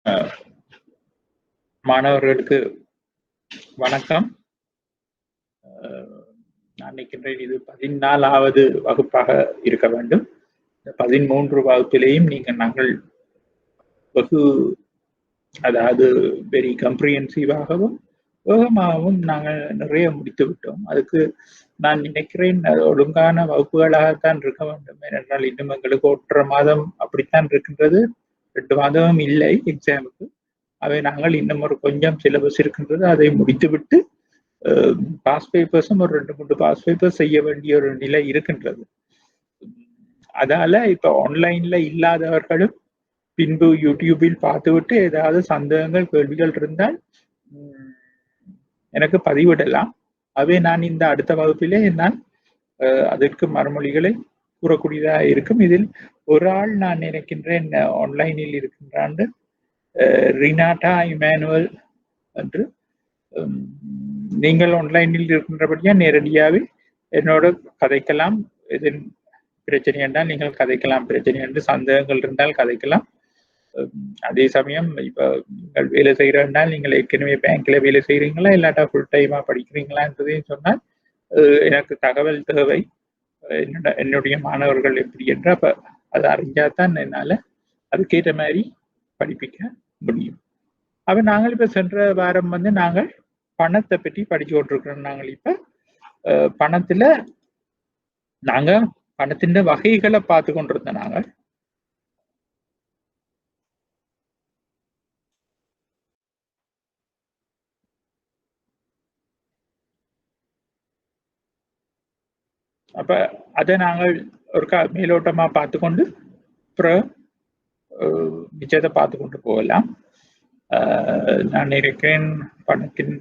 அஹ், மாணவர்களுக்கு வணக்கம். நான் நினைக்கின்றேன் இது 14வது வகுப்பாக இருக்க வேண்டும். 13 வகுப்பிலேயும் நாங்கள் வெகு அதாவது வெரி கம்ப்ரிஹென்சிவாகவும் வேகமாகவும் நாங்கள் நிறைய முடித்து விட்டோம். அதுக்கு நான் நினைக்கிறேன் ஒழுங்கான வகுப்புகளாகத்தான் இருக்க வேண்டும். ஏனென்றால் இன்னும் எங்களுக்கு 1.5 மாதம் அப்படித்தான் இருக்கின்றது. 2 மாதமும் இல்லை எக்ஸாமுக்கு. அவை நாங்கள் இன்னும் ஒரு கொஞ்சம் சிலபஸ் இருக்கின்றது, அதை முடித்துவிட்டு பாஸ் பேப்பர்ஸும் ஒரு 2-3 பாஸ் பேப்பர்ஸ் செய்ய வேண்டிய ஒரு நிலை இருக்கின்றது. அதால இப்ப ஆன்லைன்ல இல்லாதவர்களும் பின்பு யூடியூபில் பார்த்துவிட்டு ஏதாவது சந்தேகங்கள் கேள்விகள் இருந்தால் எனக்கு பதிவிடலாம். அவை நான் இந்த அடுத்த வகுப்பிலே நான் அதற்கு மறுமொழிகளை கூறக்கூடியதாக இருக்கும். இதில் ஒரு ஆள் நான் நினைக்கின்றேன் ஆன்லைனில் இருக்கின்றான், ரினாட்டா இமானுவல் என்று. நீங்கள் ஆன்லைனில் இருக்கின்றபடியா நேரடியாகவே என்னோட கதைக்கலாம். இதன் பிரச்சனை என்றால் நீங்கள் கதைக்கலாம், பிரச்சனை என்று சந்தேகங்கள் இருந்தால் கதைக்கலாம். அதே சமயம் இப்ப நீங்கள் வேலை செய்யறதுனால் நீங்கள் ஏற்கனவே பேங்க்ல வேலை செய்யறீங்களா இல்லாட்டா ஃபுல் டைமா படிக்கிறீங்களான்றதையும் சொன்னால் எனக்கு தகவல் தேவை. என்னுடைய மாணவர்கள் எப்படி என்ற அப்ப அதை அறிஞ்சாதான் என்னால அதுக்கேற்ற மாதிரி படிப்பிக்க முடியும். அப்ப நாங்கள் இப்ப சென்ற வாரம் நாங்கள் பணத்தை பற்றி படிச்சு கொண்டிருக்கிறோம். நாங்கள் இப்ப பணத்துல நாங்க பணத்தின் வகைகளை பார்த்து கொண்டிருந்தோம். நாங்கள் அப்ப அதை நாங்கள் ஒரு மேலோட்டமா பார்த்து கொண்டு அப்புறம் நிச்சயத்தை பார்த்து கொண்டு போகலாம். நான் நினைக்கிறேன் பணத்தின்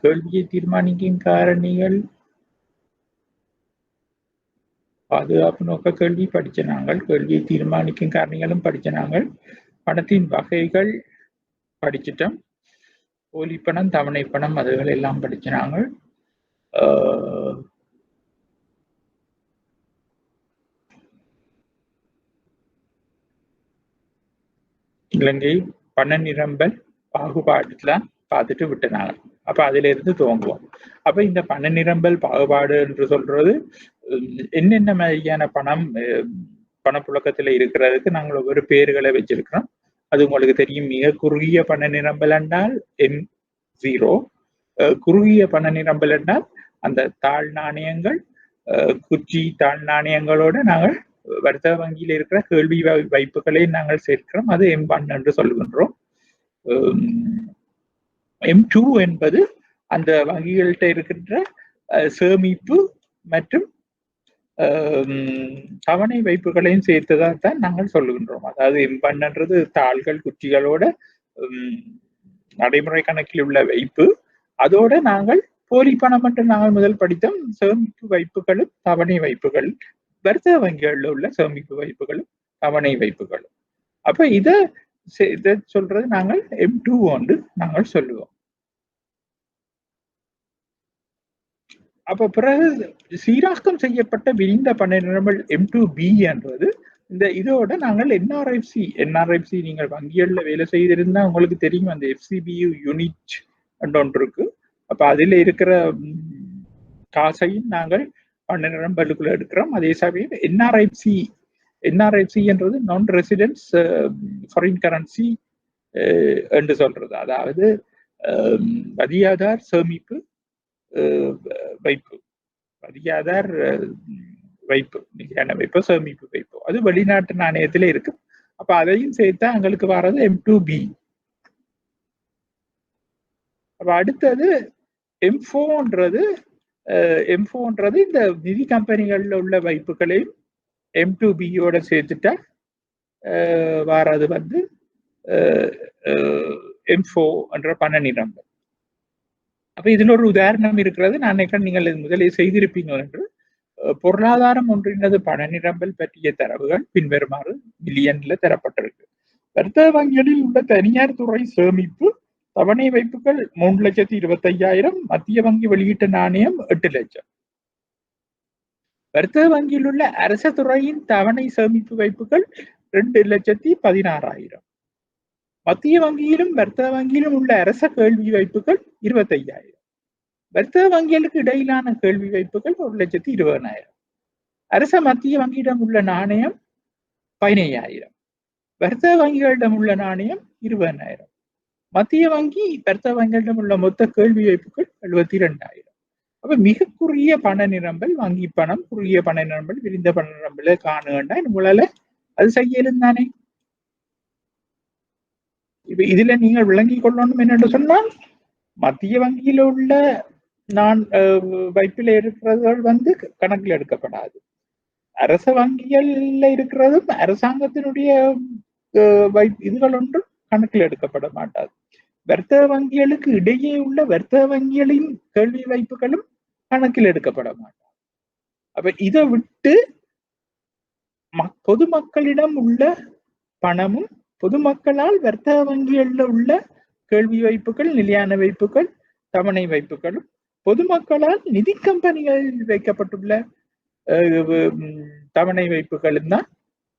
கேள்வியை தீர்மானிக்கும் காரணிகள், பாதுகாப்பு நோக்க கேள்வி படிச்ச நாங்கள், கேள்வியை தீர்மானிக்கும் காரணிகளும் படிச்ச நாங்கள், பணத்தின் வகைகள் படிச்சிட்டோம், போலி பணம், தவணை பணம், அதுகள் எல்லாம் படிச்ச நாங்கள். இலங்கை பண நிரம்பல் பாகுபாடுலாம் பார்த்துட்டு விட்டனாங்க. அப்ப அதுல இருந்து துவங்குவோம். அப்ப இந்த பண நிரம்பல் பாகுபாடு என்று சொல்றது என்னென்ன மாதிரியான பணம் பணப்புழக்கத்துல இருக்கிறதுக்கு நாங்கள் ஒவ்வொரு பேர்களை வச்சிருக்கிறோம். அது உங்களுக்கு தெரியும். மிக குறுகிய பண நிரம்பல் என்றால் M0, குறுகிய பண நிரம்பல் என்றால் அந்த தாழ் நாணயங்கள், குச்சி தாழ் நாணயங்களோட நாங்கள் வர்த்தக வங்கியில் இருக்கிற கேள்வி வைப்புகளை நாங்கள் சேர்க்கிறோம். அது M1 என்று சொல்லுகின்றோம். M2 என்பது அந்த வங்கிகள்கிட்ட இருக்கின்ற சேமிப்பு மற்றும் தவணை வைப்புகளையும் சேர்த்துதான் நாங்கள் சொல்லுகின்றோம். அதாவது M1 என்றது தாள்கள் குச்சிகளோட நடைமுறை கணக்கில் உள்ள வைப்பு. அதோட நாங்கள் போலி பணம் என்று நாங்கள் முதல் படித்தோம். சேமிப்பு வைப்புகளும் தவணை வைப்புகள், வர்த்தக வங்கிகளில் உள்ள சேமிப்பு வைப்புகளும் தவணை வைப்புகளும். அப்ப இதை சொல்றது நாங்கள் M2 என்று நாங்கள் சொல்லுவோம். அப்ப பிறகு சீராக்கம் செய்யப்பட்ட விரிந்த பண நிரம்பல் M2B என்றது. இதோட நாங்கள் NRFC நீங்கள் வங்கிகள்ல வேலை செய்திருந்தா உங்களுக்கு தெரியும். அந்த FCBU யூனிட் ஒன்று இருக்கு. அப்ப அதுல இருக்கிற காசையும் நாங்கள் பண நிரம்பலுக்குள்ள எடுக்கிறோம். அதே சமயம் NRFC என்றது நான் ரெசிடென்ஸ் ஃபாரின் கரன்சி என்று சொல்றது. அதாவது வதியாதார் சேமிப்பு வைப்பு, வதியாதார் வைப்பு, நிதியான வைப்பு, சேமிப்பு வைப்பு, அது வெளிநாட்டு நாணயத்திலே இருக்கு. அப்ப அதையும் சேர்த்தா எங்களுக்கு வர்றது M2B. அப்ப அடுத்தது M4ன்றது இந்த நிதி கம்பெனிகள்ல உள்ள வைப்புகளையும் M2Bயோட சேர்த்துட்டா வர்றது M4 என்ற பண நிரம்பல். அப்ப இதுல ஒரு உதாரணம் இருக்கிறது. நான் நினைக்கிறேன் நீங்கள் முதலில் செய்திருப்பீங்க என்று. பொருளாதாரம் ஒன்றினது பண நிரம்பல் பற்றிய தரவுகள் பின்வருமாறு மில்லியன்ல தரப்பட்டிருக்கு. வர்த்தக வங்கிகளில் உள்ள தனியார் துறை சேமிப்பு தவணை வைப்புகள் 3,25,000, மத்திய வங்கி வெளியிட்ட நாணயம் 8 லட்சம். வர்த்தக வங்கியில் உள்ள அரச துறையின் தவணை சேமிப்பு வைப்புகள் 2,16,000. மத்திய வங்கியிலும் வர்த்தக வங்கியிலும் உள்ள அரச கேள்வி வைப்புகள் 25,000. வர்த்தக வங்கிகளுக்கு இடையிலான கேள்வி வைப்புகள் 1,20,000. அரச மத்திய வங்கியிடம் உள்ள நாணயம் 15,000. வர்த்தக வங்கிகளிடம் உள்ள நாணயம் 20,000. மத்திய வங்கி வர்த்தக வங்கிகளிடம் உள்ள மொத்த கேள்வி வைப்புகள் 72,000. அப்ப மிக குறுகிய பண நிரம்பல், வங்கி பணம், குறுகிய பண நிரம்பல், விரிந்த பண நிரம்பல காணுகண்டா உங்களால அது செய்யலும் தானே. இப்ப இதுல நீங்கள் விளங்கிக் கொள்ளணும் என்னென்று சொன்னால், மத்திய வங்கியில உள்ள வைப்பில இருக்கிறவர்கள் கணக்கில் எடுக்கப்படாது. அரச வங்கிகள்ல இருக்கிறதும் அரசாங்கத்தினுடைய இதுகள் ஒன்றும் கணக்கில் எடுக்கப்பட மாட்டாது. வர்த்தக வங்கிகளுக்கு இடையே உள்ள வர்த்தக வங்கிகளின் கேள்வி வைப்புகளும் கணக்கில் எடுக்கப்பட மாட்டாது. அப்ப இதை விட்டு பொதுமக்களிடம் உள்ள பணமும் பொதுமக்களால் வர்த்தக வங்கிகளில் உள்ள கேள்வி வைப்புகள், நிலையான வைப்புகள், தவணை வைப்புகளும் பொதுமக்களால் நிதி கம்பெனிகள் வைக்கப்பட்டுள்ள தவணை வைப்புகளும் தான்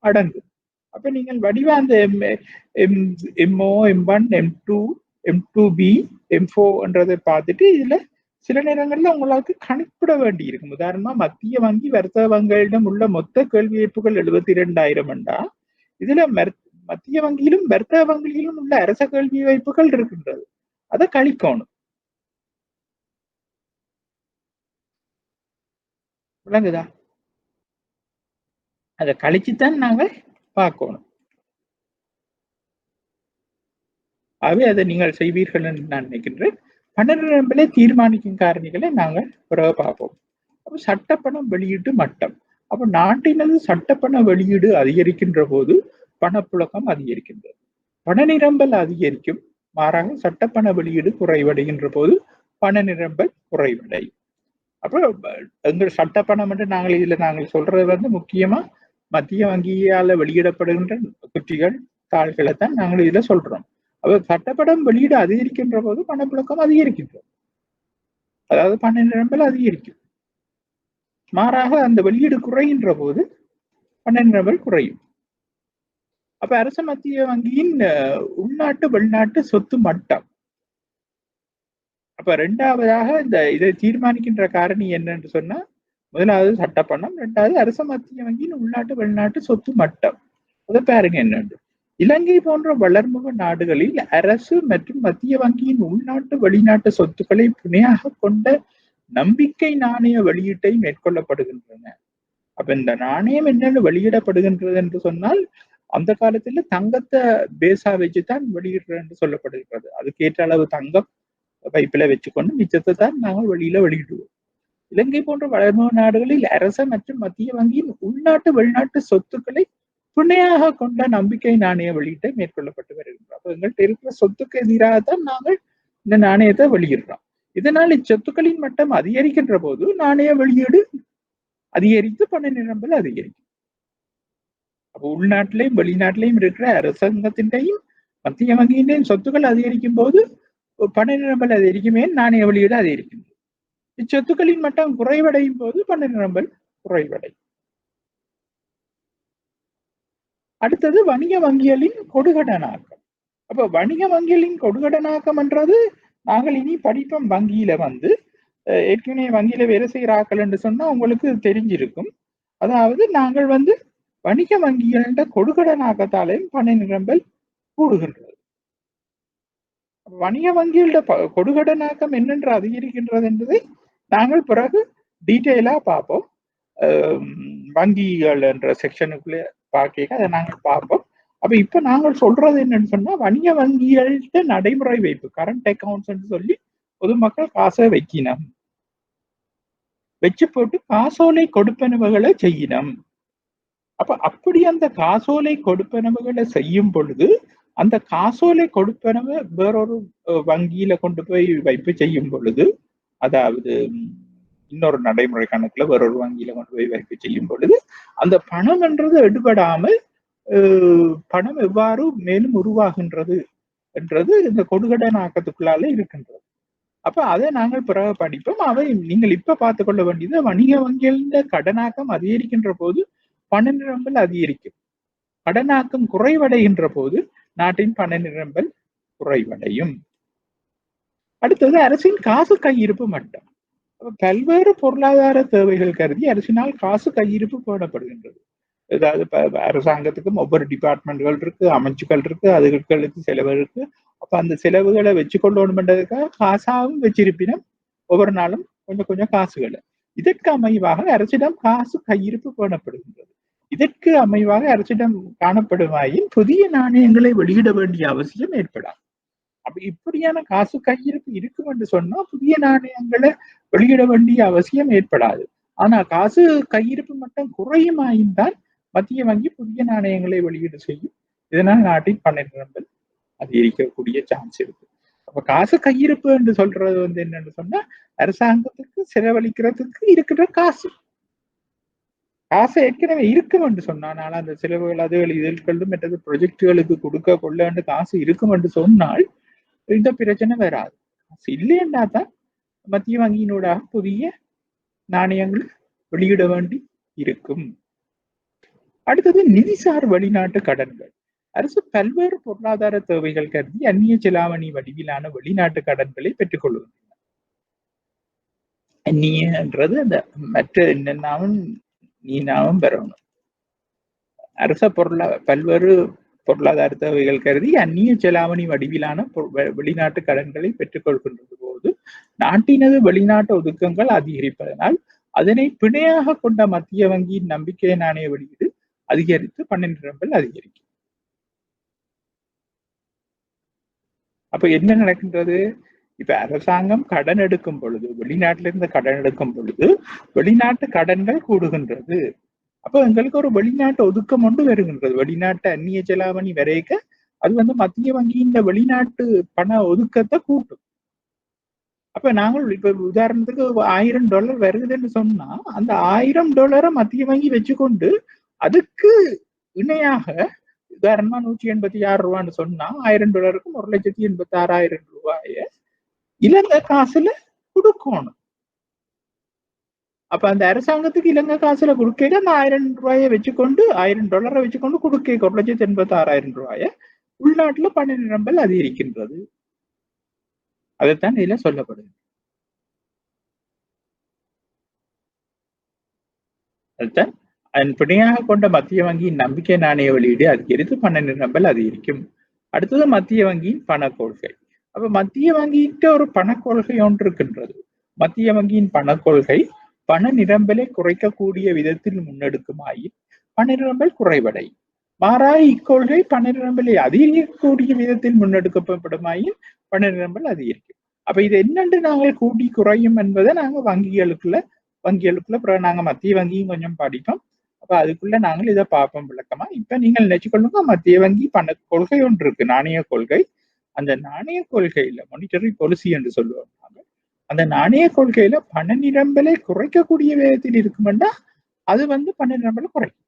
அடங்கும். அப்ப நீங்கள் வடிவா அந்த MO, M1, M2, M2B, M4 என்றதை பார்த்துட்டு இதுல சில நேரங்கள்ல உங்களுக்கு கணக்கிட வேண்டி இருக்கும். உதாரணமா மத்திய வங்கி வர்த்தக வங்கிகளிடம் உள்ள மொத்த கேள்வி வைப்புகள் 72,000 என்றா இதுல மத்திய வங்கியிலும் வர்த்தக வங்கியிலும் உள்ள அரச கேள்வி வைப்புகள் இருக்கின்றது. அதை கழிக்கணும். விளங்குதா? அதை கழிச்சுத்தான் நாங்கள் பார்க்கணும். ஆகவே அதை நீங்கள் செய்வீர்கள் என்று நான் நினைக்கின்றேன். பண நிரம்பலை தீர்மானிக்கும் காரணிகளை நாங்கள் பிறகு பார்ப்போம். அப்போ சட்டப்பணம் வெளியீட்டு மட்டம். அப்போ நாட்டினது சட்டப்பண வெளியீடு அதிகரிக்கின்ற போது பணப்புழக்கம் அதிகரிக்கின்றது. பண நிரம்பல் அதிகரிக்கும், மாறாக சட்டப்பண வெளியீடு குறைவடைகின்ற போது பண நிரம்பல் குறைவடையும். அப்போ எங்கள் சட்டப்பணம் என்று நாங்கள் சொல்றது முக்கியமா மத்திய வங்கியால வெளியிடப்படுகின்ற குற்றிகள், தாள்களை தான் நாங்கள் இதுல சொல்றோம். அப்ப சட்டப்பணம் வெளியீடு அதிகரிக்கின்ற போது பணப்புழக்கம் அதிகரிக்கின்றது, அதாவது பண நிரம்பல் அதிகரிக்கும். மாறாக அந்த வெளியீடு குறைகின்ற போது பண நிரம்பல் குறையும். அப்ப அரச மத்திய வங்கியின் உள்நாட்டு வெளிநாட்டு சொத்து மட்டம். அப்ப இரண்டாவதாக இதை தீர்மானிக்கின்ற காரணி என்னன்னு சொன்னா, முதலாவது சட்டப்பணம், இரண்டாவது அரச மத்திய வங்கியின் உள்நாட்டு வெளிநாட்டு சொத்து மட்டம். அதை பாருங்க என்னன்னு. இலங்கை போன்ற வளர்முக நாடுகளில் அரசு மற்றும் மத்திய வங்கியின் உள்நாட்டு வெளிநாட்டு சொத்துக்களை புனையாக கொண்ட நம்பிக்கை நாணய வெளியீட்டை மேற்கொள்ளப்படுகின்றன. அப்ப இந்த நாணயம் என்னென்னு வெளியிடப்படுகின்றது என்று சொன்னால், அந்த காலத்துல தங்கத்தை பேசா வச்சுதான் வெளியிடுறது என்று சொல்லப்படுகிறது. அதுக்கேற்ற அளவு தங்கம் வைப்பில வச்சுக்கொண்டு மிச்சத்தை தான் நாங்கள் வெளியிடுவோம். இலங்கை போன்ற வளர்முக நாடுகளில் அரச மற்றும் மத்திய வங்கியின் உள்நாட்டு வெளிநாட்டு சொத்துக்களை துணையாக கொண்ட நம்பிக்கை நாணய வெளியீட்டை மேற்கொள்ளப்பட்டு வருகின்றோம். அப்ப எங்கள்கிட்ட இருக்கிற சொத்துக்கு எதிராகத்தான் நாங்கள் இந்த நாணயத்தை வெளியிடுறோம். இதனால் இச்சொத்துக்களின் மட்டம் அதிகரிக்கின்ற போது நாணய வெளியீடு அதிகரித்து பண நிரம்பல் அதிகரிக்கும். அப்போ உள்நாட்டிலையும் வெளிநாட்டிலையும் இருக்கிற அரசாங்கத்தின்டையும் மத்திய வங்கியின்டையும் சொத்துக்கள் அதிகரிக்கும் போது பண நிரம்பல் அதிகரிக்குமே, நாணய வெளியீடு அதிகரிக்கும். இச்சொத்துக்களின் மட்டம் குறைவடையும் போது பண நிரம்பல் குறைவடையும். அடுத்தது வணிக வங்கிகளின் கொடுகடனாக்கம். அப்ப வணிக வங்கிகளின் கொடுகடனாக்கம் என்றது நாங்கள் இனி படிப்போம். வங்கியில ஏற்கனவே வங்கியில வேலை செய்கிற ஆக்கள் என்று சொன்னா உங்களுக்கு தெரிஞ்சிருக்கும். அதாவது நாங்கள் வணிக வங்கிகள கொடுகடனாக்கத்தாலையும் பண நிரம்பல் கூடுகின்றது. வணிக வங்கிகள கொடுகடனாக்கம் என்னென்று அதிகரிக்கின்றது என்பதை நாங்கள் பிறகு டீட்டெயிலா பார்ப்போம். வங்கிகள் என்ற செக்ஷனுக்குள்ளே பார்க்க அதை நாங்கள் பார்ப்போம். அப்ப இப்ப நாங்கள் சொல்றது என்னன்னு சொன்னா, வணிக வங்கிகள்கிட்ட நடைமுறை வைப்பு, கரண்ட் அக்கௌண்ட்ஸ் சொல்லி பொதுமக்கள் காசை வைக்கணும், வச்சு போட்டு காசோலை கொடுப்பனவுகளை செய்யணும். அப்ப அப்படி அந்த காசோலை கொடுப்பனவுகளை செய்யும் பொழுது அந்த காசோலை கொடுப்பனவு வேறொரு வங்கியில கொண்டு போய் வைப்பு செய்யும் பொழுது, அதாவது இன்னொரு நடைமுறை கணக்குல வேறொரு வங்கியில கொண்டு போய் வைப்பு செய்யும் பொழுது அந்த பணம் என்றது எடுபடாமல் பணம் எவ்வாறு மேலும் உருவாகின்றது என்றது இந்த கொடுகடனாக்கத்துக்குள்ளால இருக்கின்றது. அப்ப அதை நாங்கள் பிறகு படிப்போம். அவை நீங்கள் இப்ப பார்த்து கொள்ள வேண்டியது, வணிக வங்கிகளின் கடனாக்கம் அதிகரிக்கின்ற போது பண நிரம்பல் அதிகரிக்கும், கடனாக்கம் குறைவடைகின்ற போது நாட்டின் பண நிரம்பல் குறைவடையும். அடுத்தது அரசின் காசு கையிருப்பு மட்டம். பல்வேறு பொருளாதார தேவைகள் கருதி அரசினால் காசு கையிருப்பு போடப்படுகின்றது. ஏதாவது அரசாங்கத்துக்கும் ஒவ்வொரு டிபார்ட்மெண்ட்கள் இருக்கு, அமைச்சுக்கள் இருக்கு, அதுகளுக்கு செலவு இருக்கு. அப்ப அந்த செலவுகளை வச்சு கொள்ளணும்ன்றதுக்காக காசாவும் வச்சிருப்பினும் ஒவ்வொரு நாளும் கொஞ்சம் கொஞ்சம் காசுகளை இதற்கு அமைவாக அரசிடம் காசு கையிருப்பு போடப்படுகின்றது. இதற்கு அமைவாக அரசிடம் காணப்படுமாயின் புதிய நாணயங்களை வெளியிட வேண்டிய அவசியம் ஏற்படாது. அப்ப இப்படியான காசு கையிருப்பு இருக்கும் என்று சொன்னா புதிய நாணயங்களை வெளியிட வேண்டிய அவசியம் ஏற்படாது. ஆனா காசு கையிருப்பு மட்டும் குறையுமாயின் தான் மத்திய வங்கி புதிய நாணயங்களை வெளியீடு செய்யும். இதனால் நாட்டின் பண நிரம்பல் அதிகரிக்கக்கூடிய சான்ஸ் இருக்கு. அப்ப காசு கையிருப்பு என்று சொல்றது என்னன்னு சொன்னா அரசாங்கத்துக்கு செலவழிக்கிறதுக்கு இருக்கிற காசு ஏற்கனவே இருக்கும் என்று சொன்னால் அந்த செலவுகள் அதுகள் இதழ்களும் மற்றது ப்ரொஜெக்டுகளுக்கு கொடுக்க கொள்ள காசு இருக்கும் என்று சொன்னால் இந்த பிரச்சனை வராது. காசு இல்லைன்னா தான் மத்திய வங்கியினூடாக புதிய நாணயங்கள் வெளியிட வேண்டி இருக்கும். அடுத்தது நிதிசார் வெளிநாட்டு கடன்கள். அரசு பல்வேறு பொருளாதார தேவைகள் கருதி அந்நிய செலாவணி வடிவிலான வெளிநாட்டு கடன்களை பெற்றுக் கொள்கின்றன. அந்நியன்றது அந்த மற்ற என்னன்னாவும் நீனாவும் பெறணும். அரச பல்வேறு பொருளாதார தேவைகள் கருதி அந்நிய செலாவணி வடிவிலான வெளிநாட்டு கடன்களை பெற்றுக் கொள்கின்றது போது நாட்டினது வெளிநாட்டு ஒதுக்கங்கள் அதிகரிப்பதனால் அதனை பிணையாக கொண்ட மத்திய வங்கியின் நம்பிக்கை நாணய வெளியீடு அதிகரித்து பண நிரம்பல் அதிகரிக்கும். அப்ப என்ன நடக்கின்றது? இப்ப அரசாங்கம் கடன் எடுக்கும் பொழுது, வெளிநாட்டிலிருந்து கடன் எடுக்கும் பொழுது வெளிநாட்டு கடன்கள் கூடுகின்றது. அப்ப எங்களுக்கு ஒரு வெளிநாட்டு ஒதுக்கம் ஒன்று வருகின்றது. வெளிநாட்டு அந்நிய செலாவணி வரைக்க அது மத்திய வங்கியின் வெளிநாட்டு பண ஒதுக்கத்தை கூட்டும். அப்ப நாங்கள் இப்ப உதாரணத்துக்கு $1000 வருகுதுன்னு சொன்னா அந்த $1000 மத்திய வங்கி வச்சுக்கொண்டு அதுக்கு இணையாக உதாரணமா $186 சொன்னா $1000க்கு $1,86,000 இலங்கை காசுல கொடுக்கணும். அப்ப அந்த அரசாங்கத்துக்கு இலங்கை காசுல கொடுக்க அந்த $1000 வச்சுக்கொண்டு $1000 வச்சுக்கொண்டு கொடுக்க $1,86,000 உள்நாட்டுல பண நிரம்பல் அதிகரிக்கின்றது. அதைத்தான் இதுல சொல்லப்படுது. அதுதான் அதன் பிணையாக கொண்ட மத்திய வங்கியின் நம்பிக்கை நாணய வெளியீடு அதிகரித்து பண நிரம்பல் அதிகரிக்கும். அடுத்தது மத்திய வங்கியின் பண கொள்கை. அப்ப மத்திய வங்கிகிட்ட ஒரு பண கொள்கை ஒன்று இருக்கின்றது. மத்திய வங்கியின் பண கொள்கை பண நிரம்பலை குறைக்கக்கூடிய விதத்தில் முன்னெடுக்குமாயின் பண நிரம்பல் குறைவடையும். மாறாக இக்கொள்கை பண நிரம்பலை அதிகரிக்கக்கூடிய விதத்தில் முன்னெடுக்கப்படுமாயின் பண நிரம்பல் அதிகரிக்கும். அப்ப இது என்னென்று நாங்கள் கூட்டி குறையும் என்பதை நாங்க வங்கிகளுக்குள்ள அப்புறம் நாங்க மத்திய வங்கியும் கொஞ்சம் படிப்போம். அப்ப அதுக்குள்ள நாங்கள் இதை பார்ப்போம் விளக்கமா. இப்ப நீங்கள் நினைச்சுக்கொள்ளுங்க, மத்திய வங்கி பண கொள்கை ஒன்று இருக்கு, நாணய கொள்கை. அந்த நாணய கொள்கையில மானிட்டரி பாலிசி என்று சொல்லுவாங்க. அந்த நாணய கொள்கையில பண நிரம்பலை குறைக்கக்கூடிய விதத்தில் இருக்குமெண்டா அது பண நிரம்பலை குறைக்கும்.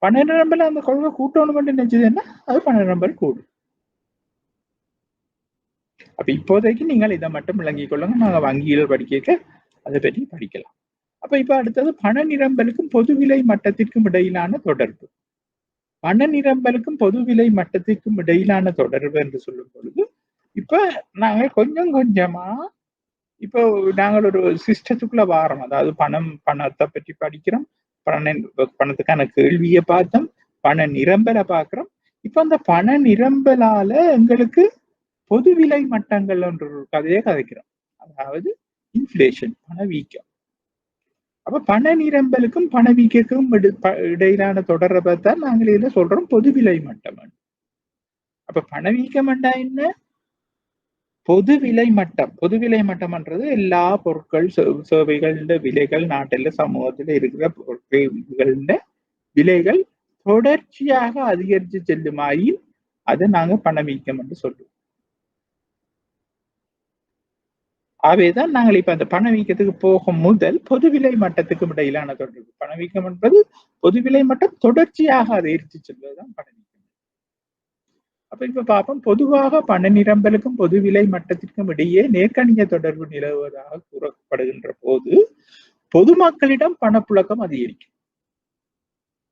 பண நிரம்பலை அந்த கொள்கை கூட்டணும் நினைச்சதுன்னா அது பண நிரம்பல் கூடும். அப்ப இப்போதைக்கு நீங்கள் இதை மட்டும் விளங்கிக் கொள்ளுங்க. நாங்க வங்கியில் படிக்க அதை பற்றி படிக்கலாம். அப்ப இப்ப அடுத்தது பண நிரம்பலுக்கும் பொது விலை மட்டத்திற்கும் இடையிலான தொடர்பு. பண நிரம்பலுக்கும் பொது விலை மட்டத்திற்கும் இடையிலான தொடர்பு என்று சொல்லும் பொழுது இப்ப நாங்க கொஞ்சம் கொஞ்சமா இப்போ நாங்கள் ஒரு சிஸ்டத்துக்குள்ள வாரோம். அதாவது பணத்தை பற்றி படிக்கிறோம், பணத்துக்கான கேள்வியை பார்த்தோம், பண நிரம்பலை பார்க்கிறோம். இப்ப அந்த பண நிரம்பலால எங்களுக்கு பொது விலை மட்டங்கள் ஒன்று கதையை கதைக்கிறோம். அதாவது இன்ஃபிளேஷன், பணவீக்கம். அப்ப பண நிரம்பலுக்கும் பணவீக்கக்கும் இடையிலான தொடர்பை தான் நாங்கள் இதுல சொல்றோம் பொது விலை மட்டம். அப்ப பணவீக்கம் என்ன? பொது விலை மட்டம். பொது விலை மட்டம்ன்றது எல்லா பொருட்கள் சேவைகள விலைகள் நாட்டில சமூகத்துல இருக்கிற பொருட்கள விலைகள் தொடர்ச்சியாக அதிகரித்து செல்லுமாயின் அதை நாங்க பணவீக்கம் என்று சொல்லுவோம். ஆகவேதான் நாங்கள் இப்ப அந்த பணவீக்கத்துக்கு போகும் முதல் பொது விலை மட்டத்துக்கும் இடையிலான தொடர்பு. பணவீக்கம் என்பது பொது விலை மட்டம் தொடர்ச்சியாக அதிகரித்து செல்வதுதான் பணவீக்கம். அப்ப இப்ப பார்ப்போம், பொதுவாக பண நிரம்பலுக்கும் பொது விலை மட்டத்திற்கும் இடையே நேர்கணிய தொடர்பு நிலவுவதாக கூறப்படுகின்ற போது பொதுமக்களிடம் பணப்புழக்கம் அதிகரிக்கும்.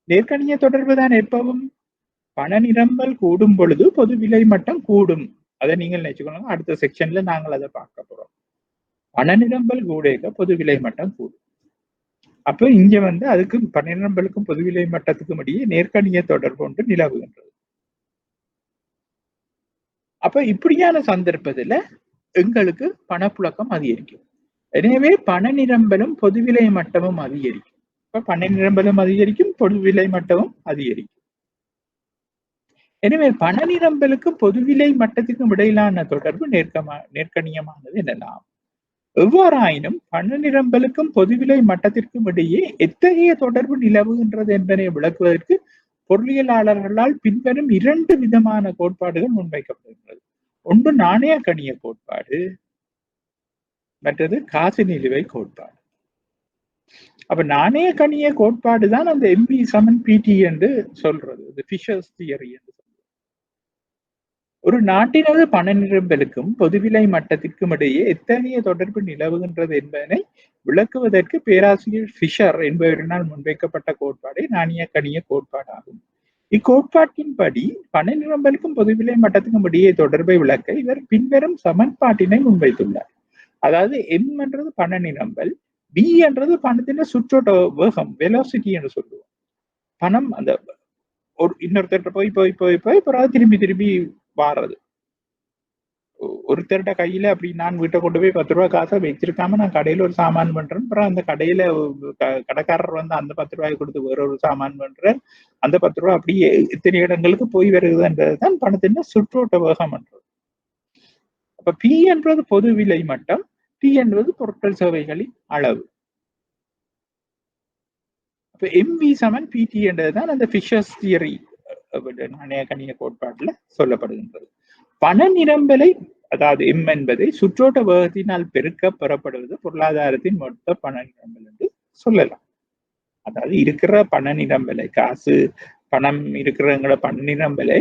நேர்கணிய தொடர்பு தான் எப்பவும் பண நிரம்பல் கூடும் பொழுது பொது விலை மட்டம் கூடும். அதை நீங்கள் நினைச்சுக்கணும். அடுத்த செக்ஷன்ல நாங்கள் அதை பார்க்க போறோம். பண நிரம்பல் கூடேக பொது விலை மட்டம் கூடும். அப்ப இங்க அதுக்கு பண நிரம்பலுக்கும் பொது விலை மட்டத்துக்கும் இடையே நேர்கணிய தொடர்பு ஒன்று நிலவுகின்றது. அப்ப இப்படியான சந்தர்ப்பத்துல எங்களுக்கு பணப்புழக்கம் அதிகரிக்கும். எனவே பண நிரம்பலும் பொது விலை மட்டமும் அதிகரிக்கும். இப்ப பண நிரம்பலும் அதிகரிக்கும், பொது விலை மட்டமும் அதிகரிக்கும். எனவே பண நிரம்பலுக்கும் பொது விலை மட்டத்துக்கும் இடையிலான தொடர்பு நேர்கணியமானது எனலாம். எவ்வாறாயினும் பண நிரம்பலுக்கும் பொது விலை மட்டத்திற்கும் இடையே எத்தகைய தொடர்பு நிலவுகின்றது என்பதை விளக்குவதற்கு பொருளியலாளர்களால் பின்வரும் 2 விதமான கோட்பாடுகள் முன்வைக்கப்படுகின்றது. ஒன்று நாணய கணிய கோட்பாடு, மற்றது காசு நிலுவை கோட்பாடு. அப்ப நாணய கணிய கோட்பாடு தான் அந்த MV = PT என்று சொல்றது, ஃபிஷர்ஸ் தியரி என்று சொல்றது. ஒரு நாட்டினது பண நிரம்பலுக்கும் பொதுவிலை மட்டத்திற்கும் இடையே எத்தகைய தொடர்பு நிலவுகின்றது என்பதனை விளக்குவதற்கு பேராசிரியர் ஃபிஷர் என்பவரினால் முன்வைக்கப்பட்ட கோட்பாடே நாணய கணிய கோட்பாடாகும். இக்கோட்பாட்டின்படி பண நிரம்பலுக்கும் பொதுவிலை மட்டத்துக்கும் இடையே தொடர்பை விளக்க இவர் பின்வரும் சமன்பாட்டினை முன்வைத்துள்ளார். அதாவது M என்றது பண நிரம்பல், B என்றது பணத்தின் சுற்றோட்ட வேகம், வெலோசிட்டி என்று சொல்லுவோம். பணம் அந்த ஒரு இன்னொருத்தர் போய் போய் போய் போய் பிறகு திரும்பி திரும்பி வாடுறது. ஒருத்தர்கிட்ட கையில அப்படி நான் வீட்டை கொண்டு போய் 10 ரூபாய் காசை வச்சிருக்காம நான் கடையில ஒரு சாமான் பண்றேன், அப்புறம் அந்த கடையில கடைக்காரர் அந்த 10 ரூபாய் கொடுத்து வேற ஒரு சாமான் பண்றேன், அந்த 10 ரூபாய் அப்படியே இத்தனை இடங்களுக்கு போய் வருகுதுன்றதுதான் பணத்தின் சுற்றோட்ட வேகம் என்றது. அப்ப P என்றது பொது விலை மட்டம், T என்பது பொருட்கள் சேவைகளின் அளவு. அப்ப MV = PT என்றதுதான் அந்த ஃபிஷர்ஸ் தியரி நாணய கணிய கோட்பாட்டுல சொல்லப்படுகின்றது. பண நிரம்பலை, அதாவது M என்பதை சுற்றோட்ட வேகத்தினால் பெருக்க பெறப்படுவது பொருளாதாரத்தின் மொத்த பண நிரம்பல் என்று சொல்லலாம். அதாவது இருக்கிற பண நிரம்பலை, காசு பணம் இருக்கிறவங்களோட பண நிரம்பலை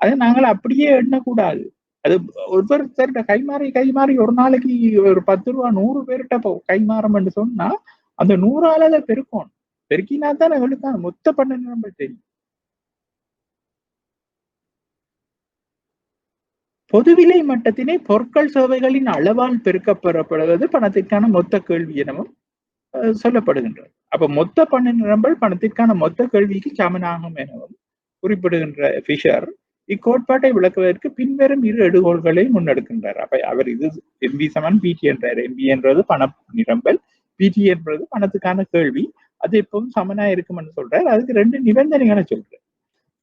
அதை நாங்கள் அப்படியே எண்ணக்கூடாது. அது ஒவ்வொருத்தர்கிட்ட கைமாறி ஒரு நாளைக்கு ஒரு 10 ரூபா 100 பேர்கிட்ட கைமாறும் என்று சொன்னா அந்த 100ஆல அதை பெருக்கினா தான் எங்களுக்கு மொத்த பண நிரம்பல் தெரியும். பொதுவிலை மட்டத்தினை பொருட்கள் சேவைகளின் அளவால் பெருக்கப்பெறப்படுவது பணத்திற்கான மொத்த கேள்வி எனவும் சொல்லப்படுகின்றது. அப்ப மொத்த பண நிரம்பல் பணத்திற்கான மொத்த கேள்விக்கு சமனாகும் எனவும் குறிப்பிடுகின்ற ஃபிஷர் இக்கோட்பாட்டை விளக்குவதற்கு பின்வரும் 2 எடுகோள்களை முன்னெடுக்கின்றார். அப்ப அவர் இது MV = PT என்றார். MV என்றது பண நிரம்பல், PT என்பது பணத்துக்கான கேள்வி. அது எப்பவும் சமனா இருக்கும் என்று சொல்றார். அதுக்கு 2 நிபந்தனைகளை சொல்றார்.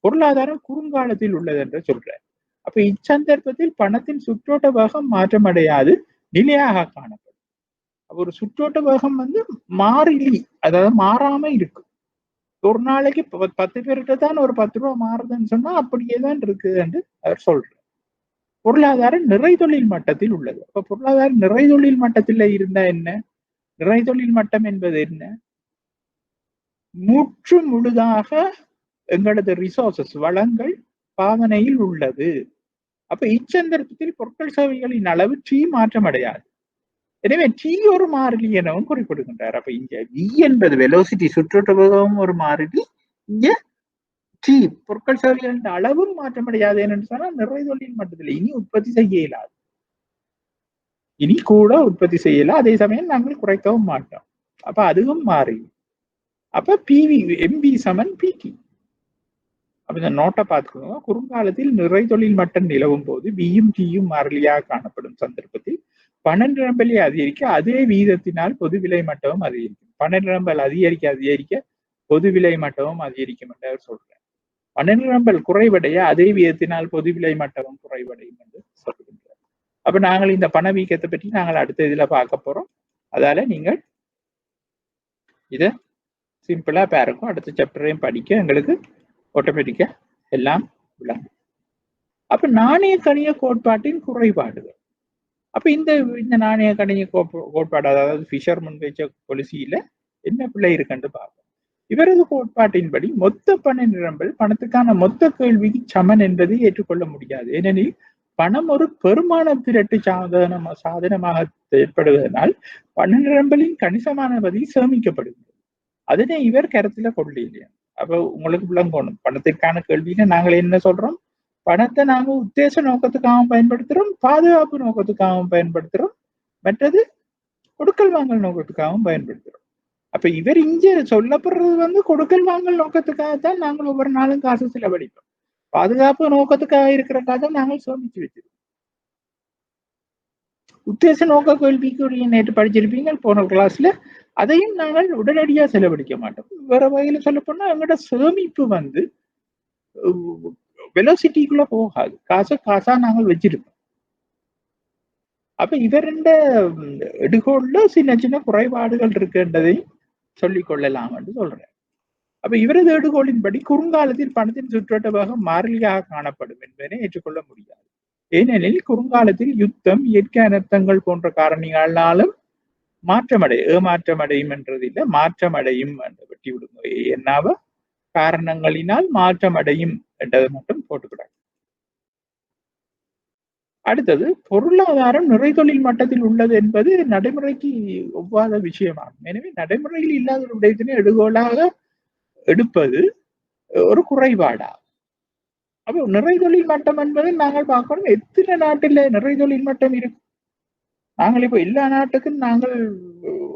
பொருளாதாரம் குறுங்காலத்தில் உள்ளது என்று சொல்றார். அப்ப இச்சந்தர்ப்பத்தில் பணத்தின் சுற்றோட்ட வேகம் மாற்றமடையாது, நிலையாக காணப்படும். ஒரு சுற்றோட்ட வேகம் மாறிலி, அதாவது மாறாம இருக்கும். ஒரு நாளைக்கு 10 பேர்கிட்ட தான் ஒரு 10 ரூபா மாறுதுன்னு சொன்னா அப்படியேதான் இருக்குது என்று அவர் சொல்றார். பொருளாதாரம் நிறைதொழில் மட்டத்தில் உள்ளது. அப்ப பொருளாதாரம் நிறைதொழில் மட்டத்தில் இருந்தா என்ன? நிறைதொழில் மட்டம் என்பது என்ன? முற்று முழுதாக எங்களது ரிசோர்சஸ், வளங்கள் பாவனையில் உள்ளது. அப்ப இச்சந்தர்ப்பத்தில் பொருட்கள் சேவைகளின் அளவு T மாற்றமடையாது. எனவே T ஒரு மாறிலி எனவும் குறிப்பிடுகின்றார். அப்ப இங்க V என்பது வெலோசிட்டி, சுற்றோட்ட வேகம் ஒரு மாறிலி. இங்க T பொருட்கள் சேவைகளின் அளவும் மாற்றமடையாது. என்று சொன்னா நிறைதொழில் மட்டத்தில் இனி உற்பத்தி செய்ய இயலாது, இனி கூட உற்பத்தி செய்யலாம். அதே சமயம் நாங்கள் குறைக்கவும் மாட்டோம். அப்ப அதுவும் மாறிலி. அப்ப MV = PT. அப்ப இந்த நோட்டை பார்த்துக்கோங்க. குறுங்காலத்தில் நிறைதொழில் மட்டம் நிலவும் போது பியும் டியும் மாறிலியாக காணப்படும் சந்தர்ப்பத்தில் பண நிரம்பலை அதிகரிக்க அதே வீதத்தினால் பொது விலை மட்டமும் அதிகரிக்கும். பண நிரம்பல் அதிகரிக்க பொது விலை மட்டமும் அதிகரிக்கும் என்று அவர் சொல்றார். பண நிரம்பல் குறைவடைய அதே வீதத்தினால் பொது விலை மட்டமும் குறைவடையும் என்று சொல்கின்றார். அப்ப நாங்கள் இந்த பணவீக்கத்தை பற்றி நாங்கள் அடுத்த இதுல பார்க்க போறோம். அதால நீங்கள் இத சிம்பிளா பாருங்க. அடுத்த சாப்டரையும் படிக்க எங்களுக்கு ஆட்டோமேட்டிக்கா எல்லாம் விளங்கும். அப்ப நாணய கணிய கோட்பாட்டின் குறைபாடுகள். அப்ப இந்த நாணய கணிய கோட்பாடு, அதாவது ஃபிஷர் முன்வைச்ச பாலிசியில என்ன பிள்ளை இருக்குன்னு பார்ப்போம். இவரது கோட்பாட்டின்படி மொத்த பண நிரம்பல் பணத்துக்கான மொத்த கேள்விக்கு சமன் என்பதை ஏற்றுக்கொள்ள முடியாது. ஏனெனில் பணம் ஒரு பெருமான திரட்டு சாதனமாக ஏற்படுவதனால் பண நிரம்பலின் கணிசமான பகுதி சேமிக்கப்படுகிறது. அதனை இவர் கருத்துல கொள்ளலையா. அப்ப உங்களுக்கு விளங்கணும். பணத்திற்கான கேள்வியில நாங்கள் என்ன சொல்றோம்? பணத்தை நாங்க உத்தேச நோக்கத்துக்காகவும் பயன்படுத்துறோம், பாதுகாப்பு நோக்கத்துக்காகவும் பயன்படுத்துறோம், மற்றது கொடுக்கல் வாங்கல் நோக்கத்துக்காகவும் பயன்படுத்துறோம். அப்ப இவர் இங்க சொல்லப்படுறது கொடுக்கல் வாங்கல் நோக்கத்துக்காகத்தான் நாங்கள் ஒவ்வொரு நாளும் காசு செலவழிப்போம். பாதுகாப்பு நோக்கத்துக்காக இருக்கிற காசை நாங்கள் சேமிச்சு வச்சிருக்கோம். உத்தேச நோக்க கேள்விக்குரிய நேற்று படிச்சிருப்பீங்க போன கிளாஸ்ல. அதையும் நாங்கள் உடனடியா செலவழிக்க மாட்டோம். வேற வகையில சொல்ல போனா எங்களோட சேமிப்பு வெலோசிட்டிக்குள்ள போகாது. காசா நாங்கள் வச்சிருப்போம். அப்ப இவருண்ட எடுகோள்ல சின்ன சின்ன குறைபாடுகள் இருக்குன்றதையும் சொல்லிக் கொள்ளலாம் என்று சொல்றேன். அப்ப இவரது எடுகோளின்படி குறுங்காலத்தில் பணத்தின் சுற்றோட்ட வேகம் மாறிலியாக காணப்படும் என்பதனை ஏற்றுக்கொள்ள முடியாது. ஏனெனில் குறுங்காலத்தில் யுத்தம், இயற்கை அனர்த்தங்கள் போன்ற காரணிகளாலும் ஏமாற்றமடையும் என்றது இல்லை, மாற்றமடையும் என்று வெட்டி விடுங்க. என்னாவ காரணங்களினால் மாற்றமடையும் என்றதை மட்டும் போட்டுக்கிறாங்க. அடுத்தது, பொருளாதாரம் நிறைதொழில் மட்டத்தில் உள்ளது என்பது நடைமுறைக்கு ஒவ்வாத விஷயமாகும். எனவே நடைமுறையில் இல்லாத ஒரு விடயத்தினை எடுகோளாக எடுப்பது ஒரு குறைபாடா. அப்போ நிறைதொழில் மட்டம் என்பதை நாங்கள் பார்க்கணும். எத்தனை நாட்டில் நிறைதொழில் மட்டம் இருக்கு? நாங்கள் இப்ப எல்லா நாட்டுக்கும் நாங்கள்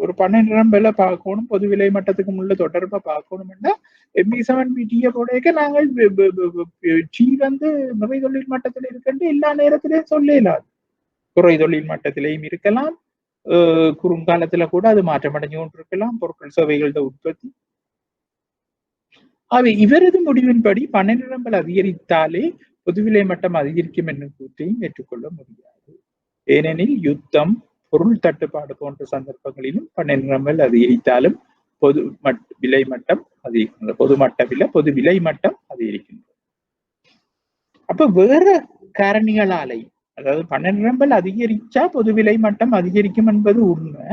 ஒரு 12 விலை பார்க்கணும், பொது விலை மட்டத்துக்கு உள்ள தொடர்பை பார்க்கணும்னா MB7 போடையக்க நாங்கள் சி நிறைதொழில் மட்டத்தில் இருக்குன்னு எல்லா நேரத்திலையும் சொல்லலாது. குறைதொழில் மட்டத்திலையும் இருக்கலாம், குறுங்காலத்துல கூட அது மாற்றமடைஞ்சு கொண்டிருக்கலாம். பொருட்கள் சேவைகளோட உற்பத்தி. இவரது முடிவின்படி 12 அதிகரித்தாலே பொதுவிலை மட்டம் அதிகரிக்கும் என்னும் கூற்றையும் ஏற்றுக்கொள்ள முடியாது. ஏனெனில் யுத்தம், பொருள் தட்டுப்பாடு போன்ற சந்தர்ப்பங்களிலும் 12 அதிகரித்தாலும் பொது விலை மட்டம் அதிகரிக்கின்றது. பொது விலை மட்டம் அதிகரிக்கின்றது. அப்ப வேற காரணிகளாலை, அதாவது 12 அதிகரிச்சா பொது விலை மட்டம் அதிகரிக்கும் என்பது உண்மை.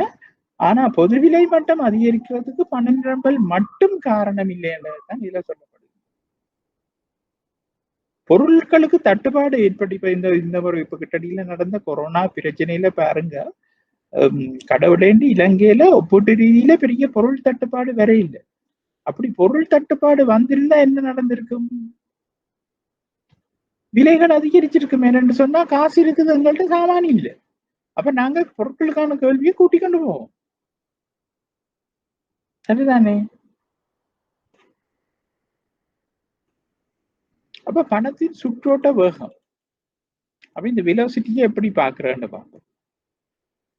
ஆனா பொது விலை மட்டம் அதிகரிக்கிறதுக்கு 12 மட்டும் காரணம் இல்லை என்றதுதான் இதுல சொல்லப்படுது. பொருட்களுக்கு தட்டுப்பாடு ஏற்பட்டு இப்ப கிட்டடியில நடந்த கொரோனா பிரச்சனையில பாருங்க, கடவுளேண்டி இலங்கையில ஒப்பீட்டு ரீதியில பெரிய பொருள் தட்டுப்பாடு வர இல்லை. அப்படி பொருள் தட்டுப்பாடு வந்திருந்தா என்ன நடந்திருக்கும்? விலைகள் அதிகரிச்சிருக்கும். என்னன்னு சொன்னா காசு இருக்குது எங்கள்கிட்ட, சாமானி இல்லை. அப்ப நாங்க பொருட்களுக்கான கேள்வியை கூட்டிக் கொண்டு போவோம். சரிதானே? அப்ப பணத்தின் சுற்றோட்ட வேகம், அப்ப இந்த வெலோசிட்டியை எப்படி பாக்குறேன்னு பார்ப்போம்.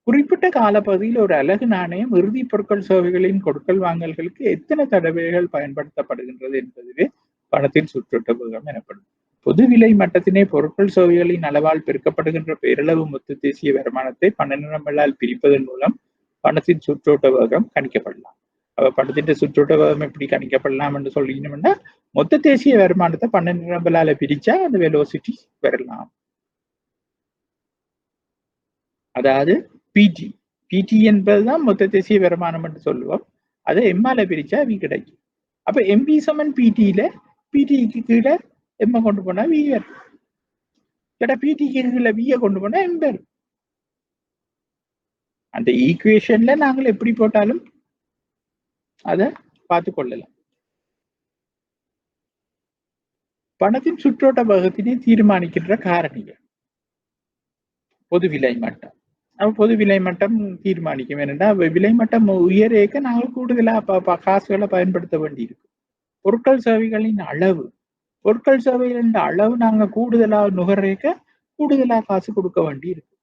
குறிப்பிட்ட காலப்பகுதியில் ஒரு அலகு நாணயம் இறுதி பொருட்கள் சேவைகளின் கொடுக்கல் வாங்கல்களுக்கு எத்தனை தடவைகள் பயன்படுத்தப்படுகின்றது என்பதுவே பணத்தின் சுற்றோட்ட வேகம் எனப்படும். பொது விலை மட்டத்தினை பொருட்கள் சேவைகளின் அளவால் பெருக்கப்படுகின்ற பேரளவு மொத்த தேசிய வருமானத்தை 12 பிரிப்பதன் மூலம் பணத்தின் சுற்றோட்ட வேகம் கணிக்கப்படலாம். அப்ப பணத்தின் சுற்றோட்ட வேகம் எப்படி கணிக்கப்படலாம் என்று சொல்லிக்கணும்னா, மொத்த தேசிய வருமானத்தை 12 பிரிச்சா அந்த வெலோசிட்டி வரலாம். அதாவது பிடி என்பதுதான் மொத்த தேசிய வருமானம் என்று சொல்லுவோம். அதை எம்மால பிரிச்சா வி கிடைக்கும். அப்ப எம்பி சமன் பிடிக்கு கீழே எம்ம கொண்டு போனா வி வரும். பிடிக்கு கீழே விய கொண்டு போனா எம் வரும். அந்த ஈக்குவேஷன்ல நாங்கள் எப்படி போட்டாலும் அதை பார்த்து கொள்ளலாம். பணத்தின் சுற்றோட்ட வேகத்தினை தீர்மானிக்கின்ற காரணிகள் பொது விலை மட்டம். பொது விலை மட்டம் தீர்மானிக்கும். என்னன்னா விலை மட்டம் உயரேக்க நாங்கள் கூடுதலா காசுகளை பயன்படுத்த வேண்டியிருக்கு. பொருட்கள் சேவைகளின் அளவு நாங்க கூடுதலா நுகர்றேக்க கூடுதலா காசு கொடுக்க வேண்டி இருக்கு.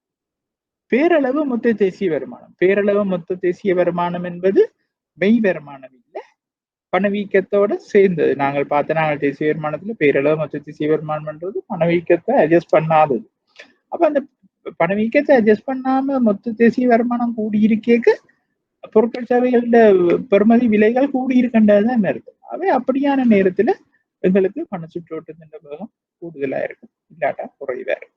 பேரளவு மொத்த தேசிய வருமானம் என்பது மெய் வருமானம் இல்லை, பணவீக்கத்தோட சேர்ந்தது. நாங்கள் தேசிய வருமானத்துல பேரளவு மொத்த தேசிய வருமானம்ன்றது பணவீக்கத்தை அட்ஜஸ்ட் பண்ணாதது. அப்ப அந்த பணவீக்கத்தை அட்ஜஸ்ட் பண்ணாம மொத்த தேசிய வருமானம் கூடியிருக்கேக்கு பொருட்கள் சேவைகளோட பெறுமதி விலைகள் கூடியிருக்கின்றதுதான் அர்த்தம். அப்படியான நேரத்துல எங்களுக்கு பண சுற்றோட்டத்தின் வேகம் கூடுதலா இருக்கும், இல்லாட்டா குறைவா இருக்கும்.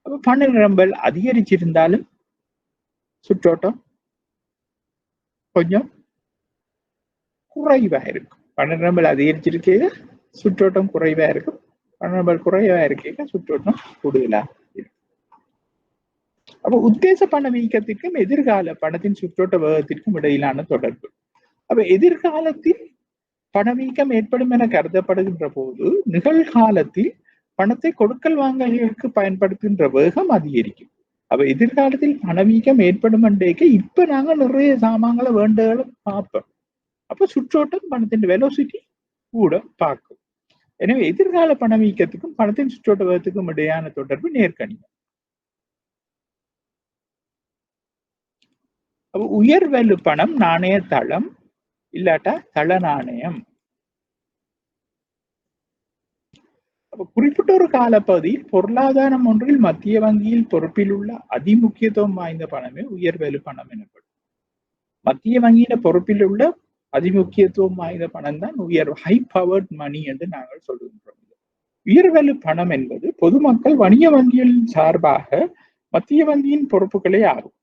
அப்ப பண நிரம்பல் அதிகரிச்சிருந்தாலும் சுற்றோட்டம் கொஞ்சம் குறைவா இருக்கும். பண நிரம்பல் அதிகரிச்சிருக்கே சுற்றோட்டம் குறைவா இருக்கும், பண நிரம்பல் குறைவா இருக்கேக்க சுற்றோட்டம் கூடுதலா இருக்கும். அப்ப உத்தேச பண வீக்கத்திற்கும் எதிர்கால பணத்தின் சுற்றோட்ட வேகத்திற்கும் இடையிலான தொடர்பு. அப்ப எதிர்காலத்தில் பணவீக்கம் ஏற்படும் என கருதப்படுகின்ற போது நிகழ்காலத்தில் பணத்தை கொடுக்கல் வாங்கல்களுக்கு பயன்படுத்துகின்ற வேகம் அதிகரிக்கும். அப்ப எதிர்காலத்தில் பணவீக்கம் ஏற்படும் என்றேக்க இப்ப நாங்க நிறைய சாமான்களை வேண்டுகளை பார்ப்போம். அப்ப சுற்றோட்டம் பணத்தின் வெலோசிட்டி கூட பார்க்கும். எனவே எதிர்கால பணவீக்கத்துக்கும் பணத்தின் சுற்றோட்ட வேகத்துக்கும் இடையான தொடர்பு நேர்கணியம். அப்ப உயர்வலு பணம் நாணய தளம் இல்லாட்டா தள நாணயம். அப்ப குறிப்பிட்ட ஒரு காலப்பகுதியில் பொருளாதாரம் ஒன்றில் மத்திய வங்கியில் பொறுப்பில் உள்ள அதிமுக்கியத்துவம் வாய்ந்த பணமே உயர்வலு பணம் எனப்படும். மத்திய வங்கியில பொறுப்பில் உள்ள அதிமுக்கியத்துவம் வாய்ந்த பணம் தான் ஹை பவர்ட் மணி என்று நாங்கள் சொல்லுகின்றோம். உயர்வலு பணம் என்பது பொதுமக்கள் வணிக வங்கிகளின் சார்பாக மத்திய வங்கியின் பொறுப்புகளே ஆகும்.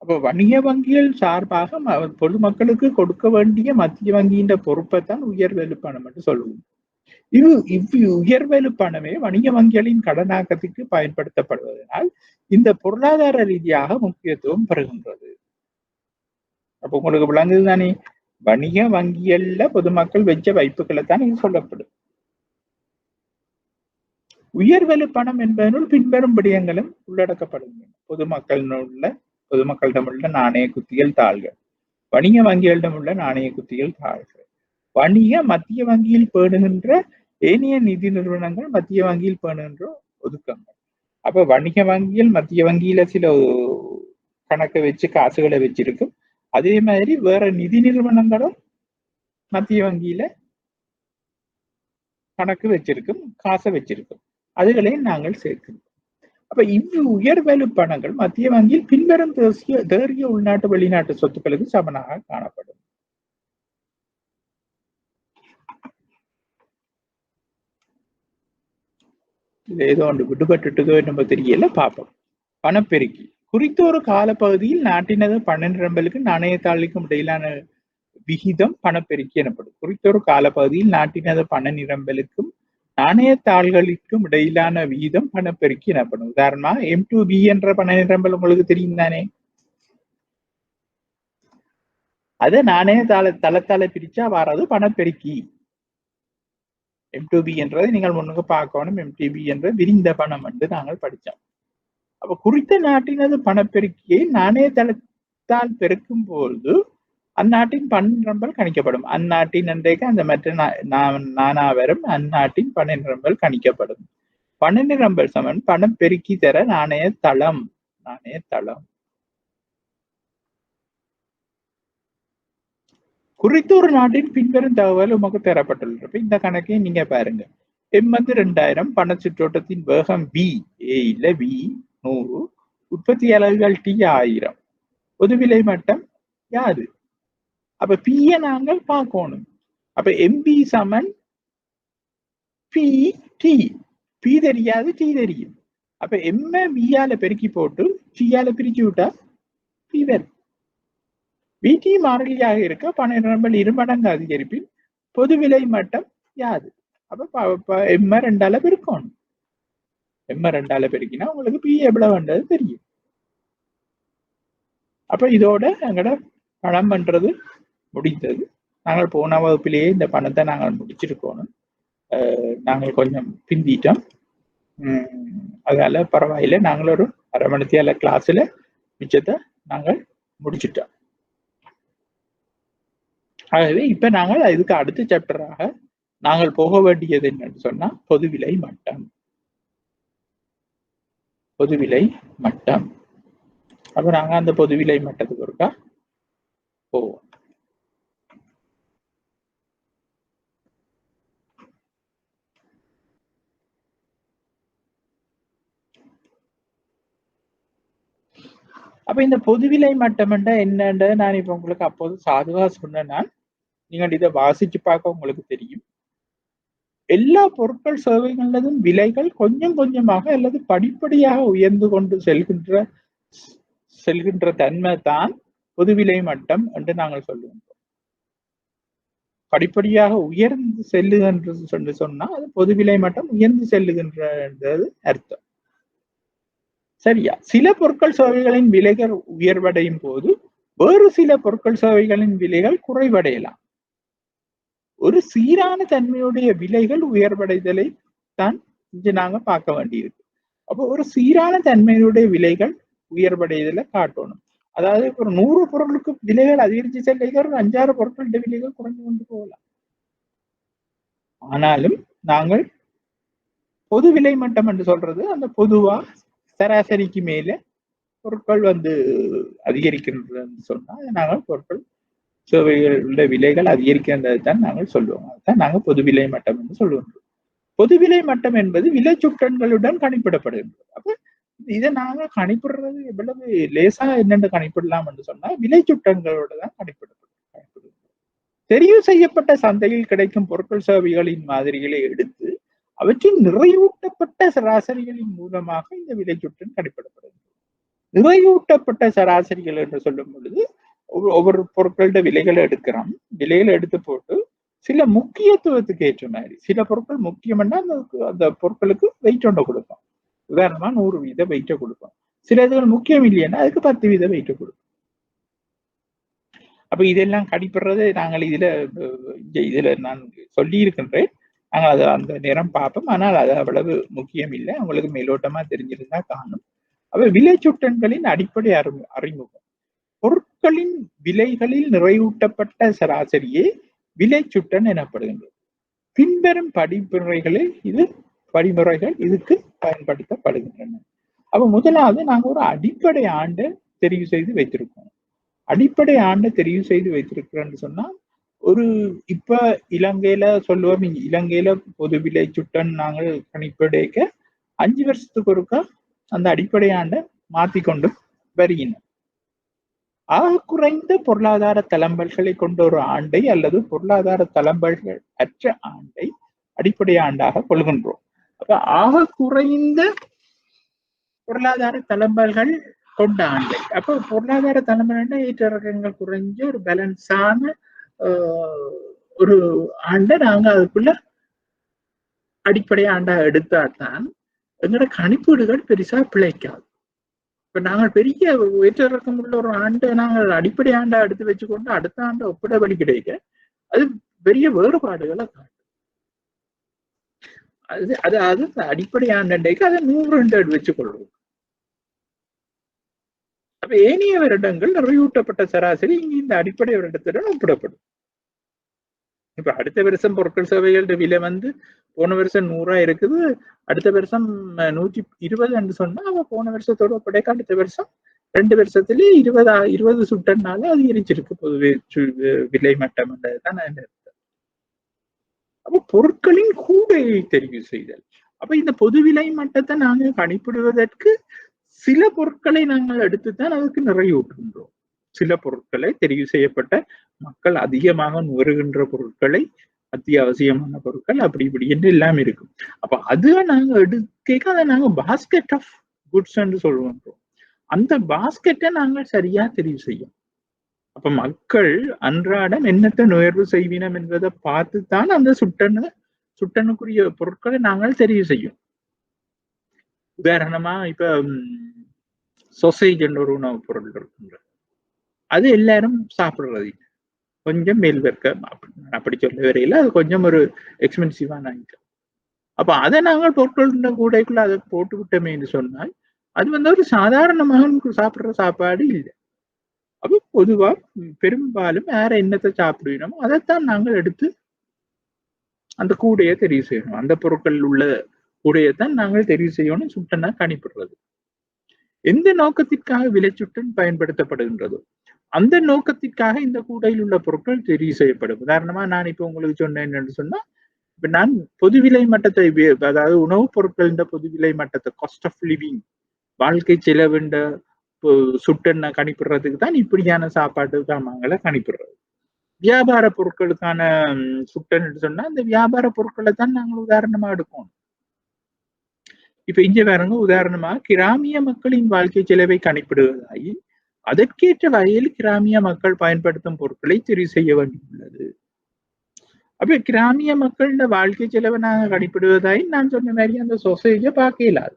அப்ப வணிக வங்கிகள் சார்பாக பொதுமக்களுக்கு கொடுக்க வேண்டிய மத்திய வங்கியின் பொறுப்பை தான் உயர்வலு பணம் என்று சொல்லுவோம். உயர்வலு பணமே வணிக வங்கிகளின் கடனாக்கத்துக்கு பயன்படுத்தப்படுவதனால் இந்த பொருளாதார ரீதியாக முக்கியத்துவம் பெறுகின்றது. அப்ப உங்களுக்கு விளங்குது தானே, வணிக வங்கிகள்ல பொதுமக்கள் வச்ச வைப்புகளை தான் இது சொல்லப்படும். உயர்வலு பணம் என்பதனுள் பின்வரும் விடயங்களும் உள்ளடக்கப்படுகின்றன. பொதுமக்களிடமுள்ள நாணய குத்திகள் தாள்கள், வணிக வங்கிகளிடமுள்ள நாணய குத்திகள் தாள்கள், வணிக மத்திய வங்கியில் பேணுகின்ற ஏனைய நிதி நிறுவனங்கள் மத்திய வங்கியில் பேணுகின்ற ஒதுக்கங்கள். அப்ப வணிக வங்கியில் மத்திய வங்கியில சில கணக்கை வச்சு காசுகளை வச்சிருக்கும். அதே மாதிரி வேற நிதி நிறுவனங்களும் மத்திய வங்கியில கணக்கு வச்சிருக்கும், காசை வச்சிருக்கும். அதுகளையும் நாங்கள் சேர்க்கிறோம். அப்ப உயர்வலு பணங்கள் மத்திய வங்கியில் பின்வரும் தேசிய உள்நாட்டு வெளிநாட்டு சொத்துக்களுக்கு சமனாக காணப்படும். இது ஏதோ ஒன்று விடுபட்டுட்டதோ நம்ம தெரியல, பார்ப்போம். பணப்பெருக்கி குறித்த ஒரு காலப்பகுதியில் நாட்டினது பண நிரம்பலுக்கு நாணயத்தாளுக்கும் இடையிலான விகிதம் பணப்பெருக்கி எனப்படும். குறித்த ஒரு காலப்பகுதியில் நாட்டினது பண நிரம்பலுக்கும் நாணயத்தாள்களுக்கும் இடையிலான விகிதம் பணப்பெருக்கி எனப்படும். உதாரணமா M2B என்ற பண நிரம்பல் உங்களுக்கு தெரியும் தானே. அது நாணய தளத்தால பிரிச்சா வராது பணப்பெருக்கி. M2B என்றதை நீங்கள் முன்னுக்கு பார்க்கணும். MTB என்ற விரிந்த பணம் என்று நாங்கள் படித்தோம். அப்ப குறித்த நாட்டினது பணப்பெருக்கியை நாணய தளத்தால் பெருக்கும் போது அந்நாட்டின் பண நிரம்பல் கணிக்கப்படும். அந்நாட்டின் என்றைக்கு அந்த மற்ற நாணாவரும் அந்நாட்டின் பண நிரம்பல் கணிக்கப்படும். பண நிரம்பல் சமன் பணம் பெருக்கி தர நாணய தளம். குறித்த ஒரு நாட்டின் பின்வரும் தகவல் உமக்கு தரப்பட்டுள்ளது. இந்த கணக்கை நீங்க பாருங்க. M வந்து 2000, பண சுற்றோட்டத்தின் வேகம் V, இல்ல V 100, உற்பத்தி அலகுகள் T 1000, பொது விலை மட்டம் யாது? அப்ப P நாங்கள் பார்க்கணும். அப்ப MB சமன் PT. P தெரியாது, T தெரியும். அப்ப M V ஆல பெருக்கி போட்டு T ஆல பிரிச்சு விட்டா P வரும். VT மாறிலியாக இருக்க பண நிரம்பல் 2 மடங்கு அதிகரிப்பின் பொது விலை மட்டம் யாது? அப்ப M 2ஆல பெருக்கணும். M 2ஆல பெருக்கினா உங்களுக்கு P எவ்வளவுன்றது தெரியும். அப்ப இதோட எங்கட பணம் பண்றது முடிந்தது. நாங்கள் போன வகுப்பிலேயே இந்த பணத்தை நாங்கள் முடிச்சிருக்கோம். நாங்கள் கொஞ்சம் பிந்திட்டோம். அதனால பரவாயில்லை. நாங்கள் ஒரு அரை மணித்தியால கிளாஸ்ல மிச்சத்தை நாங்கள் முடிச்சிட்டோம். ஆகவே இப்ப நாங்கள் இதுக்கு அடுத்த சாப்டராக நாங்கள் போக வேண்டியது என்னன்னு சொன்னா பொதுவிலை மட்டம். அப்ப நாங்க அந்த பொதுவிலை மட்டத்துக்கு ஒருக்கா போவோம். அப்ப இந்த பொதுவிலை மட்டம் என்னன்ற நான் இப்ப உங்களுக்கு அப்போது சாதுவா சொன்னேன்னா நீங்கள் இதை வாசிச்சு பார்க்க உங்களுக்கு தெரியும். எல்லா பொருட்கள் சேவைகளதும் விலைகள் கொஞ்சம் கொஞ்சமாக அல்லது படிப்படியாக உயர்ந்து கொண்டு செல்கின்ற தன்மை தான் பொதுவிலை மட்டம் என்று நாங்கள் சொல்லுவோம். படிப்படியாக உயர்ந்து செல்லுகின்ற சொன்னா அது பொதுவிலை மட்டம் உயர்ந்து செல்லுகின்றது அர்த்தம். சரியா? சில பொருட்கள் சேவைகளின் விலைகள் உயர்வடையும் போது வேறு சில பொருட்கள் சேவைகளின் விலைகள் குறைவடையலாம். ஒரு சீரான தன்மையுடைய விலைகள் உயர்வடைதலை தான் இங்க நாங்க பார்க்க வேண்டியிருக்கு. அப்போ ஒரு சீரான தன்மையுடைய விலைகள் உயர்வடைதலை காட்டணும். அதாவது ஒரு 100 பொருட்களுக்கு விலைகள் அதிகரிச்சு செல்ல ஒரு 5-6 பொருட்களுடைய விலைகள் குறைஞ்சு கொண்டு போகலாம். ஆனாலும் நாங்கள் பொது விலை மட்டம் என்று சொல்றது அந்த பொதுவா சராசரிக்கு மேல பொருட்கள் அதிகரிக்கின்றதுன்னு சொன்னா நாங்கள் பொருட்கள் சேவைகளுடைய விலைகள் அதிகரிக்கின்றது தான் நாங்கள் சொல்லுவோம். அதுதான் நாங்கள் பொது விலை மட்டம் என்று சொல்லுவோம். பொது விலை மட்டம் என்பது விலை சுட்டன்களுடன் கணிப்பிடப்படுகின்றது. அப்ப இதை நாங்க கணிப்பிடுறது எவ்வளவு லேசா என்னென்று கணிப்பிடலாம் என்று சொன்னா விலை சுட்டங்களோட தான் கணிப்பிடப்படும். தெரிவு செய்யப்பட்ட சந்தையில் கிடைக்கும் பொருட்கள் சேவைகளின் மாதிரிகளை எடுத்து அவற்றின் நிறைவூட்டப்பட்ட சராசரிகளின் மூலமாக இந்த விலை சுட்டன் கணிப்பிடப்படுகிறது. நிறைவூட்டப்பட்ட சராசரிகள் என்று சொல்லும் பொழுது ஒவ்வொரு பொருட்களோட விலைகளை எடுக்கிறோம். விலைகளை எடுத்து போட்டு சில முக்கியத்துவத்துக்கு ஏற்ற மாதிரி சில பொருட்கள் முக்கியம்னா அந்த பொருட்களுக்கு வெயிட் ஒன்று கொடுப்போம். உதாரணமா 100 வீத வெயிட்டை கொடுப்போம். சில இதுகள் முக்கியம் இல்லைன்னா அதுக்கு 10 வீத வெயிட்டை கொடுப்போம். அப்ப இதெல்லாம் கணிப்படுறது நாங்கள் இதுல நான் சொல்லி இருக்கின்றேன். நாங்கள் அதை அந்த நேரம் பார்ப்போம். ஆனால் அது அவ்வளவு முக்கியம் இல்லை. உங்களுக்கு மேலோட்டமா தெரிஞ்சிருந்தா காணும். அப்ப விலை சுட்டன்களின் அடிப்படை அறிமுகம். பொருட்களின் விலைகளில் நிறைவூட்டப்பட்ட சராசரியே விலை சுட்டன் எனப்படுகின்றது. பின்வரும் படிமுறைகள் இதுக்கு பயன்படுத்தப்படுகின்றன. அப்ப முதலாவது நாங்க ஒரு அடிப்படை ஆண்டை தெரிவு செய்து வைத்திருக்கோம். அடிப்படை ஆண்டை தெரிவு செய்து வைத்திருக்கிறோம்னு சொன்னா இப்ப இலங்கையில சொல்லுவோம். இலங்கையில பொது விலை சுட்டன் நாங்கள் கணிப்படைக்க 5 வருஷத்துக்கு ஒருக்கா அந்த அடிப்படை ஆண்டை மாத்திக்கொண்டு வருகின்றோம். ஆக குறைந்த பொருளாதார தளம்பல்களை கொண்ட ஒரு ஆண்டை அல்லது பொருளாதார தளம்பல்கள் அற்ற ஆண்டை அடிப்படை ஆண்டாக கொள்கின்றோம். அப்ப ஆக குறைந்த பொருளாதார தளம்பல்கள் கொண்ட ஆண்டை. அப்ப பொருளாதார தளம்பல்னா ஏற்றங்கள் குறைஞ்ச ஒரு பேலன்ஸான ஒரு ஆண்டை நாங்க அதுக்குள்ள அடிப்படை ஆண்டா எடுத்தாதான் எங்களோட கணிப்பீடுகள் பெருசா பிழைக்காது. இப்ப நாங்கள் பெரிய ஏற்றரக்கம் உள்ள ஒரு ஆண்டை நாங்கள் அடிப்படை ஆண்டா எடுத்து வச்சுக்கொண்டு அடுத்த ஆண்டை ஒப்பிட வழி கிடைக்க அது பெரிய வேறுபாடுகளை காட்டும். அது அடிப்படை ஆண்டைக்கு அதை 100 வச்சுக்கொள்வோம். அப்ப ஏனைய வருடங்கள் நிறைவூட்டப்பட்ட சராசரி இங்க இந்த அடிப்படை வருடத்துடன் ஒப்பிடப்படும். இப்ப அடுத்த வருஷம் பொருட்கள் சேவைகளோட விலை போன வருஷம் 100 இருக்குது, அடுத்த வருஷம் 120 என்று சொன்னா அவ போன வருஷத்தோட ஒப்படைக்க அடுத்த வருஷம் 2 வருஷத்துல 20 சுட்டனால அதிகரிச்சிருக்கு பொது விலை மட்டம் தான். அப்ப பொருட்களின் கூடையை தெரிவு செய்தல். அப்ப இந்த பொது விலை மட்டத்தை நாங்கள் கணிப்பிடுவதற்கு சில பொருட்களை நாங்கள் எடுத்துத்தான் அதுக்கு நிறைவூட்டுகின்றோம். சில பொருட்களை தெரிவு செய்யப்பட்ட மக்கள் அதிகமாக நுகருகின்ற பொருட்களை, அத்தியாவசியமான பொருட்கள் அப்படி இப்படி என்று எல்லாம் இருக்கும். அப்ப அதை நாங்க எடுக்க அதை நாங்க பாஸ்கெட் ஆஃப் குட்ஸ் என்று சொல்லுகின்றோம். அந்த பாஸ்கெட்டை நாங்கள் சரியா தெரிவு செய்யும். அப்ப மக்கள் அன்றாடம் என்னத்தை நுகர்வு செய்வினம் என்பதை பார்த்துத்தான் அந்த சுட்டனுக்குரிய பொருட்களை நாங்கள் தெரிவு செய்யும். உதாரணமா இப்ப சொசேஜ் என்ற ஒரு உணவுப் பொருள் இருக்குங்க. அது எல்லாரும் சாப்பிடுறது கொஞ்சம் மேல் வர்க்கம் அப்படி சொல்ல வரையில அது கொஞ்சம் ஒரு எக்ஸ்பென்சிவான ஐட்டம். அப்ப அதை நாங்கள் பொருட்கள் கூடைக்குள்ள அதை போட்டு விட்டோமே என்று சொன்னால் அது ஒரு சாதாரணமாக சாப்பிடுற சாப்பாடு இல்லை. அப்ப பொதுவா பெரும்பாலும் வேற என்னத்தை சாப்பிடுவோமோ அதைத்தான் நாங்கள் எடுத்து அந்த கூடையை தெரிவு செய்யணும். அந்த பொருட்கள் உள்ள கூடையைத்தான் நாங்கள் தெரிவு செய்யணும். சுட்டனா கணிப்படுறது எந்த நோக்கத்திற்காக விலை சுட்டன் பயன்படுத்தப்படுகின்றதோ அந்த நோக்கத்திற்காக இந்த கூடையில் உள்ள பொருட்கள் தெரிவு செய்யப்படும். உதாரணமா நான் இப்ப உங்களுக்கு சொன்னேன் என்று சொன்னா இப்ப நான் பொது விலை மட்டத்தை, அதாவது உணவுப் பொருட்கள் பொது விலை மட்டத்தை, காஸ்ட் ஆஃப் லிவிங், வாழ்க்கை செலவுண்ட சுட்டனை கணிப்பிடுறதுக்கு தான் இப்படியான சாப்பாட்டு சாமான்களை கணிப்பிடுறது. வியாபார பொருட்களுக்கான சுட்டன் சொன்னா அந்த வியாபார பொருட்களை தான் நாங்கள் உதாரணமா எடுப்போம். இப்ப இங்க பாருங்க, உதாரணமா கிராமிய மக்களின் வாழ்க்கை செலவை கணிப்பிடுவதாயின் அதற்கேற்ற வகையில் கிராமிய மக்கள் பயன்படுத்தும் பொருட்களை தெரிவு செய்ய வேண்டியுள்ளது. அப்ப கிராமிய மக்களோட வாழ்க்கை செலவை நாங்க கணிப்பிடுவதாயின் நான் சொன்ன மாதிரி அந்த சொசைட்டியை பார்க்க இயலாது.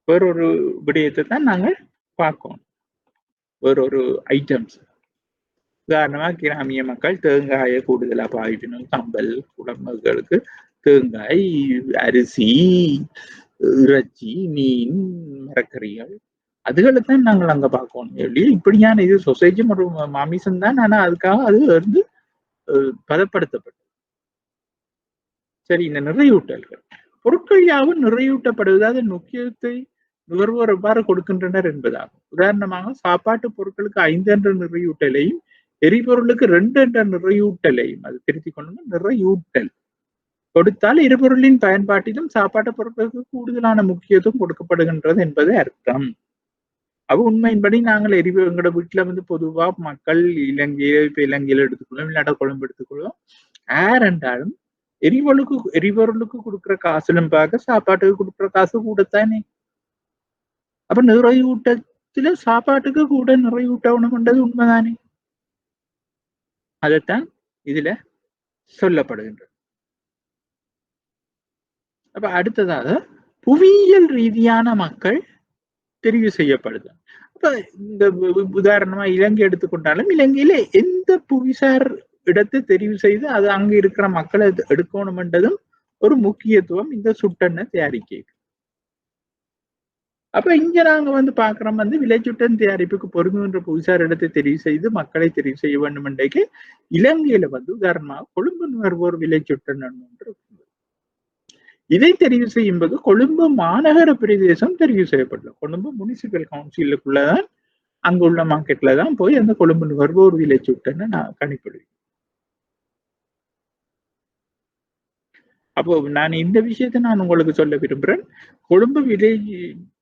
வேறொரு விடயத்தை தான் நாங்கள் பார்க்கணும். வேறொரு ஐட்டம்ஸ். உதாரணமா கிராமிய மக்கள் தேங்காயை கூடுதலா பாவிக்கணும். கம்பல் குழம்புகளுக்கு தேங்காய், அரிசி, இறைச்சி, மீன், மரக்கறிகள் அதுகளைத்தான் நாங்கள் அங்க பார்க்கணும். இப்படியான இது சொசைட்டி மற்றும் மாமிசம் தான். ஆனா அதுக்காக அது வந்து பதப்படுத்தப்படும். சரி, இந்த நிறையூட்டல்கள் பொருட்கள் யாவும் நிறையூட்டப்படுவது அதன் முக்கியத்தை நுகர்வோர் எவ்வாறு கொடுக்கின்றனர் என்பதாகும். உதாரணமாக சாப்பாட்டு பொருட்களுக்கு 5 என்ற நிறையூட்டலையும் எரிபொருளுக்கு 2 என்ற நிறையூட்டலையும் அது திருத்திக் கொண்டு நிறையூட்டல் கொடுத்தால் எரிபொருளின் பயன்பாட்டிலும் சாப்பாட்டு பொருட்களுக்கு கூடுதலான முக்கியத்துவம் கொடுக்கப்படுகின்றது என்பது அர்த்தம். அவ உண்மையின்படி நாங்கள் எங்களோட வீட்டுல வந்து பொதுவா மக்கள் இலங்கையில இப்ப இலங்கையில எடுத்துக்கொள்ளும், இல்லாட்ட கொழும்பு எடுத்துக்கொள்ளும். என்றாலும் எரிபொருளுக்கு கொடுக்குற காசுலும் பார்க்க சாப்பாட்டுக்கு கொடுக்குற காசு கூடத்தானே. அப்ப நிறையூட்டத்துல சாப்பாட்டுக்கு கூட நிறையூட்டணும்ன்றது உண்மைதானே. அதைத்தான் இதுல சொல்லப்படுகின்றது. அப்ப அடுத்ததாக புவியியல் ரீதியான மக்கள் தெரிவு செய்யப்படுது. அப்ப இந்த உதாரணமா இலங்கை எடுத்துக்கொண்டாலும் இலங்கையில எந்த புவிசார் இடத்தை தெரிவு செய்து அது அங்க இருக்கிற மக்களை எடுக்கணும்ன்றதும் ஒரு முக்கியத்துவம் இந்த சுட்டெண்ணை தயாரிக்க. அப்ப இங்க நாங்க வந்து பாக்குறோம் வந்து விளைச்சுட்டன் தயாரிப்புக்கு பொருந்துகின்ற புவிசார் இடத்தை தெரிவு செய்து மக்களை தெரிவு செய்ய வேண்டும் என்றைக்கு இலங்கையில வந்து உதாரணமாக கொழும்பு நுகர்வோர் விளைச்சுட்டன் ஒன்று. இதை தெரிவு செய்யும் போது கொழும்பு மாநகர பிரதேசம் தெரிவு செய்யப்படல. கொழும்பு முனிசிபல் கவுன்சிலுக்குள்ளதான் அங்குள்ள மார்க்கெட்ல தான் போய் அந்த கொழும்பு நுகர்வோர் விளைச்சுட்டன்னு நான் கணிப்பிடுவேன். அப்போ நான் இந்த விஷயத்தை நான் உங்களுக்கு சொல்ல விரும்புகிறேன். கொழும்பு விலை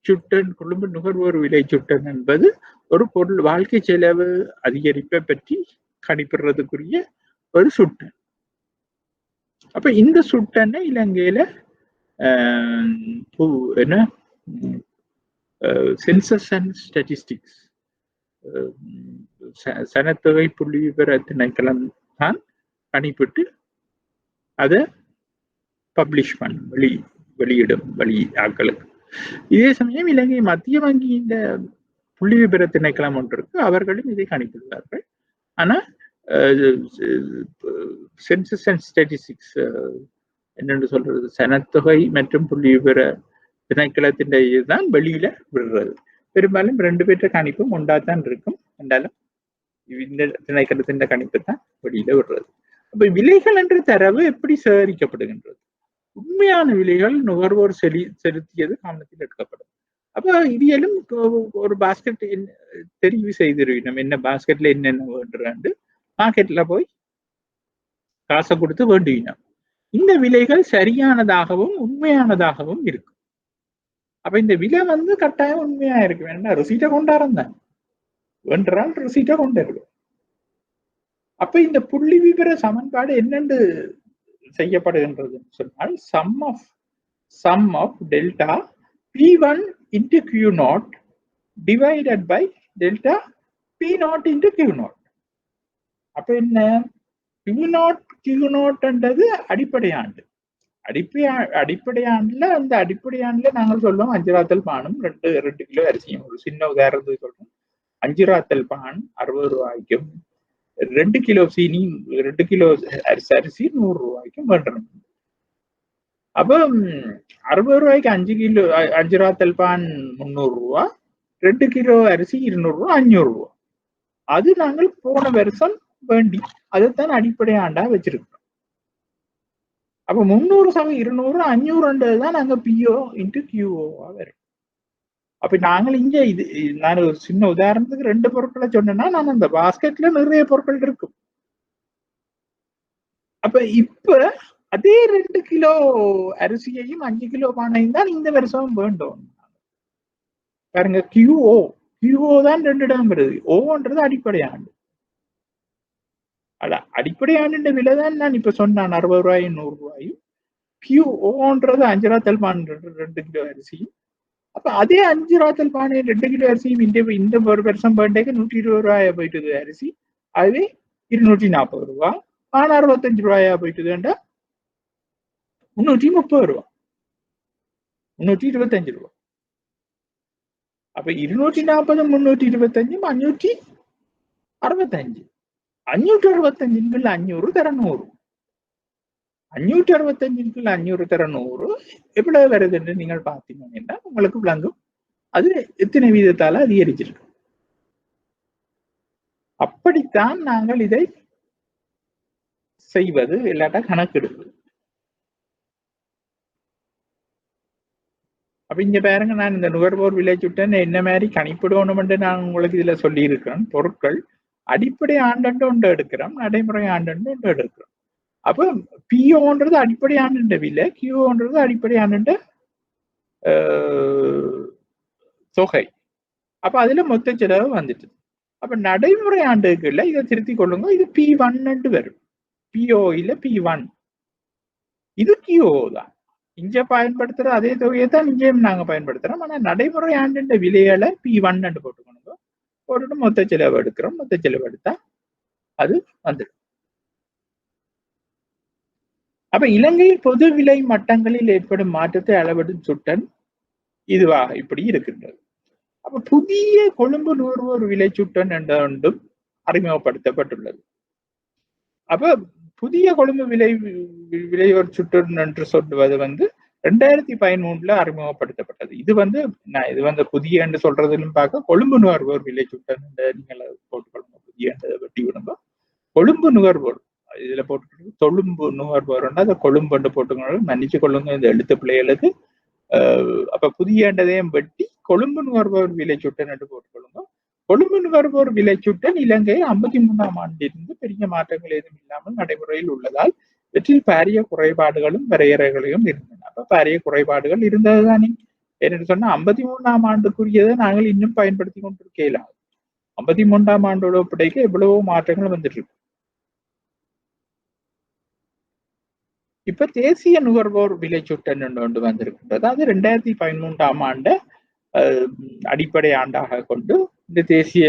சுட்டன், கொழும்பு நுகர்வோர் விலை சுட்டன் என்பது ஒரு பொருள் வாழ்க்கை செலவு அதிகரிப்பை பற்றி கணிப்பிடுறதுக்குரிய ஒரு சுட்டன். அப்ப இந்த சுட்டனை இலங்கையில என்ன சென்சஸ் அண்ட் ஸ்டாட்டிஸ்டிக்ஸ் சனத்தொகை புள்ளி விவர திணைக்களம் தான் கணிப்பிட்டு அதை பப்ளிஷ் பண்ணும், வெளியிடும் வழி ஆக்களுக்கு. இதே சமயம் இலங்கை மத்திய வங்கி இந்த புள்ளி விபர திணைக்களம் ஒன்று இருக்கு, அவர்களும் இதை கணிப்பிடுவார்கள். ஆனா சென்சஸ் அண்ட் ஸ்டாட்டிஸ்டிக்ஸ் என்னென்று சொல்றது சனத்தொகை மற்றும் புள்ளி விவர திணைக்களத்தின் இதுதான் வெளியில விடுறது. பெரும்பாலும் 2 பேற்ற கணிப்பும் ஒன்றாதான் இருக்கும். என்றாலும் இந்த திணைக்களத்தின் கணிப்பு தான் வெளியில விடுறது. அப்ப விலைகள் என்ற தரவு எப்படி சேகரிக்கப்படுகின்றது? உண்மையான விலைகள் நுகர்வோர் செலுத்தியது கவனத்தில் எடுக்கப்படும். அப்ப இதிலும் ஒரு பாஸ்கெட் தெரிவு செய்திருக்கணும். என்ன பாஸ்கெட்ல என்னென்ன வேண்டுறாண்டு மார்க்கெட்ல போய் காசை கொடுத்து வேண்டுவினோம். இந்த விலைகள் சரியானதாகவும் உண்மையானதாகவும் இருக்கும். அப்ப இந்த விலை வந்து கட்டாயம் உண்மையா இருக்கு. வேண்டாம் ரிசீட்டை கொண்டாடுறேன் வேண்டாம் ரிசீட்டை கொண்டாடுறோம். அப்ப இந்த புள்ளி விவர சமன்பாடு என்னென்று செய்யப்படுகின்றது சொன்னால் sum of delta P1 into Q0 divided by delta P0 into Q0. அப்ப என்ன Q0 என்றது அடிப்படை ஆண்டு. அடிப்படை ஆண்டுல அந்த அடிப்படை ஆண்டுல நாங்கள் சொல்லுவோம் 5 ராத்தல் பானும் 2 கிலோ அரிசியும். ஒரு சின்ன உதாரணத்துக்கு சொல்றோம். 5 ராத்தல் பான் 60 ரூபாய்க்கும் 2 கிலோ சீனி 2 கிலோ அரிசி 100 ரூபாய்க்கும் வேண்டணும். அப்ப 60 ரூபாய்க்கு 5 ராத்தல் பான் 300 ரூபா, 2 கிலோ அரிசி 200 ரூபா, 500 ரூபா. அது நாங்கள் போன வருஷம் வேண்டி அதைத்தான் அடிப்படை ஆண்டா வச்சிருக்கோம். அப்ப 300 சமயம் 200 500 தான் நாங்க பிஓ இன்டு கியூஓவா வரும். அப்ப நாங்கள் இங்க இது நான் ஒரு சின்ன உதாரணத்துக்கு 2 பொருட்களை சொன்னேன்னா நான் அந்த பாஸ்கெட்ல நிறைய பொருட்கள் இருக்கும். அப்ப இப்ப அதே 2 கிலோ அரிசியையும் 5 கிலோ பானையும் தான் இந்த வருஷம் வேண்டும். பாருங்க கியூஓ தான் 2 இடம் வருது. ஓன்றது அடிப்படை ஆண்டு. அடிப்படை ஆண்டு விலைதான் நான் இப்ப சொன்னான் 60 ரூபாயும் 100 ரூபாயும். கியூஓன்றது 5 ராத்தல் பான் 2 கிலோ அரிசியும். அப்ப அதே 5 ராத்தல் பானை 2 கிலோ அரிசியும் இந்த ஒரு வருஷம் பேண்டைக்கு 120 ரூபாயா போயிட்டுது அரிசி. அதுவே 240 ரூபா. 65 ரூபாயா போயிட்டுதுண்டா 330 ரூபா, 325 ரூபா. அப்ப 240, 325, 565. 565 500 தர 100. 565 500 தர 100 எவ்வளவு வருதுன்னு நீங்கள் பார்த்தீங்கன்னா உங்களுக்கு விளங்கும் அது எத்தனை வீதத்தால அதிகரிச்சிருக்கு. அப்படித்தான் நாங்கள் இதை செய்வது, இல்லாட்டா கணக்கெடுப்பது. அப்ப இங்க பாருங்க, நான் இந்த நுகர்வோர் விலை சுட்டன் என்ன மாதிரி கணிப்பிடணும்னு நான் உங்களுக்கு இதுல சொல்லி இருக்கிறேன். பொருட்கள் அடிப்படை ஆண்டு ஒன்று எடுக்கிறோம், நடைமுறை ஆண்டு ஒன்று எடுக்கிறோம். அப்ப பிஓன்றது அடிப்படை ஆண்டு விலை, கியூன்றது அடிப்படை ஆண்டு தொகை. அப்ப அதுல மொத்த செலவு வந்துட்டு. அப்ப நடைமுறை ஆண்டுகள்ல இதை திருத்தி கொள்ளுங்க, இது P1 வரும். பிஓ இல்ல P1, இது கியூஓ தான். இங்க பயன்படுத்துற அதே தொகையை தான் இங்கேயும் நாங்க பயன்படுத்துறோம். ஆனா நடைமுறை ஆண்டு விலைகளை P1 போட்டுக்கணுங்க. போட்டுட்டு மொத்த செலவு எடுக்கிறோம். மொத்த செலவு எடுத்தா அது வந்துடும். அப்ப இலங்கையில் பொது விலை மட்டங்களில் ஏற்படும் மாற்றத்தை அளவிடும் சுட்டன் இதுவாக இப்படி இருக்கின்றது. அப்ப புதிய கொழும்பு நுகர்வோர் விலை சுட்டன் என்ற ஒன்றும் அறிமுகப்படுத்தப்பட்டுள்ளது. அப்ப புதிய கொழும்பு விலையோர் சுட்டன் என்று சொல்லுவது 2013 அறிமுகப்படுத்தப்பட்டது. இது இது புதிய என்று சொல்றதுன்னு பார்க்க கொழும்பு நுகர்வோர் விலை சுட்டன் நீங்கள் போட்டுக்கொள்ளுங்க. புதிய வெட்டி விடுங்க. கொழும்பு நுகர்வோர் இதுல போட்டு தொழும்பு நுகர்வோர் அதை கொழும்பு போட்டுக்கொள்ள மன்னிச்சு கொள்ளுங்க இந்த எழுத்து பிள்ளைகளுக்கு. அப்ப புதியதையும் வெட்டி கொழும்பு நுகர்வோர் விலை சுட்டன் என்று போட்டுக்கொள்ளுங்க. கொழும்பு நுகர்வோர் விலை சுட்டன் இலங்கை 53ஆம் ஆண்டிலிருந்து பெரிய மாற்றங்கள் எதுவும் இல்லாமல் நடைமுறையில் உள்ளதால் இவற்றில் பாரிய குறைபாடுகளும் வரையறைகளையும் இருந்தன. அப்ப பாரிய குறைபாடுகள் இருந்ததுதானே. ஏன்னு சொன்னா 53ஆம் ஆண்டுக்குரியதை நாங்கள் இன்னும் பயன்படுத்தி கொண்டிருக்கலாம். 53ஆம் ஆண்டோட ஒப்படைக்க எவ்வளவோ மாற்றங்கள் வந்துட்டு இருக்கு. இப்ப தேசிய நுகர்வோர் விலை சுட்டன் ஒன்று வந்திருக்கின்றது. அது 2013ஆம் ஆண்டு அடிப்படை ஆண்டாக கொண்டு இந்த தேசிய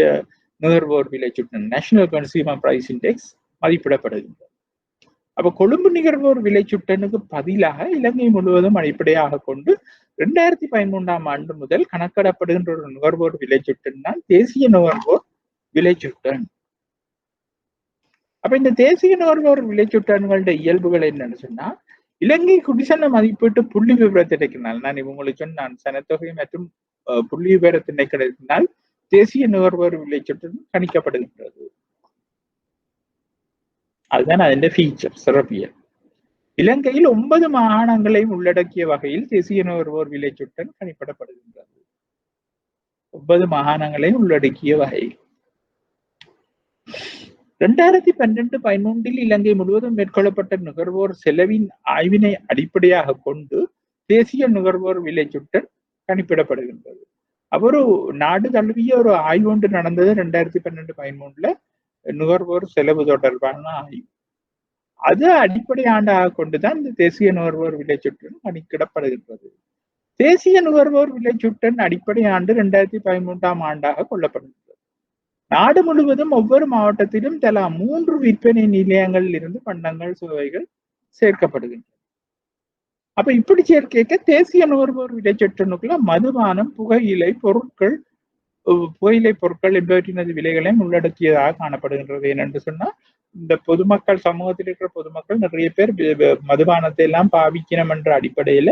நுகர்வோர் விலை சுட்டன் நேஷனல் கன்சியூமர் பிரைஸ் இண்டெக்ஸ் மதிப்பிடப்படுகின்றது. அப்ப கொழும்பு நுகர்வோர் விலை சுட்டனுக்கு பதிலாக இலங்கை முழுவதும் அடிப்படையாக கொண்டு 2013ஆம் ஆண்டு முதல் கணக்கிடப்படுகின்ற ஒரு நுகர்வோர் விலை சுட்டன் தான் தேசிய நுகர்வோர் விலை சுட்டன். அப்ப இந்த தேசிய நுகர்வோர் விலை சுட்டன்களோட இயல்புகள் என்னன்னு சொன்னா, இலங்கை குடிசன மதிப்பீட்டு புள்ளி விவரத்தை கிடைக்கினால், நான் உங்களுக்கு சொன்ன சனத்தொகை மற்றும் புள்ளி விவரத்தினை கிடைக்கினால் தேசிய நுகர்வோர் விலை சுட்டன் கணிக்கப்படுகின்றது. அதுதான் அதன் ஃபீச்சர், சிறப்பியல். இலங்கையில் 9 மாகாணங்களையும் உள்ளடக்கிய வகையில் தேசிய நுகர்வோர் விலை சுட்டன் கணிப்பிடப்படுகின்றது. 9 மாகாணங்களையும் உள்ளடக்கிய வகையில் 2012-13 இலங்கை முழுவதும் மேற்கொள்ளப்பட்ட நுகர்வோர் செலவின் ஆய்வினை அடிப்படையாக கொண்டு தேசிய நுகர்வோர் விலை சுட்டன் கணிப்பிடப்படுகின்றது. ஒரு நாடு தழுவிய ஒரு ஆய்வு ஒன்று நடந்தது 2012-13 நுகர்வோர் செலவு தொடர்பான ஆய்வு. அது அடிப்படை ஆண்டாக கொண்டுதான் இந்த தேசிய நுகர்வோர் விலை சுட்டன் கணக்கிடப்படுகின்றது. தேசிய நுகர்வோர் விலை சுட்டன் அடிப்படை ஆண்டு 2013ஆம் ஆண்டாக கொள்ளப்படுகின்றது. நாடு முழுவதும் ஒவ்வொரு மாவட்டத்திலும் தலா 3 விற்பனை நிலையங்களில் இருந்து பண்டங்கள் சுவைகள் சேர்க்கப்படுகின்றன. அப்ப இப்படி சேர்க்க தேசிய நுகர்வோர் விலை சுட்டனுக்குள்ள மதுபானம், புகையிலை பொருட்கள் என்பவற்றினது விலைகளையும் உள்ளடக்கியதாக காணப்படுகின்றது. ஏனென்று சொன்னா, இந்த பொதுமக்கள் சமூகத்தில் இருக்கிற பொதுமக்கள் நிறைய பேர் மதுபானத்தை எல்லாம் பாவிக்கணும் என்ற அடிப்படையில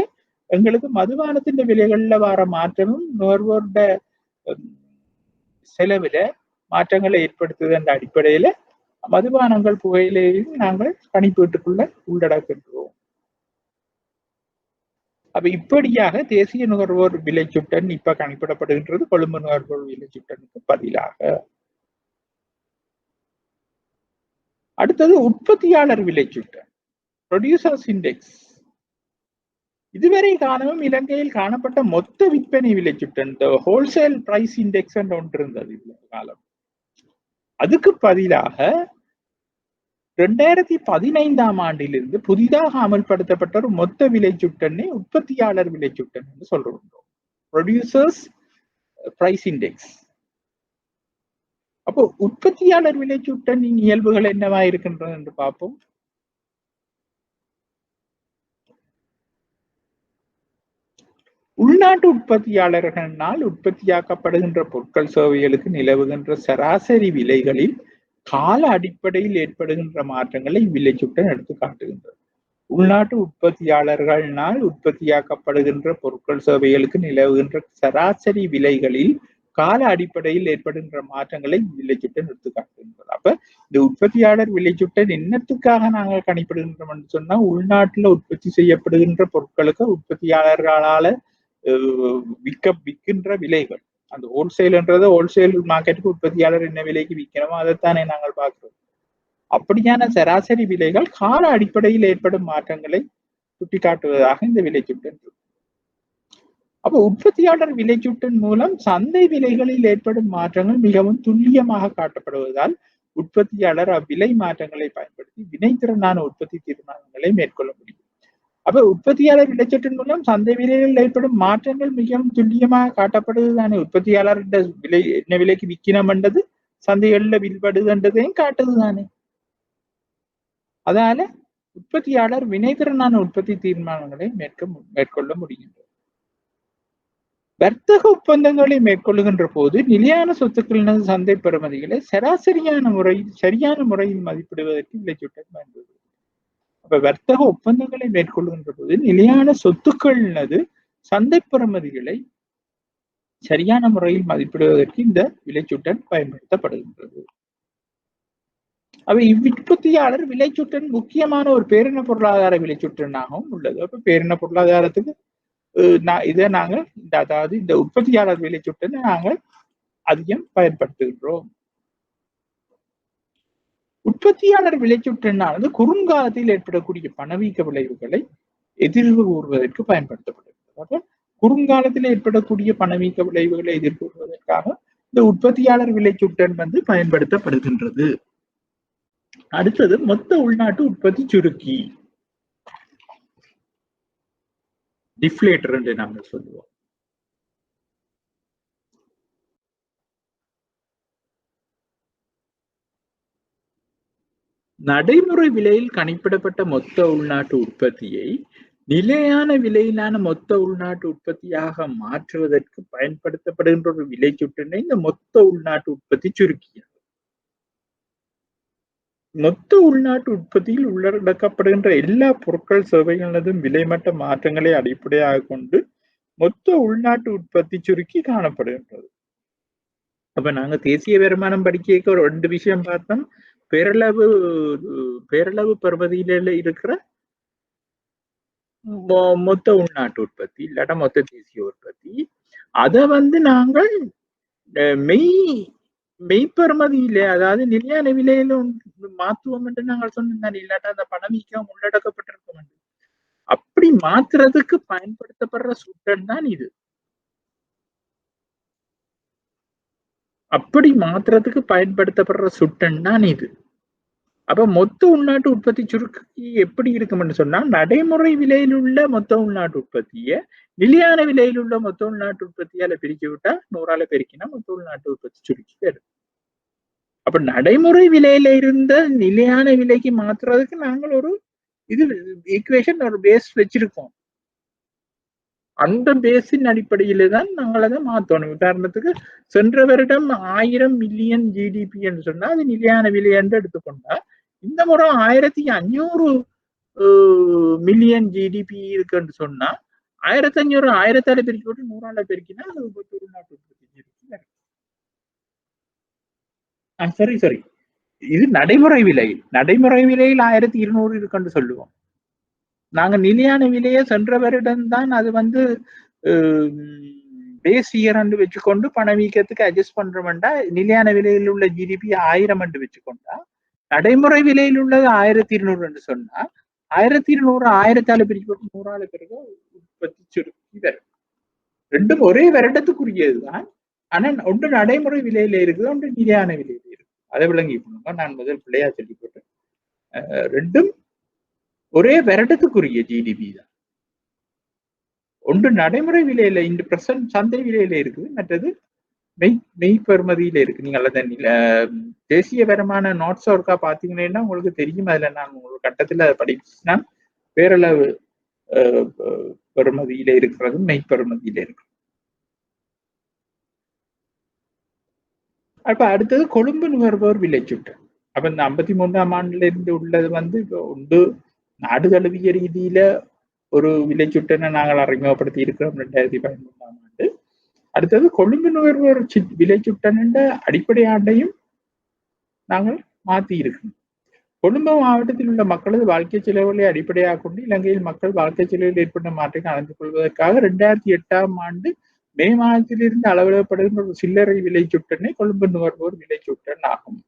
எங்களுக்கு மதுபானத்தின் விலைகள்ல வர மாற்றமும் நுகர்வோருட செலவுல மாற்றங்களை ஏற்படுத்துவது என்ற அடிப்படையில மதுபானங்கள் புகையிலையும் நாங்கள் கணிப்பீட்டுக்குள்ள உள்ளடக்கின்றோம். அப்ப இப்படியாக தேசிய நுகர்வோர் விலை சுட்டன் இப்ப கணிப்பிடப்படுகின்றது கொழும்பு நுகர்வோர் விலை சுட்டனுக்கு பதிலாக. அடுத்தது உற்பத்தியாளர் விலை சுட்டன், ப்ரொடியூசர்ஸ் இண்டெக்ஸ். இதுவரை காலமும் இலங்கையில் காணப்பட்ட மொத்த விற்பனை விலை சுட்டன், ஹோல்சேல் பிரைஸ் இண்டெக்ஸ் என்ற ஒன்று இருந்தது இவ்வளவு காலம். அதுக்கு பதிலாக 2015ஆம் ஆண்டிலிருந்து புதிதாக அமல்படுத்தப்பட்ட ஒரு மொத்த விலை சுட்டனை உற்பத்தியாளர் விலை சுட்டன் என்று சொல்றோம், ப்ரொடியூசர்ஸ் பிரைஸ் இண்டெக்ஸ். அப்போ உற்பத்தியாளர் விலை சுட்டனின் இயல்புகள் என்னவா இருக்கின்றது என்று பார்ப்போம். உள்நாட்டு உற்பத்தியாளர்களால் உற்பத்தியாக்கப்படுகின்ற பொருட்கள் சேவைகளுக்கு நிலவுகின்ற சராசரி விலைகளில் கால அடிப்படையில் ஏற்படுகின்ற மாற்றங்களை விலைச்சுட்டன் எடுத்து காட்டுகின்றது. உள்நாட்டு உற்பத்தியாளர்களால் உற்பத்தியாக்கப்படுகின்ற பொருட்கள் சேவைகளுக்கு நிலவுகின்ற சராசரி விலைகளில் கால அடிப்படையில் ஏற்படுகின்ற மாற்றங்களை விலைச்சுட்டன் எடுத்து காட்டுகின்றது. அப்ப இந்த உற்பத்தியாளர் விலைச்சுட்டன் என்னத்துக்காக நாங்கள் கணிப்பிடுகின்றோம் என்று சொன்னா, உள்நாட்டுல உற்பத்தி செய்யப்படுகின்ற பொருட்களுக்கு உற்பத்தியாளர்களால விற்கின்ற விலைகள், அந்த ஹோல்சேல் மார்க்கெட்டுக்கு உற்பத்தியாளர் என்ன விலைக்கு விற்கிறோமோ அதைத்தானே நாங்கள் பார்க்கிறோம். அப்படியான சராசரி விலைகள் கால அடிப்படையில் ஏற்படும் மாற்றங்களை சுட்டிக்காட்டுவதாக இந்த விலைச்சுட்டன். அப்ப உற்பத்தியாளர் விலைச்சுட்டன் மூலம் சந்தை விலைகளில் ஏற்படும் மாற்றங்கள் மிகவும் துல்லியமாக காட்டப்படுவதால் உற்பத்தியாளர் அவ்விலை மாற்றங்களை பயன்படுத்தி வினைத்திறனான உற்பத்தி தீர்மானங்களை மேற்கொள்ள முடியும். அப்ப உற்பத்தியாளர் விலைச்சுட்டன் மூலம் சந்தை விலைகளில் ஏற்படும் மாற்றங்கள் மிகவும் துல்லியமாக காட்டப்படுவதுதானே. உற்பத்தியாளர் விலை என்ன விலைக்கு விற்கணும் என்றது சந்தைகளில் வில்படுதுன்றதையும் காட்டுதுதானே. அதனால உற்பத்தியாளர் வினைத்திறனான உற்பத்தி தீர்மானங்களை மேற்கொள்ள முடிகின்றது. வர்த்தக ஒப்பந்தங்களை மேற்கொள்ளுகின்ற போது நிலையான சொத்துக்களின் சந்தை பெறுமதிகளை சரியான முறையில் மதிப்பிடுவதற்கு விலைச்சுட்டன் பயன்படுகிறது. அப்ப வர்த்தக ஒப்பந்தங்களை மேற்கொள்ளுகின்ற போது நிலையான சொத்துக்களினது சந்தை பெறுமதிகளை சரியான முறையில் மதிப்பிடுவதற்கு இந்த விலைச்சுட்டன் பயன்படுத்தப்படுகின்றது. அப்ப இவ்வுற்பத்தியாளர் விலைச்சுட்டன் முக்கியமான ஒரு பேரின பொருளாதார விலைச்சுட்டனாகவும் உள்ளது. அப்ப பேரின பொருளாதாரத்துக்கு இதை நாங்கள் அதாவது இந்த உற்பத்தியாளர் விலைச்சுட்டனை நாங்கள் அதிகம் பயன்படுத்துகின்றோம். உற்பத்தியாளர் விலைச்சுட்டனானது குறுங்காலத்தில் ஏற்படக்கூடிய பணவீக்க விளைவுகளை எதிர்வு கூறுவதற்கு பயன்படுத்தப்படுகிறது. குறுங்காலத்தில் ஏற்படக்கூடிய பணவீக்க விளைவுகளை எதிர்கொள்வதற்காக இந்த உற்பத்தியாளர் விலைச்சுட்டன் பயன்படுத்தப்படுகின்றது. அடுத்தது மொத்த உள்நாட்டு உற்பத்தி சுருக்கி, டிஃப்ளேட்டர் என்று நாங்கள் சொல்லுவோம். நடைமுறை விலையில் கணிப்பிடப்பட்ட மொத்த உள்நாட்டு உற்பத்தியை நிலையான விலையிலான மொத்த உள்நாட்டு உற்பத்தியாக மாற்றுவதற்கு பயன்படுத்தப்படுகின்ற ஒரு விலைச்சுட்டனை இந்த மொத்த உள்நாட்டு உற்பத்தி சுருக்கியது. மொத்த உள்நாட்டு உற்பத்தியில் உள்ளடக்கப்படுகின்ற எல்லா பொருட்கள் சேவைகளதும் விலைமட்ட மாற்றங்களை அடிப்படையாக கொண்டு மொத்த உள்நாட்டு உற்பத்தி சுருக்கி காணப்படுகின்றது. அப்ப நாங்க தேசிய வருமானம் படிக்க ஒரு 2 விஷயம் பார்த்தோம். பேரளவு பெறுமதியில இருக்கிற மொத்த உள்நாட்டு உற்பத்தி இல்லாட்டா மொத்த தேசிய உற்பத்தி, அதை நாங்கள் மெய்ப்பெறுமதியில அதாவது நிலையான விலையில மாற்றுவோம் என்று நாங்கள் சொன்னோம். இல்லாட்டா அந்த பணவீக்கம் உள்ளடக்கப்பட்டிருக்க வேண்டும். அப்படி மாற்றுறதுக்கு பயன்படுத்தப்படுற சுட்டன் தான் இது. அப்படி மாற்றுறதுக்கு பயன்படுத்தப்படுற சுட்டன் தான் இது. அப்ப மொத்த உள்நாட்டு உற்பத்தி சுருக்கி எப்படி இருக்கும்னு சொன்னா, நடைமுறை விலையில் உள்ள மொத்த உள்நாட்டு உற்பத்திய நிலையான விலையில் உள்ள மொத்த உள்நாட்டு உற்பத்தியால பிரிச்சு விட்டா 100ஆல பெருக்கினா மொத்த உள்நாட்டு உற்பத்தி சுருக்கி வரும். அப்ப நடைமுறை விலையில இருந்த நிலையான விலைக்கு மாற்றுறதுக்கு நாங்கள் ஒரு ஈக்குவேஷன் ஒரு பேஸ் வச்சிருக்கோம். அந்த பேஸின் அடிப்படையில தான் நாங்கள் அதை மாற்றணும். உதாரணத்துக்கு சென்ற வருடம் 1000 மில்லியன் ஜிடிபி என்று சொன்னா அது நிலையான விலை என்று எடுத்துக்கொண்டா, இந்த முறை 1500 மில்லியன் ஜிடிபி இருக்குன்னு சொன்னா 1500 1000ஆல பெருக்கி விட்டு 100ஆல பெருக்கினா அது உள்நாட்டு உற்பத்தி சரி இது நடைமுறை விலையில் 1200 இருக்குன்னு சொல்லுவோம். நாங்க நிலையான விலையை சென்ற வருடம் தான் அது பேஸ் இயர் என்று வச்சுக்கொண்டு பணவீக்கத்துக்கு அட்ஜஸ்ட் பண்றோம்டா நிலையான விலையில் உள்ள ஜிடிபி 1000 என்று வச்சுக்கொண்டா, நடைமுறை விலையில் உள்ளது 1200 என்று சொன்னா 1200 1000ஆல பிரிச்சு 100ஆல பிறகு உற்பத்தி சுருக்கி வரும். ரெண்டும் ஒரே வருடத்துக்குரியதுதான். ஆனா ஒன்று நடைமுறை விலையில இருக்குது, ஒன்று நிலையான விலையில இருக்கு. அதை விளங்கி நான் முதல் பிள்ளையா சொல்லி போட்டேன். ரெண்டும் ஒரே வருடத்துக்குரிய ஜிடிபி தான். ஒன்று நடைமுறை விலையில இந்த பிரசன்ட் சந்தை விலையில இருக்குது, மற்றது மெய்ப்பெறுமதியில இருக்கு. நீங்க தேசிய வருமான நோட்ஸ் ஒர்க்கா பாத்தீங்கன்னா உங்களுக்கு தெரியும். அதுல நான் ஒரு கட்டத்துல படிச்சுன்னா பேரளவு பெறுமதியில இருக்கிறது மெய்ப்பெறுமதியில இருக்கு. அப்ப அடுத்தது கொழும்பு நுகர்வோர் விலைச்சுட்டன். அப்ப இந்த 53ஆம் ஆண்டுல இருந்து உள்ளது இப்போ உண்டு நாடு தழுவிய ரீதியில ஒரு விலைச்சுட்டனை நாங்கள் அறிமுகப்படுத்தி இருக்கிறோம் 2013ஆம் ஆண்டு. அடுத்தது கொழும்பு நுகர்வோர் விலைச்சுட்டன் என்ற அடிப்படை ஆண்டையும் நாங்கள் மாற்றி இருக்கிறோம். கொழும்பு மாவட்டத்தில் உள்ள மக்களது வாழ்க்கை செலவுகளை அடிப்படையாக கொண்டு இலங்கையில் மக்கள் வாழ்க்கை செலவில் ஏற்பட்ட மாற்றத்தை அறிந்து கொள்வதற்காக 2008ஆம் ஆண்டு மே மாதத்திலிருந்து அளவிடப்படுகின்ற ஒரு சில்லறை விலைச்சுட்டனை கொழும்பு நுகர்வோர் விலைச்சுட்டன் ஆகும்.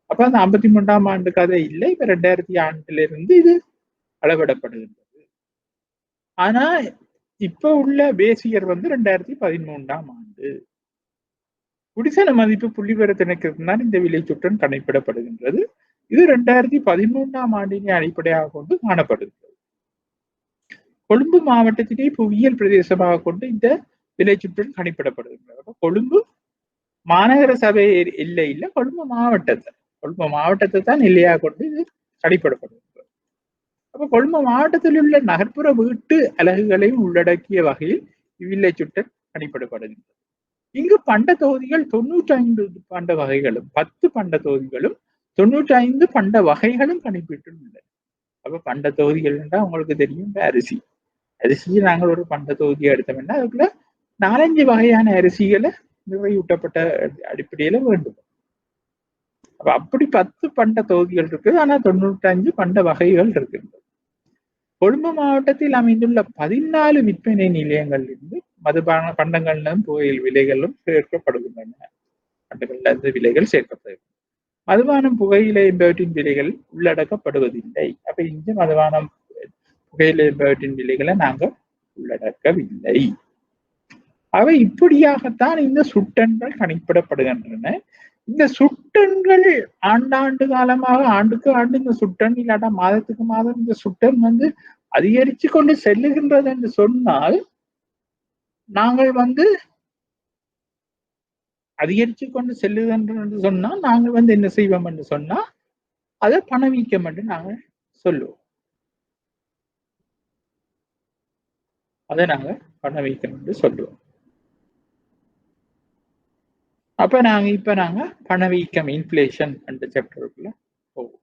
அப்ப அந்த 53ஆம் ஆண்டு கதை இல்லை, இப்ப 2000 ஆண்டிலிருந்து இது அளவிடப்படுகின்றது. ஆனா இப்ப உள்ள பேசியர் 2013ஆம் ஆண்டு. குடிசன மதிப்பு புள்ளிவிவர திணைக்களத்தினால் இந்த விலைச்சுட்டன் கணிப்பிடப்படுகின்றது. இது 2013ஆம் ஆண்டினை அடிப்படையாக கொண்டு காணப்படுகிறது. கொழும்பு மாவட்டத்திலே புவியியல் பிரதேசமாக கொண்டு இந்த விலைச்சுட்டன் கணிப்பிடப்படுகின்றது. கொழும்பு மாநகர சபை எல்லையில் கொழும்பு மாவட்டத்தை தான் எல்லையாக கொண்டு இது கணிப்பிடப்படுகின்றது. அப்ப கொழும்பு மாவட்டத்தில் உள்ள நகர்ப்புற வீட்டு அலகுகளையும் உள்ளடக்கிய வகையில் இவ்விலைச்சுட்டன் கணிப்பிடப்படுகின்றது. இங்கு பண்ட தொகுதிகள் 95 பண்ட வகைகளும் 10 பண்ட தொகுதிகளும் 95 பண்ட வகைகளும் கணிப்பிட்டுள்ளன. அப்ப பண்ட தொகுதிகள் என்றால் உங்களுக்கு தெரியும், அரிசியை நாங்கள் ஒரு பண்ட தொகுதியை எடுத்தோம்னா அதுக்குள்ள 4-5 வகையான அரிசிகளை நிறைவூட்டப்பட்ட அடிப்படையில வேண்டும். அப்ப அப்படி 10 பண்ட தொகுதிகள் இருக்குது, ஆனா 95 பண்ட வகைகள் இருக்கின்றது. கொழும்பு மாவட்டத்தில் அமைந்துள்ள 14 விற்பனை நிலையங்களிலிருந்து மதுபான பண்டங்களிலும் புகையில் விலைகளும் சேர்க்கப்படுகின்றன. பண்டங்கள்ல இருந்து விலைகள் சேர்க்கப்படுகின்றன. மதுபானம் புகையிலை என்பவற்றின் விலைகள் உள்ளடக்கப்படுவதில்லை. அப்ப இந்த மதுபானம் புகையிலை என்பவற்றின் விலைகளை நாங்கள் உள்ளடக்கவில்லை. அவை இப்படியாகத்தான் இந்த சுட்டன்கள் கணிப்பிடப்படுகின்றன. இந்த சுட்டன்கள் ஆண்டாண்டு காலமாக ஆண்டுக்கு ஆண்டு இந்த சுட்டன் இல்லாட்டா மாதத்துக்கு மாதம் இந்த சுட்டன் அதிகரிச்சு கொண்டு செல்லுகின்றது என்று சொன்னால், நாங்கள் அதிகரிச்சு கொண்டு செல்லுகின்றோம் என்று சொன்னால் நாங்கள் என்ன செய்வோம் என்று சொன்னா அதை பணவீக்கம் என்று நாங்கள் சொல்லுவோம். அதை நாங்கள் பணவீக்கம் என்று சொல்லுவோம். அப்ப நாங்க பணவீக்கம் இன்ஃபிளேஷன் என்ற சாப்டருக்குள்ள போவோம்.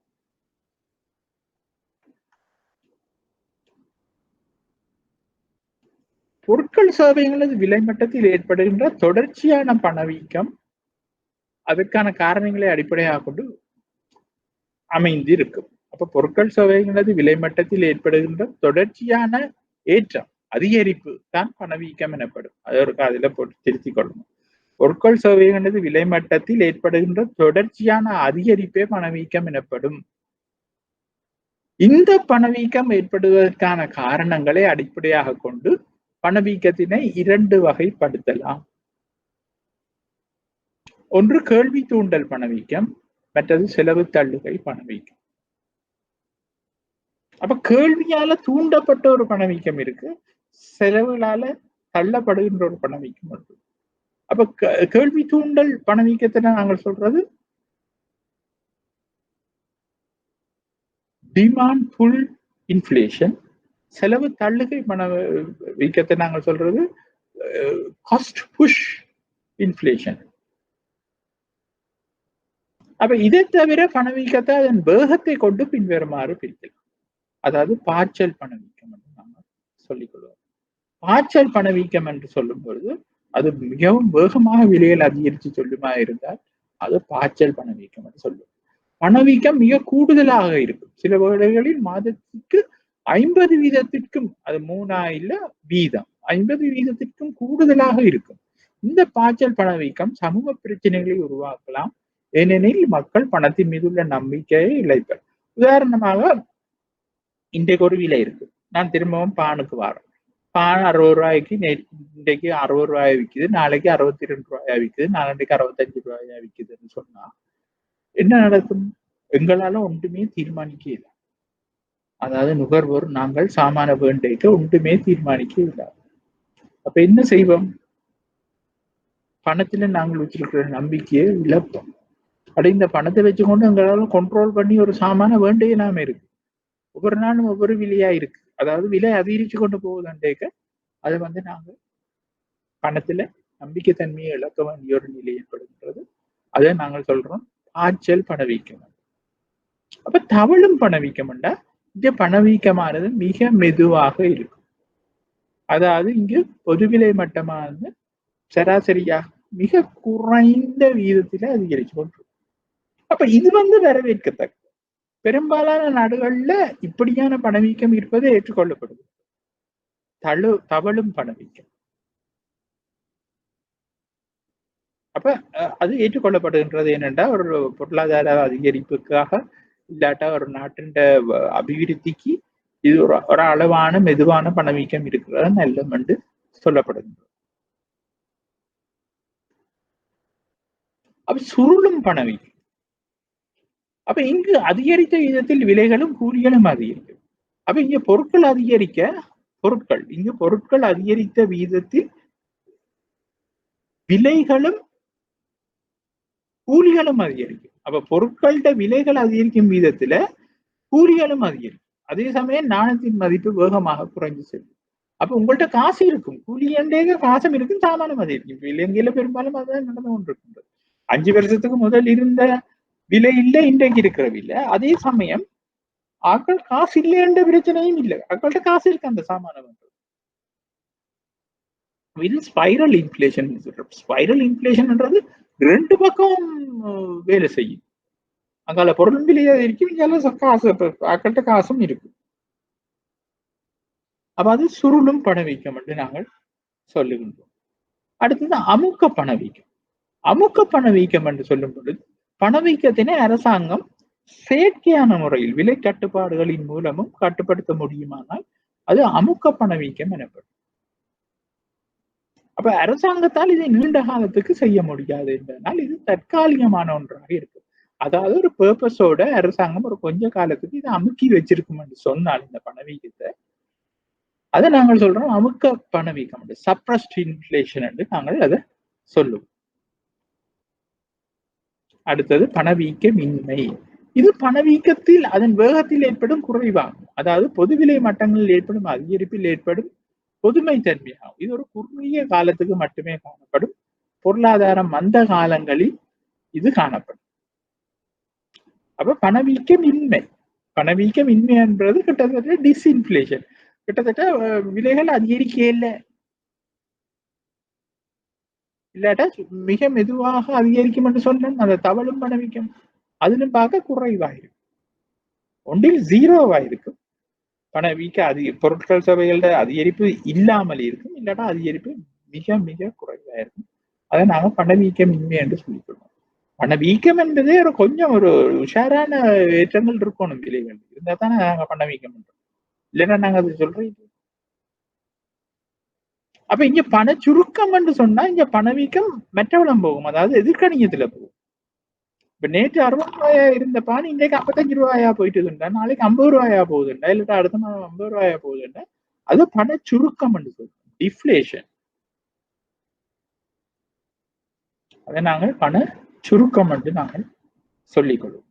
பொருட்கள் சேவைகளது விலை மட்டத்தில் ஏற்படுகின்ற தொடர்ச்சியான பணவீக்கம் அதற்கான காரணங்களை அடிப்படையாக கொண்டு அமைந்து இருக்கும். அப்ப பொருட்கள் சேவைகளது விலை மட்டத்தில் ஏற்படுகின்ற தொடர்ச்சியான ஏற்றம் அதிகரிப்பு தான் பணவீக்கம் எனப்படும். அதற்கு அதில் போட்டு திருத்திக் கொள்ளணும். பொருட்கள் சேவைகளது விலை மட்டத்தில் ஏற்படுகின்ற தொடர்ச்சியான அதிகரிப்பே பணவீக்கம் எனப்படும். இந்த பணவீக்கம் ஏற்படுவதற்கான காரணங்களை அடிப்படையாக கொண்டு பணவீக்கத்தினை 2 வகைப்படுத்தலாம். ஒன்று கேள்வி தூண்டல் பணவீக்கம், மற்றது செலவு தள்ளுகை பணவீக்கம். அப்ப கேள்வியால தூண்டப்பட்ட ஒரு பணவீக்கம் இருக்கு, செலவுகளால தள்ளப்படுகின்ற ஒரு பணவீக்கம் இருக்கு. அப்ப கேள்வி தூண்டல் பணவீக்கத்தை நாங்கள் சொல்றது டிமாண்ட் புல் இன்ஃபிளேஷன், செலவு தள்ளுகை பணவீக்கத்தை நாங்கள் சொல்றது காஸ்ட் புஷ் இன்ஃபிளேஷன். அப்ப இதை தவிர பணவீக்கத்தை அதன் வேகத்தை கொண்டு பின்வருமாறு பிரிக்கலாம். அதாவது பாய்ச்சல் பணவீக்கம் என்று நாங்கள் சொல்லிக் கொள்வோம். பாய்ச்சல் பணவீக்கம் என்று சொல்லும் பொழுது அது மிகவும் வேகமாக விலைகள் அதிகரித்து சொல்லுமா இருந்தால் அது பாய்ச்சல் பணவீக்கம் என்று சொல்லுவோம். பணவீக்கம் மிக கூடுதலாக இருக்கும். சில வேளைகளில் மாதத்திற்கு 50% அது 3 வீதம் 50% கூடுதலாக இருக்கும். இந்த பாய்ச்சல் பணவீக்கம் சமூக பிரச்சனைகளை உருவாக்கலாம். ஏனெனில் மக்கள் பணத்தின் மீது உள்ள நம்பிக்கையை இழப்பர். உதாரணமாக இன்றைக்கு ஒரு விலை இருக்கு, நான் திரும்பவும் பானுக்கு வரேன். பான் 60 ரூபாய்க்கு இன்றைக்கு 60 ரூபாய் விற்குது, நாளைக்கு 62 ரூபாயா விற்குது, நாளைக்கு 65 ரூபாயா விற்குதுன்னு சொன்னா என்ன நடக்கும்? எங்களால ஒன்றுமே தீர்மானிக்க இல்லை. அதாவது நுகர்வோர் நாங்கள் சாமான வேண்டைக்கு ஒன்றுமே தீர்மானிக்க இல்லை. அப்ப என்ன செய்வோம்? பணத்துல நாங்கள் வச்சிருக்கிற நம்பிக்கையை இழப்போம். அப்படி இந்த பணத்தை வச்சுக்கொண்டு எங்களால கண்ட்ரோல் பண்ணி ஒரு சாமான வேண்டையே நாம இருக்கு. ஒவ்வொரு நாளும் ஒவ்வொரு விலையா இருக்கு. அதாவது விலை அதிகரிச்சு கொண்டு போகுதுன்றேக்க அதை நாங்க பணத்துல நம்பிக்கைத்தன்மையை இழக்க வேண்டிய ஒரு நிலை ஏற்படுகின்றது. அதை நாங்கள் சொல்றோம் பாய்ச்சல் பணவீக்கம். அப்ப தவளும் பணவீக்கம்ண்டா இந்த பணவீக்கமானது மிக மெதுவாக இருக்கும். அதாவது இங்கு பொதுவிலை மட்டமானது சராசரியாக மிக குறைந்த வீதத்தில அதிகரிச்சு கொண்டு. அப்ப இது வரவேற்கத்தக்க. பெரும்பாலான நாடுகள்ல இப்படியான பணவீக்கம் இருப்பது ஏற்றுக்கொள்ளப்படுது. தவளும் பணவீக்கம். அப்ப அது ஏற்றுக்கொள்ளப்படுகின்றது. ஏனென்றா ஒரு பொருளாதார அதிகரிப்புக்காக இல்லாட்டா ஒரு நாட்டின் அபிவிருத்திக்கு இது ஒரு அளவான மெதுவான பணவீக்கம் இருக்கிறது நல்லம் என்று சொல்லப்படுகின்றது. அப்ப சுருளும் பணவீக்கம். அப்ப இங்கு அதிகரித்த விதத்தில் விலைகளும் கூலிகளும் அதிகரிக்கும். அப்ப இங்க பொருட்கள் அதிகரித்த வீதத்தில் விலைகளும் கூலிகளும் அதிகரிக்கும். அப்ப பொருட்களோட விலைகள் அதிகரிக்கும் வீதத்துல கூலிகளும் அதிகரிக்கும். அதே சமயம் நாணயத்தின் மதிப்பு வேகமாக குறைஞ்சு செல்லும். அப்ப உங்கள்ட்ட காசு இருக்கும், கூலியண்டே காசும் இருக்கும், சாமானும் அதிகரிக்கும். இலங்கையில பெரும்பாலும் அதான் நடந்து கொண்டிருக்கின்றது. 5 வருஷத்துக்கு முதல் இருந்த விலை இல்லை, இன்றைக்கு இருக்கிற விலை. அதே சமயம் ஆக்கள் காசு இல்லைன்ற பிரச்சனையும் இல்லை, ஆக்கள்கிட்ட காசு இருக்கு அந்த சாமானம். இது ஸ்பைரல் இன்ஃபிளேஷன். ஸ்பைரல் இன்ஃபிளேஷன்ன்றது ரெண்டு பக்கம் வேலை செய்யும். அங்கால பொருள் விலையா இருக்கும், இங்கால காசு ஆக்கள்கிட்ட காசும் இருக்கும். அப்ப அது சுருளும் பணவீக்கம் என்று நாங்கள் சொல்லுகின்றோம். அடுத்தது அமுக்க பணவீக்கம். அமுக்க பணவீக்கம் என்று சொல்லும் பொழுது பணவீக்கத்தினை அரசாங்கம் செயற்கையான முறையில் விலை கட்டுப்பாடுகளின் மூலமும் கட்டுப்படுத்த முடியுமானால் அது அமுக்க பணவீக்கம் எனப்படும். அப்ப அரசாங்கத்தால் இதை நீண்ட காலத்துக்கு செய்ய முடியாது என்பதனால் இது தற்காலிகமான ஒன்றாக இருக்கு. அதாவது ஒரு பர்பஸோட அரசாங்கம் ஒரு கொஞ்ச காலத்துக்கு இதை அமுக்கி வச்சிருக்கும் என்று சொன்னால் இந்த பணவீக்கத்தை, அதை நாங்கள் சொல்றோம் அமுக்க பணவீக்கம், சப்ரஸ்ட் இன்ஃபிளேஷன் என்று நாங்கள் அதை சொல்லுவோம். அடுத்தது பணவீக்கமின்மை. இது பணவீக்கத்தில் அதன் வேகத்தில் ஏற்படும் குறைவாகும். அதாவது பொதுவிலை மட்டங்களில் ஏற்படும் அதிகரிப்பில் ஏற்படும் பொதுமை தன்மையாகும். இது ஒரு குறுகிய காலத்துக்கு மட்டுமே காணப்படும். பொருளாதாரம் மந்த காலங்களில் இது காணப்படும். அப்ப பணவீக்கமின்மை என்பது கிட்டத்தட்ட டிஸ்இன்ஃபிளேஷன். கிட்டத்தட்ட விலைகள் அதிகரிக்க இல்லாட்டா மிக மெதுவாக அதிகரிக்கும் என்று சொன்னோம். அந்த தவளும் பணவீக்கம் அதிலும் பார்க்க குறைவாயிருக்கும். ஒன்றில் ஜீரோவாயிருக்கும். பணவீக்க பொருட்கள் சபைகளோட அதிகரிப்பு இல்லாமல் இருக்கும், இல்லாட்டா அதிகரிப்பு மிக மிக குறைவாயிருக்கும். அதை நாம பணவீக்கமின்மை என்று சொல்லிக்கொள்வோம். பணவீக்கம் என்பதே கொஞ்சம் ஒரு உஷாரான ஏற்றங்கள் இருக்கணும், விலைகள் இருந்தா தானே நாங்க பணவீக்கம் பண்றோம், இல்லைன்னா நாங்க அது சொல்றோம். அப்ப இங்க பண சுருக்கம் என்று சொன்னா இங்க பணவீக்கம் மெட்டவளம் போகும், அதாவது எதிர்கணியத்துல போகும். இப்ப நேற்று 60 ரூபாயா இருந்த பானி இன்றைக்கு 55 ரூபாயா போயிட்டு இருந்தா, நாளைக்கு 50 ரூபாயா போகுதுண்டா, இல்லாட்டா அடுத்த மாதம் 50 ரூபாயா போகுதுண்டா, அது பண சுருக்கம் என்று சொல்றோம், டிஃப்ளேஷன். அதை நாங்கள் பண சுருக்கம் என்று நாங்கள் சொல்லிக் கொள்வோம்.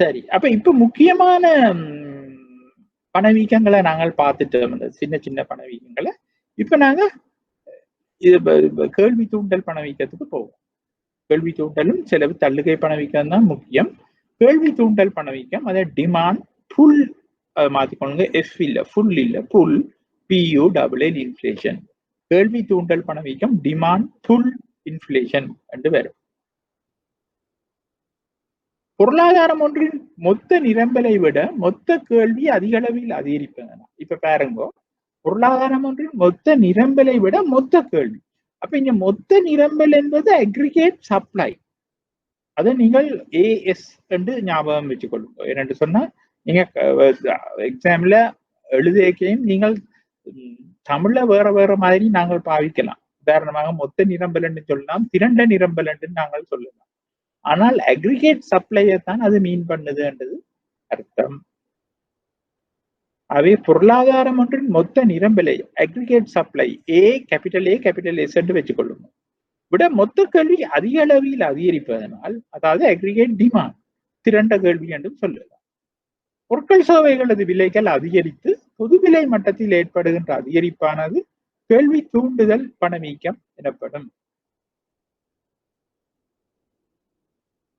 சரி, அப்ப இப்ப முக்கியமான பணவீக்கங்களை நாங்கள் பார்த்துட்டோம், சின்ன சின்ன பணவீக்கங்களை. இப்ப நாங்க இது கேள்வி தூண்டல் பணவீக்கத்துக்கு போவோம். கேள்வி தூண்டலும் செலவு தள்ளுகை பணவீக்கம் தான் முக்கியம். கேள்வி தூண்டல் பணவீக்கம் அதை டிமாண்ட் புல் மாத்திக்கொள்ளுங்க, எஃப் இல்ல புல் இல்ல, புல் PULL இன்ஃபிளேஷன். கேள்வி தூண்டல் பணவீக்கம் டிமாண்ட் புல் இன்ஃபிளேஷன் என்று வரும். பொருளாதாரம் ஒன்றின் மொத்த நிரம்பலை விட மொத்த கேள்வி அதிக அளவில் அதிகரிப்பது. இப்ப பாருங்க, பொருளாதாரம் ஒன்றின் மொத்த நிரம்பலை விட மொத்த கேள்வி. அப்ப இங்க மொத்த நிரம்பல் என்பது அக்ரிகேட் சப்ளை. அதை நீங்கள் AS என்று ஞாபகம் வச்சுக் கொள்ளுங்க. என்னென்று சொன்னா, நீங்க எக்ஸாம்ல எழுதியக்கையும் நீங்கள் தமிழ்ல வேற வேற மாதிரி நாங்கள் பாவிக்கலாம். உதாரணமாக மொத்த நிரம்பல் என்று சொல்லலாம், திரண்ட நிரம்பல் என்று நாங்கள் சொல்லலாம். ஆனால் அக்ரிகேட் சப்ளையை தான் அது மீன் பண்ணுது என்றது அர்த்தம். அவை பொருளாதாரம் ஒன்றின் மொத்த நிரம்பலை aggregate supply A capital S என்று வச்சுக்கொள்ளுங்க. விட மொத்த கேள்வி அதிக அளவில் அதிகரிப்பதனால், அதாவது அக்ரிகேட் டிமாண்ட், திரண்ட கேள்வி என்றும் சொல்லலாம். பொருட்கள் சேவைகளது விலைகள் அதிகரித்து பொது விலை மட்டத்தில் ஏற்படுகின்ற அதிகரிப்பானது கேள்வி தூண்டுதல் பணவீக்கம் எனப்படும்.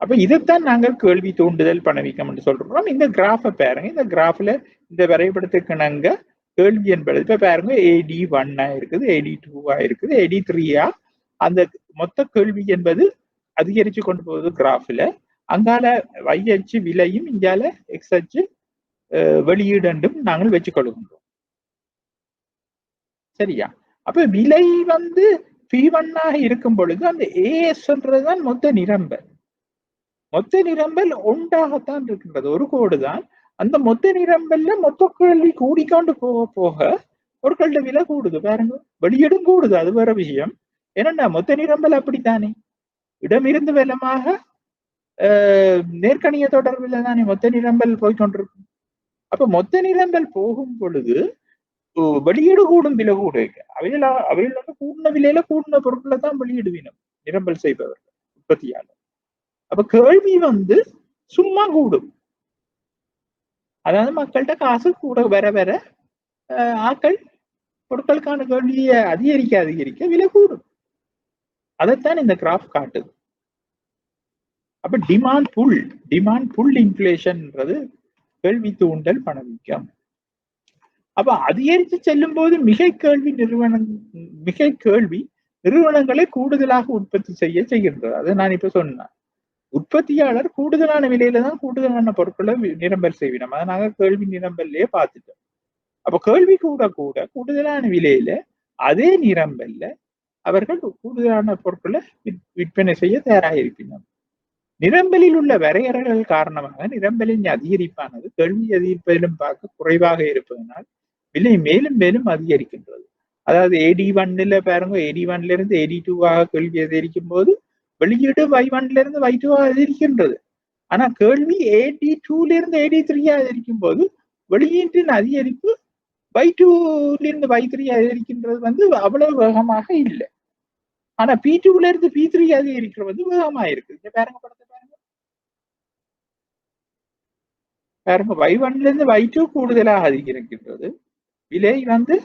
அப்ப இதைத்தான் நாங்கள் கேள்வி தூண்டுதல் பணவீக்கம் என்று சொல்றோம். இந்த கிராஃபை பாருங்க. இந்த கிராஃப்ல இந்த வரைபடத்துக்கு நாங்க கேள்வி என்பது இப்ப பாருங்க, AD1 இருக்குது, AD2 இருக்குது, AD3 அந்த மொத்த கேள்வி என்பது அதிகரிச்சு கொண்டு போகுது கிராஃப்ல. அங்கால y அச்சு விலையும் இங்கால x அச்சு வெளியீடும் நாங்கள் வச்சுக்கொள்கின்றோம். சரியா? அப்ப விலை வந்து P1 இருக்கும் பொழுது அந்த ASன்றதுதான் மொத்த நிரம்பல். மொத்த நிரம்பல் ஒன்றாகத்தான் இருக்கின்றது, ஒரு கோடு தான். அந்த மொத்த நிரம்பல்ல மொத்த கேள்வி கூடிக்கொண்டு போக போக பொருட்களோட விலை கூடுது. பாருங்க, வெளியீடும் கூடுது, அது வேற விஷயம். ஏன்னா மொத்த நிரம்பல் அப்படித்தானே, இடமிருந்து வெள்ளமாக நேர்கணிய தொடர்பில் தானே மொத்த நிரம்பல் போய்கொண்டிருக்கும். அப்ப மொத்த நிரம்பல் போகும் பொழுது வெளியீடு கூடும், விலை கூட அவையில கூடின விலையில கூடின பொருட்களை தான் வெளியிடுவினும் நிரம்பல் செய்பவர்கள், உற்பத்தியாளர். அப்ப கேள்வி வந்து சும்மா கூடும். அதாவது மக்கள்கிட்ட காசு கூட வர வர ஆக்கள் பொருட்களுக்கான கேள்வியை அதிகரிக்க அதிகரிக்க விலை கூடும். அதைத்தான் இந்த கிராஃப் காட்டுது. அப்ப டிமாண்ட் புல் இன்ஃபிளேஷன்ன்றது கேள்வி தூண்டல் பணவீக்கம். அப்ப அதிகரித்து செல்லும் போது மிகை கேள்வி நிறுவனங்களை கூடுதலாக உற்பத்தி செய்கின்றது. அதை நான் இப்ப சொன்னேன். உற்பத்தியாளர் கூடுதலான விலையில தான் கூடுதலான பொருட்களை நிரம்பல் செய்வினோம். அதை நாங்க கேள்வி நிரம்பல்லையே பார்த்துட்டோம். அப்ப கேள்வி கூட கூட கூடுதலான விலையில அதே நிரம்பல்ல அவர்கள் கூடுதலான பொருட்களை விற்பனை செய்ய தயாராக இருக்கின்றனர். நிரம்பலில் உள்ள வரையறைகள் காரணமாக நிரம்பலின் அதிகரிப்பானது கேள்வி அதிகரிப்பதிலும் பார்க்க குறைவாக இருப்பதனால் விலை மேலும் மேலும் அதிகரிக்கின்றது. அதாவது AD1 பாருங்க, AD1 இருந்து AD2 கேள்வி அதிகரிக்கும் போது வெளியீடு Y1 இருந்து Y2 அதிகரிக்கின்றது. ஆனா கேள்வி AD2 இருந்து AD3 அதிகரிக்கும் போது வெளியீட்டின் அதிகரிப்பு Y2 இருந்து Y3 அதிகரிக்கின்றது வந்து அவ்வளவு வேகமாக இல்லை. ஆனா P2 இருந்து P3 அதிகரிக்கிறது வந்து வேகமா இருக்கு. இங்க பாருங்க, படத்தை பாருங்க. பாருங்க, Y1 இருந்து Y2 கூடுதலாக அதிகரிக்கின்றது, விலை வந்து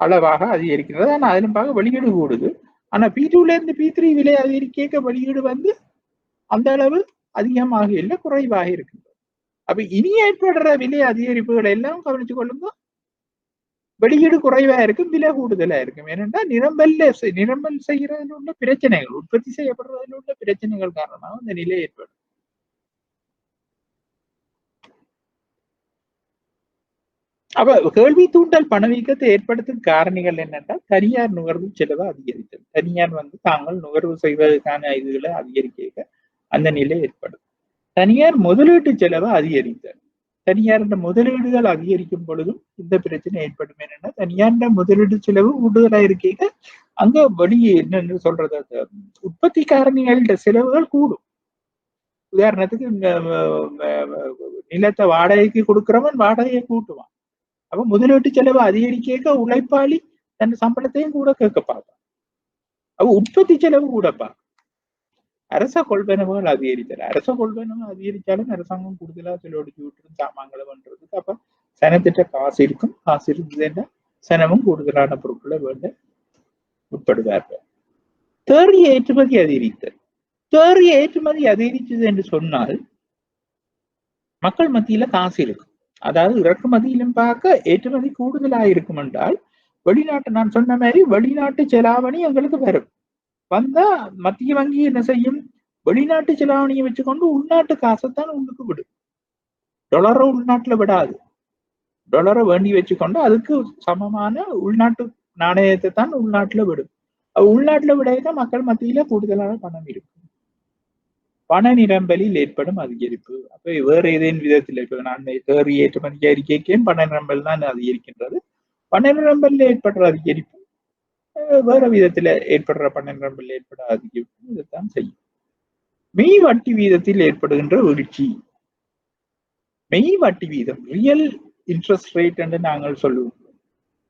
அளவாக அதிகரிக்கிறது. ஆனா அதிலும் பார்க்க வெளியீடு கூடுது. ஆனா P2 இருந்து P3 விலை அதிகரிக்க வெளியீடு வந்து அந்த அளவு அதிகமாக இல்லை, குறைவாக இருக்கின்றது. அப்ப இனி ஏற்படுற விலை அதிகரிப்புகள் எல்லாம் கவனிச்சு கொள்ளுங்க, வெளியீடு குறைவா இருக்கும், விலை கூடுதலா இருக்கும். ஏனென்றா நிரம்பல் செய்யறதுல உள்ள பிரச்சனைகள், உற்பத்தி செய்யப்படுறதுல உள்ள பிரச்சனைகள் காரணமாக இந்த நிலை ஏற்படும். அப்ப கேள்வி தூண்டல் பணவீக்கத்தை ஏற்படுத்தும் காரணிகள் என்னென்றால் தனியார் நுகர்வு செலவு அதிகரித்தல். தனியார் வந்து தாங்கள் நுகர்வு செய்வதற்கான இதுகளை அதிகரிக்க அந்த நிலை ஏற்படும். தனியார் முதலீட்டு செலவு அதிகரித்தல். தனியார் முதலீடுகள் அதிகரிக்கும் பொழுதும் இந்த பிரச்சனை ஏற்படும். என்னன்னா தனியார் முதலீடு செலவு கூடுதலா இருக்க அங்க வெளியே என்னன்னு சொல்றது, உற்பத்தி காரணிகளோட செலவுகள் கூடும். உதாரணத்துக்கு நிலத்தை வாடகைக்கு கொடுக்கிறவன் வாடகையை கூட்டுவான். அப்ப முதலீட்டு செலவு அதிகரிக்க உழைப்பாளி தன் சம்பளத்தையும் கூட கேட்க பார்ப்பான். அப்ப உற்பத்தி செலவு கூடப்பா. அரச கொள்வனவுகள் அதிகரித்தல். அரச கொள்வனவு அதிகரித்தாலும் அரசாங்கம் கூடுதலா செலவழிச்சு விட்டுரும் சாமான்களை பண்றதுக்கு. அப்ப சனத்திட்ட காசு இருக்கும், காசு இருந்ததுன்னா சனமும் கூடுதலான பொருட்களை வேண்ட உட்படுவார்கள். தேறிய ஏற்றுமதி அதிகரித்தல். தேறிய ஏற்றுமதி அதிகரிச்சது என்று சொன்னால் மக்கள் மத்தியில காசு இருக்கும். அதாவது இறக்குமதியிலும் பார்க்க ஏற்றுமதி கூடுதலாக இருக்கும் என்றால் வெளிநாட்டு, நான் சொன்ன மாதிரி வெளிநாட்டு செலாவணி எங்களுக்கு வரும். வந்தா மத்திய வங்கி என்ன செய்யும், வெளிநாட்டு செலாவணியை வச்சுக்கொண்டு உள்நாட்டு காசைத்தான் உள்ளுக்கு விடும். டொலரை உள்நாட்டுல விடாது. டொலரை வேண்டி வச்சுக்கொண்டு அதுக்கு சமமான உள்நாட்டு நாணயத்தை தான் உள்நாட்டுல விடும். உள்நாட்டுல விட மக்கள் மத்தியில கூடுதலான பணம் இருக்கும். பண நிரம்பலில் ஏற்படும் அதிகரிப்பு. அப்ப வேற ஏதேனும் விதத்தில் இப்ப நான் தேறிய ஏற்றுமதி அறிக்கைக்கும் பண நிரம்பல் தான் அதிகரிக்கின்றது. பண நிரம்பல்ல ஏற்படுற அதிகரிப்பு வேற விதத்துல ஏற்படுற பண நிரம்பல் ஏற்பட அதிகரிப்பு இதைத்தான் செய்யும். மெய் வட்டி வீதத்தில் ஏற்படுகின்ற வீழ்ச்சி. மெய் வட்டி வீதம், ரியல் இன்ட்ரெஸ்ட் ரேட் என்று நாங்கள் சொல்லுவோம்.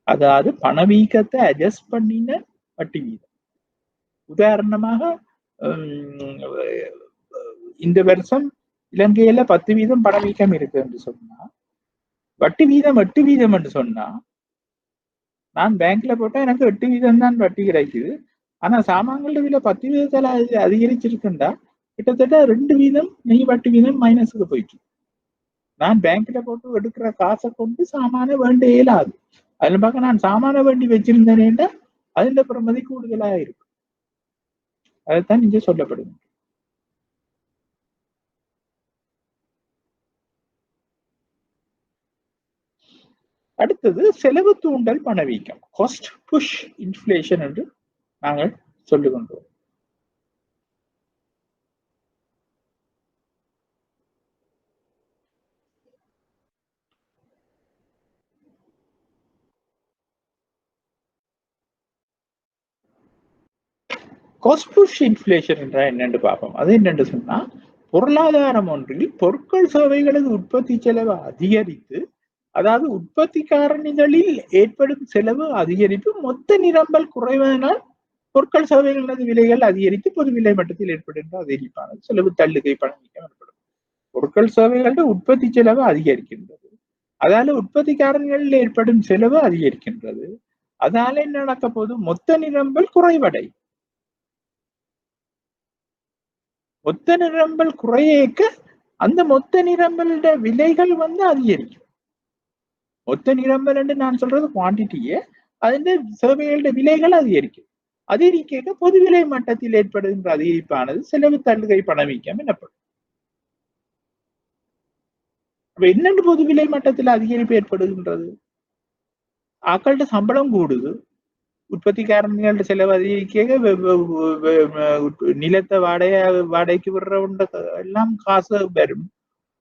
அதாவது பணவீக்கத்தை அட்ஜஸ்ட் பண்ணின வட்டி வீதம். உதாரணமாக இந்த வருஷம் இலங்கையில 10% பணவீக்கம் இருக்கு என்று சொன்னா, வட்டி வீதம் 8% என்று சொன்னா, நான் பேங்க்ல போட்டா எனக்கு 8% தான் வட்டி கிடைக்குது. ஆனா சாமான்களோட விலை 10% அதிகரிச்சிருக்குண்டா கிட்டத்தட்ட 2% நெய் வட்டி வீதம் மைனஸுக்கு போயிட்டு. நான் பேங்க்ல போட்டு எடுக்கிற காசை கொண்டு சாமான வேண்ட இயலாது. அதுல பார்க்க நான் சாமான வேண்டி வச்சிருந்தேனேண்டா அதுல பிரமதி கூடுதலா இருக்கு. அதைத்தான் இங்க சொல்லப்படுது. அடுத்தது செலவு தூண்டல் பணவீக்கம், காஸ்ட் புஷ் இன்ஃப்ளேஷன் என்று நாங்கள் சொல்லுகின்றோம். காஸ்ட் புஷ் இன்ஃப்ளேஷன் என்றால் என்னென்று பார்ப்போம். அது என்னென்று சொன்னா, பொருளாதாரம் ஒன்றில் பொருட்கள் சேவைகளது உற்பத்தி செலவு அதிகரித்து, அதாவது உற்பத்தி காரணிகளில் ஏற்படும் செலவு அதிகரிப்பு மொத்த நிரம்பல் குறைவதனால் பொருட்கள் சேவைகளது விலைகள் அதிகரித்து பொது விலை மட்டத்தில் ஏற்படுகின்ற அதிகரிப்பானது செலவு தள்ளுகை பணவீக்கம் ஏற்படும். பொருட்கள் சேவைகளோட உற்பத்தி செலவு அதிகரிக்கின்றது, அதால உற்பத்தி காரணிகளில் ஏற்படும் செலவு அதிகரிக்கின்றது. அதனால என்ன நடக்க போது, மொத்த நிரம்பல் குறைவடை. மொத்த நிரம்பல் குறையேக்க அந்த மொத்த நிரம்பலோட விலைகள் அதிகரிக்கும். மொத்த நிரம்பல் என்று நான் சொல்றது குவான்டிட்டியே, அதிന്റെ சேவைகளோட விலைகள் அதிகரிக்கும். அதிகரிக்க பொது விலை மட்டத்தில் ஏற்படுகின்ற அதிகரிப்பானது செலவு தள்ளுகை பணவீக்கம் எனப்படும். அப்ப என்னென்று பொது விலை மட்டத்தில் அதிகரிப்பு ஏற்படுகின்றது? ஆக்களோட சம்பளம் கூடுது, உற்பத்தி காரணிகளோட செலவு அதிகரிக்க நிலத்தை வாடகைக்கு விடுறவங்க எல்லாம் காசு வரும்,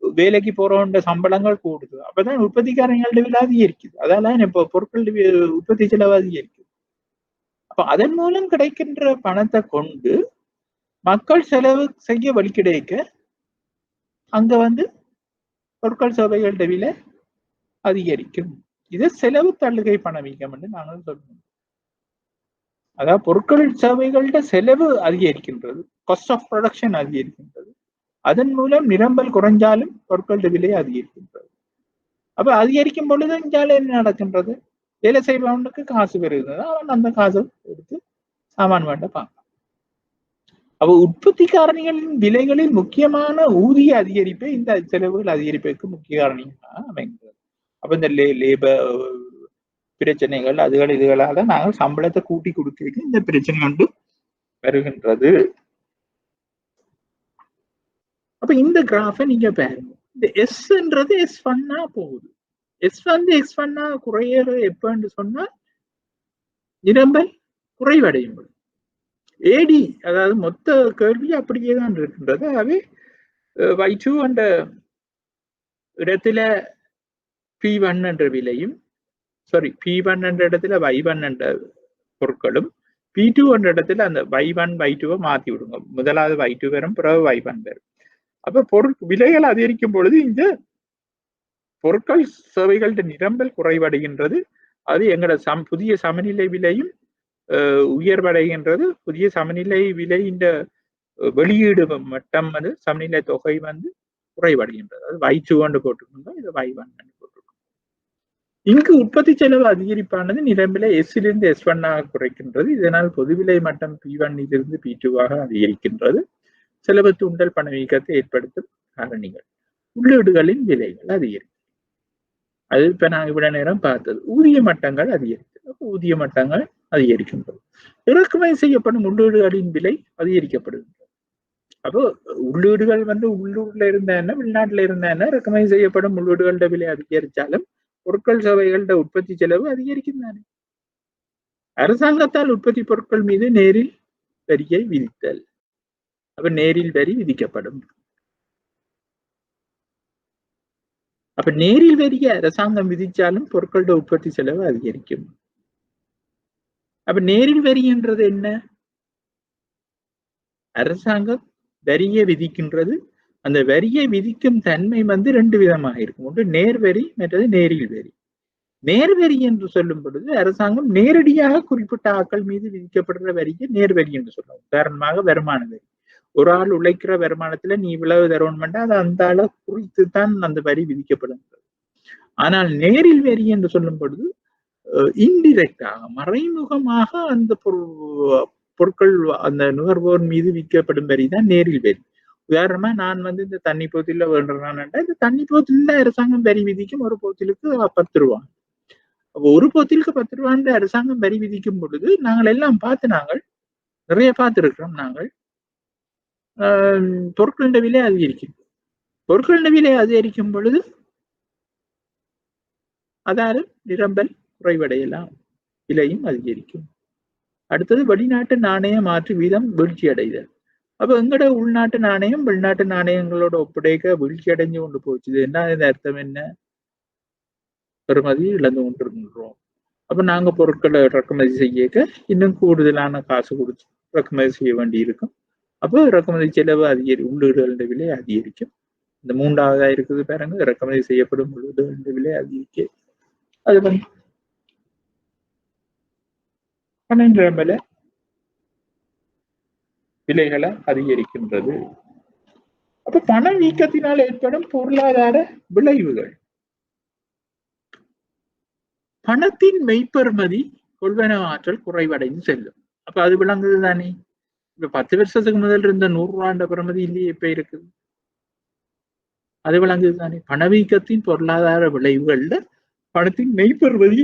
வேலைக்கு போறவங்க சம்பளங்கள் கூடுது. அப்பதான் உற்பத்தி காரணிகளோட விலை அதிகரிக்குது. அதெல்லாம் இப்ப பொருட்கள் உற்பத்தி செலவு அதிகரிக்குது. அப்ப அதன் மூலம் கிடைக்கின்ற பணத்தை கொண்டு மக்கள் செலவு செய்ய வழி கிடைக்க அங்க பொருட்கள் சேவைகளோட விலை அதிகரிக்கும். இது செலவு தள்ளுகை பணவீக்கம் என்று நாங்கள் சொல்றோம். அதாவது பொருட்கள் சேவைகளோட செலவு அதிகரிக்கின்றது, காஸ்ட் ஆஃப் ப்ரொடக்ஷன் அதிகரிக்கின்றது. அதன் மூலம் நிரம்பல் குறைஞ்சாலும் பொருட்களோட விலை அதிகரிக்கின்றது. அப்ப அதிகரிக்கும் பொழுது இங்கால என்ன நடக்கின்றது? வேலை செய்பவனுக்கு காசு பெறுகிறது, அவன் அந்த காசை எடுத்து சாமான் வேண்ட பார்க்கலாம். அப்ப உற்பத்தி காரணிகளின் விலைகளில் முக்கியமான ஊதிய அதிகரிப்பை இந்த செலவுகள் அதிகரிப்புக்கு முக்கிய காரணியாக அமைகிறது. அப்ப இந்த லேபர் பிரச்சனைகள் அதுகள் இதுகளால நாங்கள் சம்பளத்தை கூட்டி கொடுக்க இந்த பிரச்சனை கொண்டு வருகின்றது. அப்ப இந்த கிராஃபை நீங்க பாருங்க. இந்த எஸ்ன்றது S1 போகுது. எஸ் X1 குறையற எப்பன்னு சொன்னா நிரம்பல் குறைவடையும். ஏடி அதாவது மொத்த கேள்வி அப்படியே தான் இருக்கின்றது. ஆகவே Y2 என்ற இடத்துல P1 என்ற விலையும், P1 என்ற இடத்துல Y1 என்ற பொருட்களும், P2 என்ற இடத்துல அந்த Y1 Y2 மாத்தி விடுங்க. முதலாவது Y2 வரும், பிறகு Y1 வரும். அப்ப விலைகள் அதிகரிக்கும் பொழுது இந்த பொருட்கள் சேவைகளோட நிரம்பல் குறைவடைகின்றது. அது எங்களோட புதிய சமநிலை விலையும் உயர்வடைகின்றது. புதிய சமநிலை விலை இந்த வெளியீடு மட்டம் சமநிலை தொகை குறைவடைகின்றது. அது Y2 போட்டிருக்கோம், இது Y1 போட்டிருக்கோம். இங்கு உற்பத்தி செலவு அதிகரிப்பானது நிரம்பில S-லிருந்து S1 குறைக்கின்றது. இதனால் பொதுவிலை மட்டம் P1 இலிருந்து P2 அதிகரிக்கின்றது. செலவு தூண்டல் பணவீக்கத்தை ஏற்படுத்தும் காரணிகள். உள்ளீடுகளின் விலைகள் அதிகரிக்கும். அது இப்ப நான் இவ்வளவு நேரம் பார்த்தது. ஊதிய மட்டங்கள் அதிகரிக்கிறது. ஊதிய மட்டங்கள் அதிகரிக்கின்றது. இறக்குமதி செய்யப்படும் உள்ளீடுகளின் விலை அதிகரிக்கப்படுகின்றது. அப்போ உள்ளீடுகள் உள்ளூர்ல இருந்தா என்ன, வெளிநாட்டுல இருந்தா என்ன, இறக்குமதி செய்யப்படும் உள்ளீடுகளோட விலை அதிகரிச்சாலும் பொருட்கள் சேவைகளோட உற்பத்தி செலவு அதிகரிக்கும் தானே. அரசாங்கத்தால் உற்பத்தி பொருட்கள் மீது நேரில் வரியை விதித்தல். அப்ப நேரில் வரி விதிக்கப்படும். அப்ப நேரில் வரிய அரசாங்கம் விதிச்சாலும் பொருட்களோட உற்பத்தி செலவு அதிகரிக்கும். அப்ப நேரில் வரின்றது என்ன? அரசாங்கம் வரியை விதிக்கின்றது. அந்த வரியை விதிக்கும் தன்மை ரெண்டு விதமாக இருக்கும். ஒன்று நேர் வரி, மற்றது நேரில் வரி. நேர்வரி என்று சொல்லும் பொழுது அரசாங்கம் நேரடியாக குறிப்பிட்ட ஆட்கள் மீது விதிக்கப்படுற வரியை நேர்வரி என்று சொல்லுவோம். உதாரணமாக வருமான வரி. ஒரு ஆள் உழைக்கிற வருமானத்துல நீ இவ்வளவு தரணும்னா அது அந்த ஆளை குறித்து தான் அந்த வரி விதிக்கப்படுகிறது. ஆனால் நேரில் வரி என்று சொல்லும் பொழுது இன்டிரெக்டாக மறைமுகமாக அந்த பொருட்கள் அந்த நுகர்வோர் மீது விதிக்கப்படும் வரி தான் நேரில் வரி. உதாரணமா நான் இந்த தண்ணி போத்தில வேண்டுறான்டா இந்த தண்ணி போத்தில அரசாங்கம் வரி விதிக்கும் ஒரு போத்திலுக்கு 10 ரூபா. ஒரு போத்திலுக்கு 10 ரூபான்னு அரசாங்கம் வரி விதிக்கும் பொழுது நாங்கள் எல்லாம் நாங்கள் நிறைய பார்த்திருக்கிறோம். நாங்கள் பொருட்களின் விலை அதிகரிக்கும். பொருட்களின் விலை அதிகரிக்கும் பொழுது அதாவது நிரம்பல் குறைவடையலாம், விலையும் அதிகரிக்கும். அடுத்தது வெளிநாட்டு நாணய மாற்று வீதம் வீழ்ச்சி அடைதல். அப்ப எங்கட உள்நாட்டு நாணயம் வெளிநாட்டு நாணயங்களோட ஒப்படைக்க வீழ்ச்சி அடைஞ்சு கொண்டு போச்சு. என்ன அர்த்தம்? என்ன பெறுமதி இழந்து கொண்டிருக்கின்றோம். அப்ப நாங்க பொருட்களை இறக்குமதி செய்ய இன்னும் கூடுதலான காசு கொடுத்து இறக்குமதி செய்ய வேண்டி இருக்கும். அப்போ இறக்குமதி செலவு உள்ளீடுகளின் விலை அதிகரிக்கும். இந்த 3ஆவதா இருக்குது பாருங்க, இறக்குமதி செய்யப்படும் உள்ளீடுகளின் விலை அதிகரிக்க அது பண விலைகளை அதிகரிக்கின்றது. அப்ப பணவீக்கத்தினால் ஏற்படும் பொருளாதார விளைவுகள். பணத்தின் மெய்ப்பெறுமதி கொள்வன ஆற்றல் குறைவடைந்து செல்லும். அப்ப அது விளங்குது தானே. இப்ப 10 வருஷத்துக்கு முதல் இருந்த 100 ரூபாண்ட பெறுமதி இல்லையே இப்ப இருக்குது. அது விளங்குது தானே. பணவீக்கத்தின் பொருளாதார விளைவுகள்ல பணத்தின் மெய்ப்பெறுமதி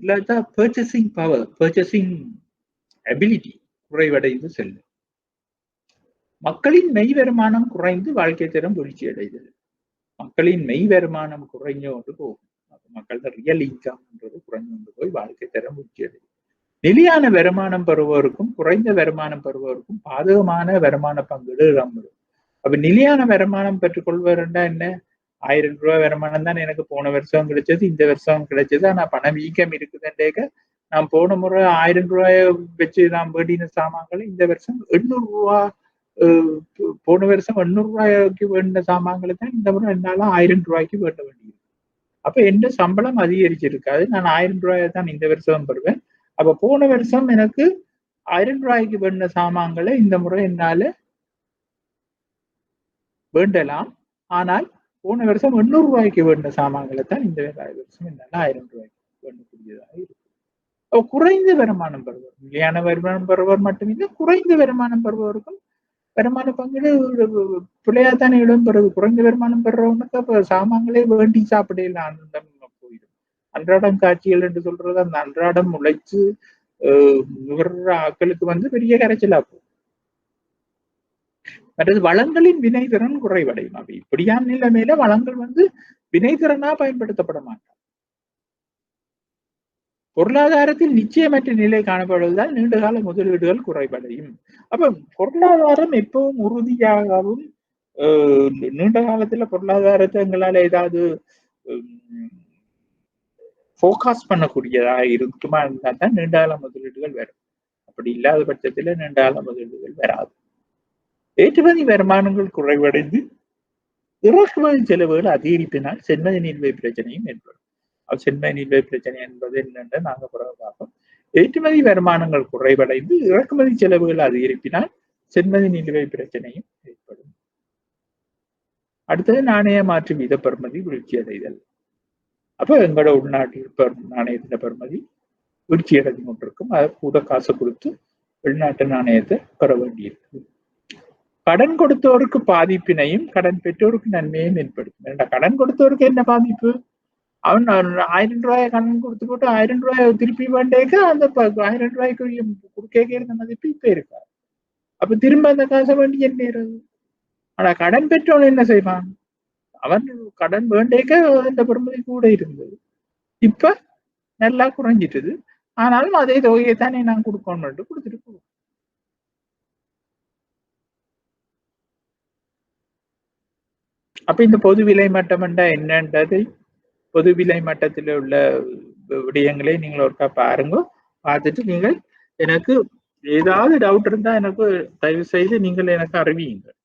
இல்லாட்டா பர்ச்சேசிங் பவர், பர்ச்சேசிங் அபிலிட்டி குறைவடைந்து செல்லும். மக்களின் மெய் வருமானம் குறைந்து வாழ்க்கை தரம் வீழ்ச்சி அடைதல். மக்களின் மெய் வருமானம் குறைஞ்சு கொண்டு போகும். மக்களோட ரியல் இன்கம்ன்றது குறைஞ்சு கொண்டு போய் வாழ்க்கை தரம் வீழ்ச்சி அடையும். நிலையான வருமானம் பெறுவோருக்கும் குறைந்த வருமானம் பெறுவோருக்கும் பாதகமான வருமான பங்கீடு இடம்பெறும். அப்ப நிலையான வருமானம் பெற்றுக்கொள்வதுண்டா என்ன? 1000 ரூபாய் வருமானம் தான் எனக்கு போன வருஷம் கிடைச்சது, இந்த வருஷம் கிடைச்சது. ஆனா பண வீக்கம் இருக்குதுன்றேக்க நான் போன முறை 1000 ரூபாய வச்சு நான் வேண்டின சாமான்களை இந்த வருஷம் 800 ரூபாய், போன வருஷம் 800 ரூபாய்க்கு வேண்டின சாமான்களை தான் இந்த முறை என்னால 1000 ரூபாய்க்கு வேண்ட வேண்டியது. அப்ப எந்த சம்பளம் அதிகரிச்சிருக்காது. நான் 1000 ரூபாயை தான் இந்த வருஷம் பெறுவேன். அப்ப போன வருஷம் எனக்கு 1000 ரூபாய்க்கு வேண்டின சாமான்களை இந்த முறை என்னால வேண்டலாம். ஆனால் போன வருஷம் 800 ரூபாய்க்கு வேண்டின சாமான்களை தான் இந்த வருஷம் என்னால 1000 ரூபாய்க்கு வேண்டக்கூடியதாக இருக்கு. குறைந்த வருமானம் பெறுவோர், நிலையான வருமானம் பெறுவோர் மட்டுமில்லை, குறைந்த வருமானம் பெறுவோருக்கும் வருமான பங்கீடு பிள்ளையாத்தானே இடம்பெறுது. குறைந்த வருமானம் பெறுறவனுக்கு அப்ப சாமான்களே வேண்டி சாப்பிடல ஆனந்தம் போயிடும். அன்றாடம் காட்சிகள் என்று சொல்றது அந்த அன்றாடம் உழைச்சு நுகர்ற ஆட்களுக்கு பெரிய கரைச்சலா போகும். மற்றது வளங்களின் வினைத்திறன் குறைவடையும். அப்ப இப்படியான நிலைமையில வளங்கள் வினைத்திறனா பயன்படுத்தப்பட மாட்டான். பொருளாதாரத்தில் நிச்சயமற்ற நிலை காணப்படுவதால் நீண்டகால முதலீடுகள் குறைவடையும். அப்ப பொருளாதாரம் எப்பவும் உறுதியாகவும் நீண்ட காலத்துல பொருளாதாரத்தை எங்களால ஏதாவது போகாஸ்ட் பண்ணக்கூடியதா இருக்குமா இருந்தா தான் நீண்டகால முதலீடுகள் வரும். அப்படி இல்லாத பட்சத்துல நீண்டகால முதலீடுகள் வராது. ஏற்றுமதி வருமானங்கள் குறைவடைந்து இறக்குமதி செலவுகள் அதிகரிப்பினால் சென்மதி நீர்வை பிரச்சனையும் ஏற்படும். சென்மதி நீர்வை பிரச்சனை என்பது என்னென்று நாங்க பிறகு பார்ப்போம். ஏற்றுமதி வருமானங்கள் குறைவடைந்து இறக்குமதி செலவுகள் அதிகரிப்பினால் சென்மதி நீர்வை பிரச்சனையும் ஏற்படும். அடுத்தது நாணய மாற்று வீத பெறுமதி வீழ்ச்சி அடைதல். அப்ப எங்களோட உள்நாட்டு நாணயத்தின் பெறுமதி வீழ்ச்சி அடைந்து கொண்டிருக்கும். அதை கூட காசு கொடுத்து வெளிநாட்டு நாணயத்தை பெற வேண்டியிருக்கு. கடன் கொடுத்தோருக்கு பாதிப்பினையும் கடன் பெற்றோருக்கு நன்மையும் ஏற்படுத்தும். கடன் கொடுத்தோருக்கு என்ன பாதிப்பு? அவன் 1000 ரூபாயை கடன் கொடுத்து போட்டு 1000 ரூபாயை திருப்பி வேண்டேக்க அந்த 1000 ரூபாய்க்கு கொடுக்க இருந்த மதிப்பு இப்ப இருக்கா. அப்ப திரும்ப அந்த காசை வேண்டி என்ன? ஆனா கடன் பெற்றவன் என்ன செய்வான்? அவன் கடன் வேண்டேக்க அந்த பெறுமதி கூட இருந்தது, இப்ப நல்லா குறைஞ்சிட்டது. ஆனாலும் அதே தொகையை தானே நான் கொடுக்கணும் கொடுத்துட்டு போவோம். அப்ப இந்த பொது விலை மட்டம் என்னன்றதை பொது விலை மட்டத்தில் உள்ள விடயங்களை நீங்கள் ஒருக்கா பாருங்க. பார்த்துட்டு நீங்கள் எனக்கு ஏதாவது டவுட் இருந்தா எனக்கு தயவு செய்து நீங்கள் எனக்கு அறிவியுங்கள்.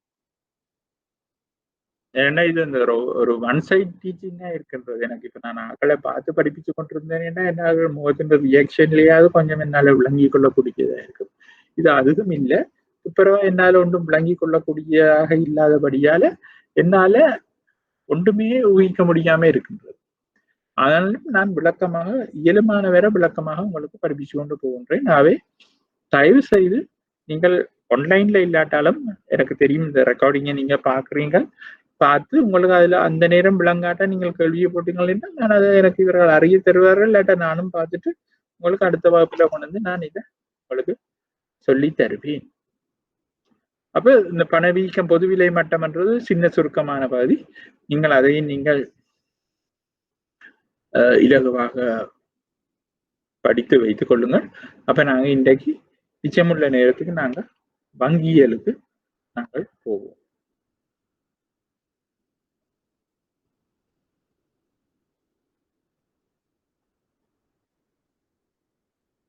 ஏன்னா இது இந்த ஒரு ஒன் சைட் டீச்சிங்கா இருக்கின்றது. எனக்கு இப்ப நான் ஆக்களை பார்த்து படிப்பிச்சு கொண்டிருந்தேன்னா என்ன முகத்தின் ரியாக்ஷன்லயாவது கொஞ்சம் என்னால விளங்கி கொள்ளக்கூடியதா இருக்கும். இது அதுவும் இல்லை. துப்புரவா என்னால ஒன்றும் விளங்கி கொள்ளக்கூடியதாக இல்லாதபடியால என்னால ஒன்றுமே ஊகிக்க முடியாம இருக்கின்றது. அதனால நான் விளக்கமாக இயலுமான வேற விளக்கமாக உங்களுக்கு படிப்பிச்சு கொண்டு போகின்றேன். ஆகவே தயவு செய்து நீங்கள் ஆன்லைன்ல இல்லாட்டாலும் எனக்கு தெரியும் இந்த ரெக்கார்டிங்கை நீங்க பாக்குறீங்க, பார்த்து உங்களுக்கு அதுல அந்த நேரம் விளங்காட்ட நீங்கள் கேள்வியை போட்டீங்கன்னா நான் அதை எனக்கு இவர்கள் அறிய தருவார்கள், இல்லாட்டா நானும் பார்த்துட்டு உங்களுக்கு அடுத்த வகுப்புல கொண்டு வந்து நான் இதை உங்களுக்கு சொல்லி தருவேன். அப்ப இந்த பணவீக்கம் பொதுவிலை மட்டம்ன்றது சின்ன சுருக்கமான பகுதி. நீங்கள் அதையும் நீங்கள் இலகுவாக படித்து வைத்துக் கொள்ளுங்கள். அப்ப நாங்க இன்றைக்கு மிச்சமுள்ள நேரத்துக்கு நாங்க வங்கியலுக்கு நாங்கள் போவோம்.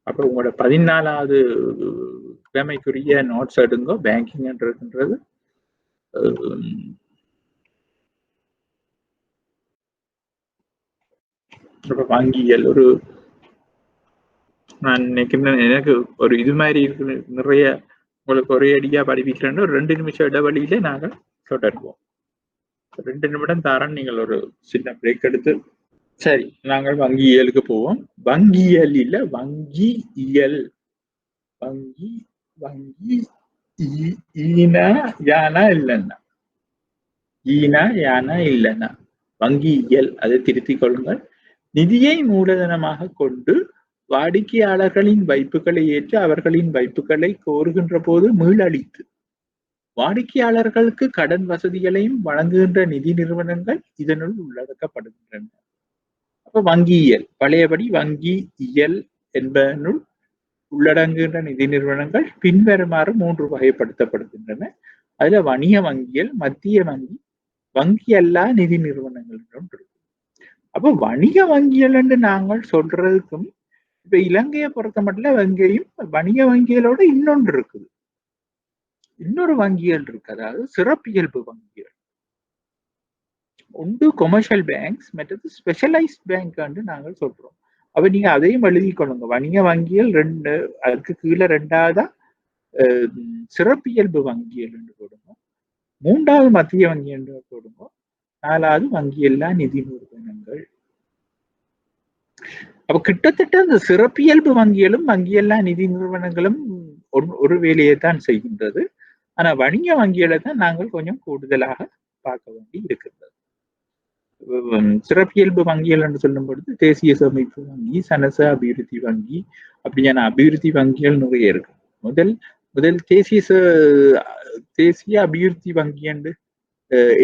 அப்ப உங்களோட 14வது கிழமைக்குரிய நோட்ஸ் எடுங்க. பேங்கிங் இருக்குன்றது வங்கியல் ஒரு நான் நினைக்கிறேன் எனக்கு ஒரு இது மாதிரி இருக்கு. நிறைய உங்களுக்கு ஒரே அடியா படிப்பிக்கிறேன்னு ஒரு 2 நிமிஷம் இடைவெளியில நாங்கள் தொடருவோம். 2 நிமிடம் தாரன் நீங்கள் ஒரு சின்ன பிரேக் எடுத்து சரி நாங்கள் வங்கியலுக்கு போவோம். வங்கியல் இல்ல வங்கியியல். வங்கி வங்கி ஈனா யானா இல்லைன்னா ஈனா யானா இல்லைன்னா வங்கியியல் அதை திருத்திக் கொள்ளுங்கள். நிதியை மூலதனமாக கொண்டு வாடிக்கையாளர்களின் வைப்புகளை ஏற்று அவர்களின் வைப்புகளை கோருகின்ற போது மீளளித்து வாடிக்கையாளர்களுக்கு கடன் வசதிகளையும் வழங்குகின்ற நிதி நிறுவனங்கள் இதனுள் உள்ளடக்கப்படுகின்றன. அப்ப வங்கியியல் பழையபடி வங்கி இயல் என்பதனுள் உள்ளடங்குகின்ற நிதி நிறுவனங்கள் பின்வருமாறு 3 வகைப்படுத்தப்படுகின்றன. அதுல வணிக வங்கியல், மத்திய வங்கி, வங்கி அல்லா நிதி நிறுவனங்கள் இருக்கு. அப்ப வணிக வங்கியல் என்று நாங்கள் சொல்றதுக்கும் இப்ப இலங்கையை பொறுத்த மட்டும் வங்கியும் வணிக வங்கியலோட இன்னொன்று இருக்குது. இன்னொரு வங்கியல் இருக்கு, அதாவது சிறப்பியல்பு வங்கியல். ஒன்று கொமர்ஷியல் பேங்க்ஸ், மற்றது ஸ்பெஷலைஸ்ட் பேங்க் என்று நாங்கள் சொல்றோம். அப்ப நீங்க அதையும் எழுதி கொள்ளுங்க. வணிக வங்கியல் 2, அதுக்கு கீழே 2வதா சிறப்பியல்பு வங்கியல் என்று போடுங்க. 3வது மத்திய வங்கி என்று போடுங்க. 4வது வங்கியல்லா நிதி நிறுவனங்கள். அப்ப கிட்டத்தட்ட அந்த சிறப்பியல்பு வங்கிகளும் வங்கியல்லா நிதி நிறுவனங்களும் ஒரு வேலையை தான் செய்கின்றது. ஆனா வணிக வங்கிகளை தான் நாங்கள் கொஞ்சம் கூடுதலாக பார்க்க வேண்டி இருக்கின்றது. சிறப்பியல்பு வங்கிகள் என்று சொல்லும் பொழுது தேசிய சேமிப்பு வங்கி, சனச அபிவிருத்தி வங்கி, அப்படியான அபிவிருத்தி வங்கிகள் நிறைய இருக்கு. முதல் தேசிய அபிவிருத்தி வங்கி என்று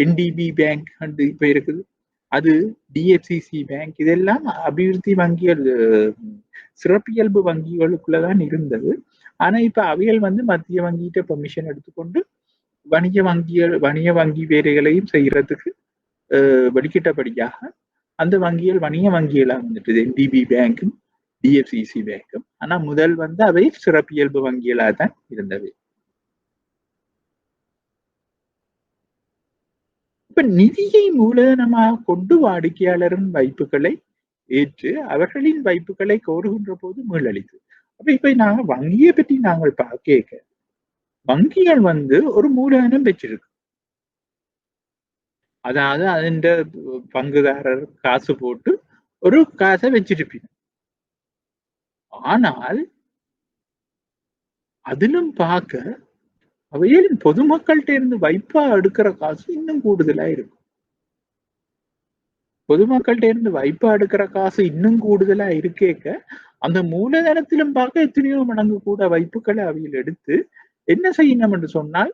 என்டிபி பேங்க் இப்ப இருக்குது. அது டிஎஃப்சிசி பேங்க், இதெல்லாம் அபிவிருத்தி வங்கிகள் சிறப்பியல்பு வங்கிகளுக்குள்ளதான் இருந்தது. ஆனா இப்ப அவைகள் மத்திய வங்கிட்ட பெர்மிஷன் எடுத்துக்கொண்டு வணிக வங்கி வேலைகளையும் செய்யறதுக்கு வெளிக்கிட்டபடியாக அந்த வங்கிகள் வணிக வங்கிகளா வந்துட்டு என்டிபி பேங்கும் டிஎஃப்சிசி பேங்கும். ஆனா முதல் அவை சிறப்பியல்பு வங்கிகளா தான் இருந்தது. இப்ப நிதியை மூலதனமாக கொண்டு வாடிக்கையாளரின் வைப்புகளை ஏற்று அவர்களின் வைப்புகளை கோருகின்ற போது மீளளித்து. அப்ப இப்ப நாங்க வங்கியை பற்றி நாங்கள் பார்க்க வங்கிகள் ஒரு மூலதனம் வச்சிருக்கு. அதாவது அதன் பங்குதாரர் காசு போட்டு ஒரு காசை வச்சிருப்பீங்க. ஆனால் அதிலும் பார்க்க அவையில் பொதுமக்கள்கிட்ட இருந்து வைப்பா எடுக்கிற காசு இன்னும் கூடுதலா இருக்கும். பொதுமக்கள்கிட்ட இருந்து வைப்பா எடுக்கிற காசு இன்னும் கூடுதலா இருக்கேக்க அந்த மூலதனத்திலும் பார்க்க எத்தனையோ மடங்கு கூட வைப்புகளை அவையில் எடுத்து என்ன செய்யணும் என்று சொன்னால்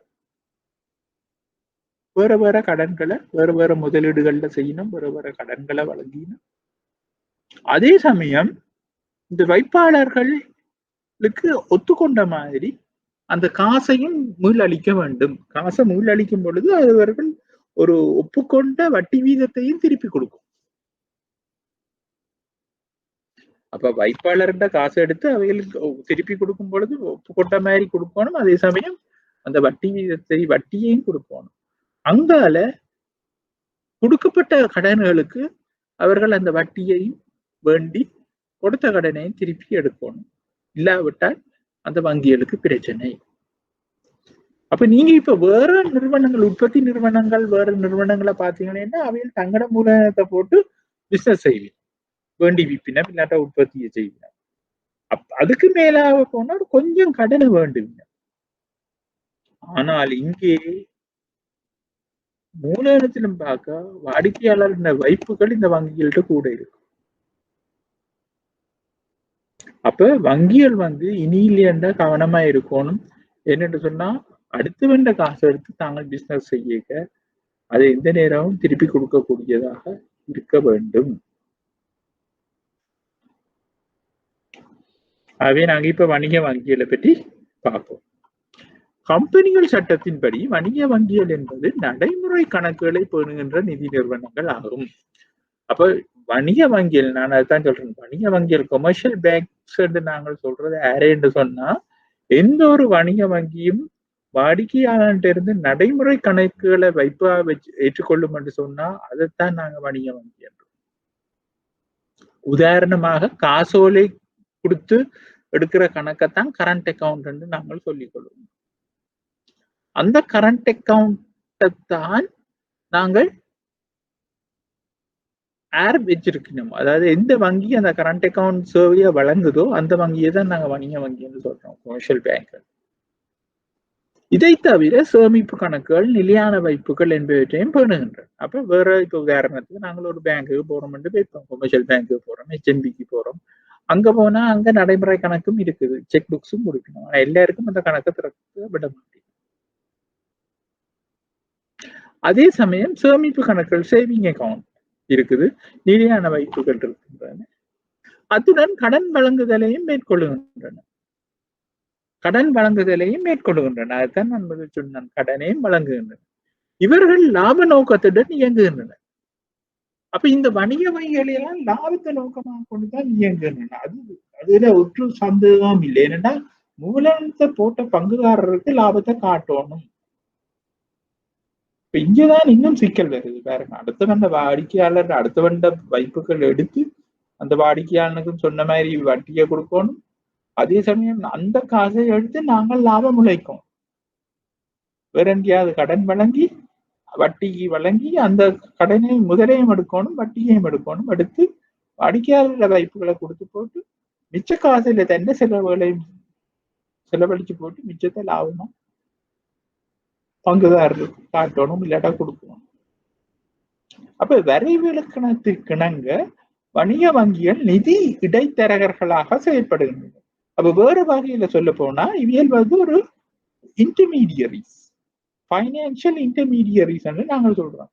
வேற வேற கடன்களை வேற முதலீடுகள்ல செய்யணும், வேற கடன்களை வழங்கினோம். அதே சமயம் இந்த வைப்பாளர்களுக்கு ஒத்துக்கொண்ட மாதிரி அந்த காசையும் மீளளிக்க வேண்டும். காசை மீளளிக்கும் பொழுது அவர்கள் ஒரு ஒப்புக்கொண்ட வட்டி வீதத்தையும் திருப்பி கொடுக்கும். அப்ப வைப்பாளர்கிட்ட காசை எடுத்து அவைகளுக்கு திருப்பி கொடுக்கும் பொழுது ஒப்புக்கொண்ட மாதிரி கொடுக்கணும். அதே சமயம் அந்த வட்டி வீதத்தை வட்டியையும் கொடுக்கணும். அங்கால கொடுக்கப்பட்ட கடன்களுக்கு அவர்கள் அந்த வட்டியையும் வேண்டி கொடுத்த கடனையும் திருப்பி எடுக்கணும். இல்லாவிட்டால் அந்த வங்கிகளுக்கு பிரச்சனை. அப்ப நீங்க இப்ப வேற நிறுவனங்கள், உற்பத்தி நிறுவனங்கள், வேற நிறுவனங்களை பாத்தீங்கன்னா அவையில் தங்கட மூலதனத்தை போட்டு பிசினஸ் செய்வீங்க, வேண்டி விப்பின இல்லாட்டா உற்பத்தியை செய்வீங்க. அதுக்கு மேலாக போனா கொஞ்சம் கடனை வேண்டுவீங்க. ஆனால் இங்கே மூலதனத்திலும் பார்க்க வாடிக்கையாளர் வைப்புகள் இந்த வங்கிகள்கிட்ட கூட இருக்கு. அப்ப வங்கிகள் இனியிலேருந்தா கவனமா இருக்கணும். என்னன்னு சொன்னா அடுத்து வந்த காசு எடுத்து தாங்கள் பிசினஸ் செய்ய அதை எந்த நேரமும் திருப்பி கொடுக்கக்கூடியதாக இருக்க வேண்டும். ஆகவே நாங்க இப்ப வணிக வங்கிகளை பற்றி பார்ப்போம். கம்பெனிகள் சட்டத்தின்படி வணிக வங்கிகள் என்பது நடைமுறை கணக்குகளை பேணுகின்ற நிதி நிறுவனங்கள் ஆகும். அப்ப வணிக வங்கிகள், நான் அதுதான் சொல்றேன், வணிக வங்கிகள் கொமர்ஷியல் பேங்க்ஸ் என்று நாங்கள் சொல்றது யாரேன்னு சொன்னா எந்த ஒரு வணிக வங்கியும் வாடிக்கையாளர்கிட்ட இருந்து நடைமுறை கணக்குகளை வைப்பா வச்சு ஏற்றுக்கொள்ளும் என்று சொன்னா அதைத்தான் நாங்க வணிக வங்கி என்றோம். உதாரணமாக காசோலை கொடுத்து எடுக்கிற கணக்கைத்தான் கரண்ட் அக்கௌண்ட் என்று நாங்கள் சொல்லிக் கொள்வோம். அந்த கரண்ட் அக்கௌண்ட்தான் நாங்கள் ஆப் வச்சிருக்கணும். அதாவது எந்த வங்கி அந்த கரண்ட் அக்கௌண்ட் சேவையை வழங்குதோ அந்த வங்கியை தான் நாங்க வணிக வங்கி என்று சொல்றோம், கொமர்ஷியல் பேங்க். இதை தவிர சேமிப்பு கணக்குகள், நிலையான வைப்புகள் என்பவற்றையும் பேணுகின்றன. அப்ப வேற இப்ப உதாரணத்துக்கு நாங்கள் ஒரு பேங்க்குக்கு போறோம் என்று வைப்போம், கொமர்ஷியல் பேங்க்குக்கு போறோம், HNBக்கு போறோம். அங்க போனா அங்க நடைமுறை கணக்கும் இருக்குது, செக் புக்ஸும் கொடுக்கணும். ஆனா எல்லாருக்கும் அந்த கணக்கை திறக்க விட மாட்டேன். அதே சமயம் சேமிப்பு கணக்குகள், சேவிங் அக்கௌண்ட் இருக்குது, நிலையான வைப்புகள் இருக்கின்றன. அத்துடன் கடன் வழங்குதலையும் மேற்கொள்ளுகின்றன. அதுதான் நான் முதல் சொன்னேன், கடனையும் வழங்குகின்றன. இவர்கள் லாப நோக்கத்துடன் இயங்குகின்றன. அப்ப இந்த வணிக வங்கிகள் எல்லாம் லாபத்தை நோக்கமாக கொண்டுதான் இயங்குகின்றன. அதுல ஒற்று சந்தேகம் இல்லை. ஏன்னா மூலதனத்தை போட்ட பங்குதாரருக்கு லாபத்தை காட்டணும். இப்ப இங்கதான் இன்னும் சிக்கல் வருது பாருங்க. அடுத்த வந்த வாடிக்கையாளர் அடுத்த வந்த வைப்புகள் எடுத்து அந்த வாடிக்கையாளனுக்கும் சொன்ன மாதிரி வட்டியை கொடுக்கணும். அதே சமயம் அந்த காசை எடுத்து நாங்கள் லாபம் உழைக்கும், வேற எங்கேயாவது கடன் வழங்கி வட்டி வழங்கி அந்த கடனை முதலையும் எடுக்கணும், வட்டியையும் எடுக்கணும். எடுத்து வாடிக்கையாளர் வைப்புகளை கொடுத்து போட்டு மிச்ச காசுல தன்ன செலவுகளையும் செலவழிச்சு போட்டு மிச்சத்தை லாபமா பங்குதாரருக்கு காட்டணும், இல்லாட்டா கொடுக்கணும். அப்ப வரைவிலக்கணத்திற்கிணங்க வணிக வங்கிகள் நிதி இடைத்தரகர்களாக செயல்படுகின்றன. அப்ப வேறு வகையில சொல்ல போனா இவியல் ஒரு இன்டர்மீடியரிஸ், பைனான்சியல் இன்டர்மீடியரிஸ் நாங்கள் சொல்றோம்.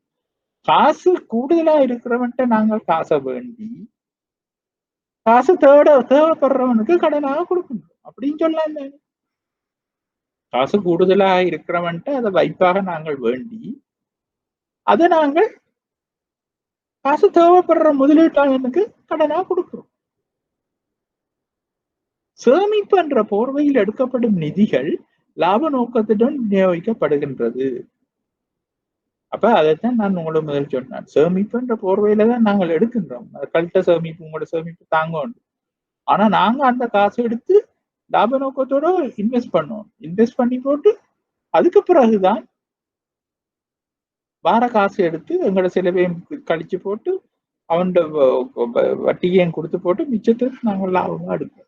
காசு கூடுதலா இருக்கிறவன்ட்ட நாங்கள் காசை வேண்டி காசு தேவைப்படுறவனுக்கு கடனாக கொடுக்கணும் அப்படின்னு சொல்லலாம். காசு கூடுதலாக இருக்கிறவன்ட்ட அதை வைப்பாக நாங்கள் வேண்டி அதை நாங்கள் காசு தேவைப்படுற முதலீட்டாளனுக்கு கடனாக கொடுக்கிறோம். சேமிப்பு என்ற போர்வையில் எடுக்கப்படும் நிதிகள் லாப நோக்கத்துடன் விநியோகிக்கப்படுகின்றது. அப்ப அதைத்தான் நான் உங்களோட முதல் சொன்னேன், சேமிப்பு என்ற போர்வையில தான் நாங்கள் எடுக்கின்றோம். கல்ட்ட சேமிப்பு, உங்களோட சேமிப்பு தாங்க உண்டு. ஆனா நாங்க அந்த காசை எடுத்து லாப நோக்கத்தோட இன்வெஸ்ட் பண்ணுவோம். இன்வெஸ்ட் பண்ணி போட்டு அதுக்கு பிறகுதான் வார காசு எடுத்து எங்களோட செலவையும் கழிச்சு போட்டு அவன் வட்டியையும் கொடுத்து போட்டு மிச்சத்துக்கு நாங்கள் லாபமா எடுப்போம்.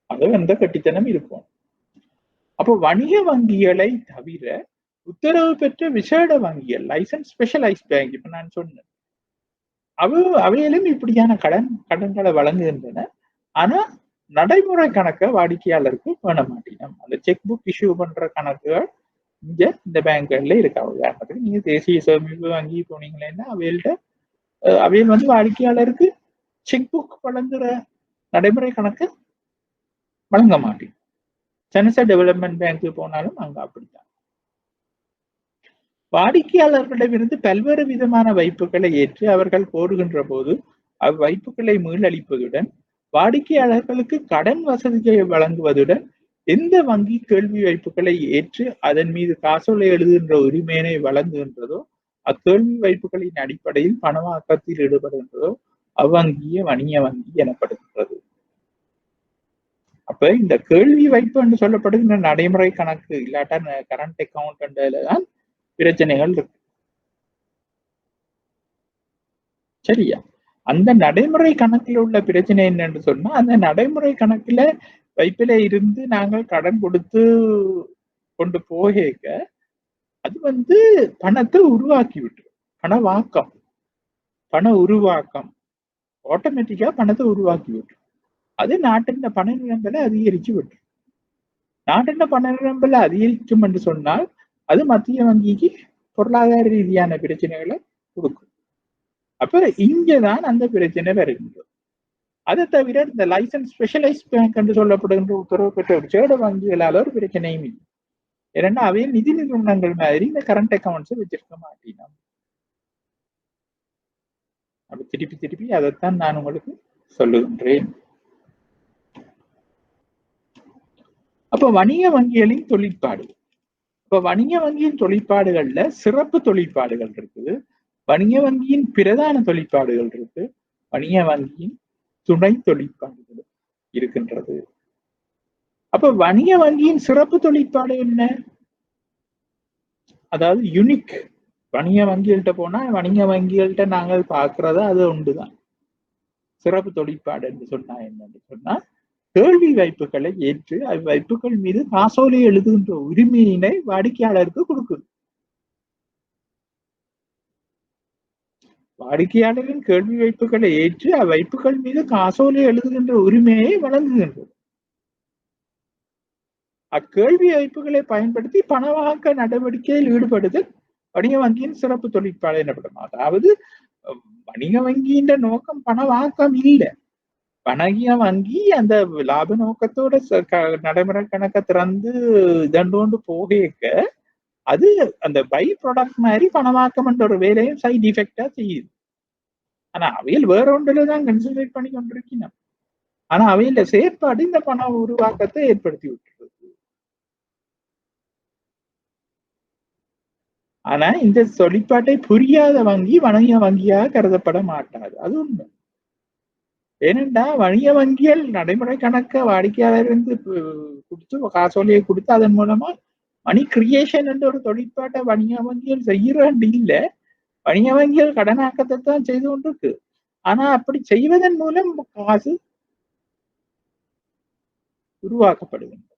அது எந்த கட்டித்தனம் இருக்கும். அப்போ வணிக வங்கிகளை தவிர உத்தரவு பெற்ற விசேட வங்கிகள், லைசன்ஸ் ஸ்பெஷலைஸ்ட் பேங்க், இப்ப நான் சொன்னேன், அவையிலும் இப்படியான கடன்களை வழங்குகின்றன. ஆனா நடைமுறை கணக்கை வாடிக்கையாளருக்கு பண்ண மாட்டேன். அந்த செக் புக் இஷ்யூ பண்ற கணக்குகள் இங்க இந்த பேங்க்ல இருக்கா. உதாரணத்துக்கு நீங்க தேசிய சேமிப்பு வங்கி போனீங்கன்னா அவையில் வாடிக்கையாளருக்கு செக் புக் வழங்குற நடைமுறை கணக்கு வழங்க மாட்டேன். சென்னை டெவலப்மெண்ட் பேங்க் போனாலும் அங்க அப்படித்தான். வாடிக்கையாளர்களிடமிருந்து பல்வேறு விதமான வைப்புகளை ஏற்று அவர்கள் கோருகின்ற போது அவ்வைப்புகளை மீளளிப்பதுடன் வாடிக்கையாளர்களுக்கு கடன் வசதியை வழங்குவதுடன் எந்த வங்கி கேள்வி வைப்புகளை ஏற்று அதன் மீது காசோலை எழுதுகின்ற உரிமையினை வழங்குகின்றதோ அக்கேள்வி வைப்புகளின் அடிப்படையில் பணமாக்கத்தில் ஈடுபடுகின்றதோ அவ்வங்கிய வணிக வங்கி எனப்படுகின்றது. அப்ப இந்த கேள்வி வைப்பு என்று சொல்லப்படுகின்ற நடைமுறை கணக்கு இல்லாட்டா கரண்ட் அக்கௌண்ட் தான் பிரச்சனைகள் இருக்கு. சரியா? அந்த நடைமுறை கணக்கில் உள்ள பிரச்சனை என்னன்னு சொன்னா, அந்த நடைமுறை கணக்குல வைப்பில இருந்து நாங்கள் கடன் கொடுத்து கொண்டு போக அது பணத்தை உருவாக்கி விட்டுரும். பண உருவாக்கம் ஆட்டோமேட்டிக்கா பணத்தை உருவாக்கி விட்டுரும். அது நாட்டின் பண நிரம்பலை அதிகரிச்சு விட்டுரும். நாட்டின் பண நிரம்பலை அதிகரிக்கும் என்று சொன்னால் அது மத்திய வங்கிக்கு பொருளாதார ரீதியான பிரச்சனைகளை கொடுக்கும். அப்ப இங்கதான் அந்த பிரச்சனை வருகின்றது. அதை தவிர இந்த லைசன்ஸ் ஸ்பெஷலைஸ் பேங்க் என்று சொல்லப்படுகின்ற உத்தரவு பெற்ற சேட வங்கிகளால ஒரு பிரச்சனையும் இல்லை. ஏன்னா அவைய நிதி நிறுவனங்கள் மாதிரி இந்த கரண்ட் அக்கௌண்ட்ஸ் வச்சிருக்க மாட்டேன். அப்ப திருப்பி அதைத்தான் நான் உங்களுக்கு சொல்லுகின்றேன். அப்ப வணிக வங்கிகளின் தொழிற்பாடு. இப்ப வணிக வங்கியின் தொழிற்பாடுகள்ல சிறப்பு தொழிற்பாடுகள் இருக்குது, வணிக வங்கியின் பிரதான தொழிற்பாடுகள் இருக்கு, வணிக வங்கியின் துணை தொழிற்பாடுகள் இருக்கின்றது. அப்ப வணிக வங்கியின் சிறப்பு தொழிற்பாடு என்ன? அதாவது யூனிக். வணிக வங்கிகள்கிட்ட போனா வணிக வங்கிகள்கிட்ட நாங்கள் பார்க்கறத அது உண்டுதான். சிறப்பு தொழிற்பாடு என்று சொன்னா என்னன்னு சொன்னா, கேள்வி வைப்புகளை ஏற்று அவ்வைப்புகள் மீது காசோலை எழுதுகின்ற உரிமையினை வாடிக்கையாளருக்கு கொடுக்குது. வாடிக்கையாளரின் கேள்வி வைப்புகளை ஏற்று அவ்வைப்புகள் மீது காசோலை எழுதுகின்ற உரிமையை வழங்குகின்றது. அக்கேள்வி வைப்புகளை பயன்படுத்தி பணவாக்க நடவடிக்கையில் ஈடுபடுதல் வணிக வங்கியின் சிறப்பு தொழிற்பாடு எனப்படும். அதாவது வணிக வங்கியின் நோக்கம் பணவாக்கம் இல்லை. வணிக வங்கி அந்த லாப நோக்கத்தோட நடைமுறை கணக்கை திறந்து இதண்டோண்டு போக அது அந்த பை ப்ராடக்ட் மாதிரி பணவாக்கம் என்ற ஒரு வேலையும் சைட் எஃபெக்டா செய்யுது. ஆனா அவையில் வேற ஒன்றுலதான் கன்சன்ட்ரேட் பண்ணி கொண்டிருக்கணும். ஆனா அவையில செயற்பாடு இந்த பண உருவாக்கத்தை ஏற்படுத்தி விட்டுறது. ஆனா இந்த தொழிற்பாட்டை புரியாத வங்கி வணிக வங்கியாக கருதப்பட மாட்டாது. அது உண்மை. ஏனென்றா வணிக வங்கிகள் நடைமுறை கணக்க வாடிக்கையாளருக்கு கொடுத்து காசோலையை கொடுத்து அதன் மூலமா மணி கிரியேஷன் என்ற ஒரு தொழிற்பாட்டை வணிக வங்கிகள் செய்யறது இல்லை. வணிக வங்கிகள் கடனாக்கத்தை தான் செய்து கொண்டிருக்கு. ஆனா அப்படி செய்வதன் மூலம் காசு உருவாக்கப்படுகின்றது.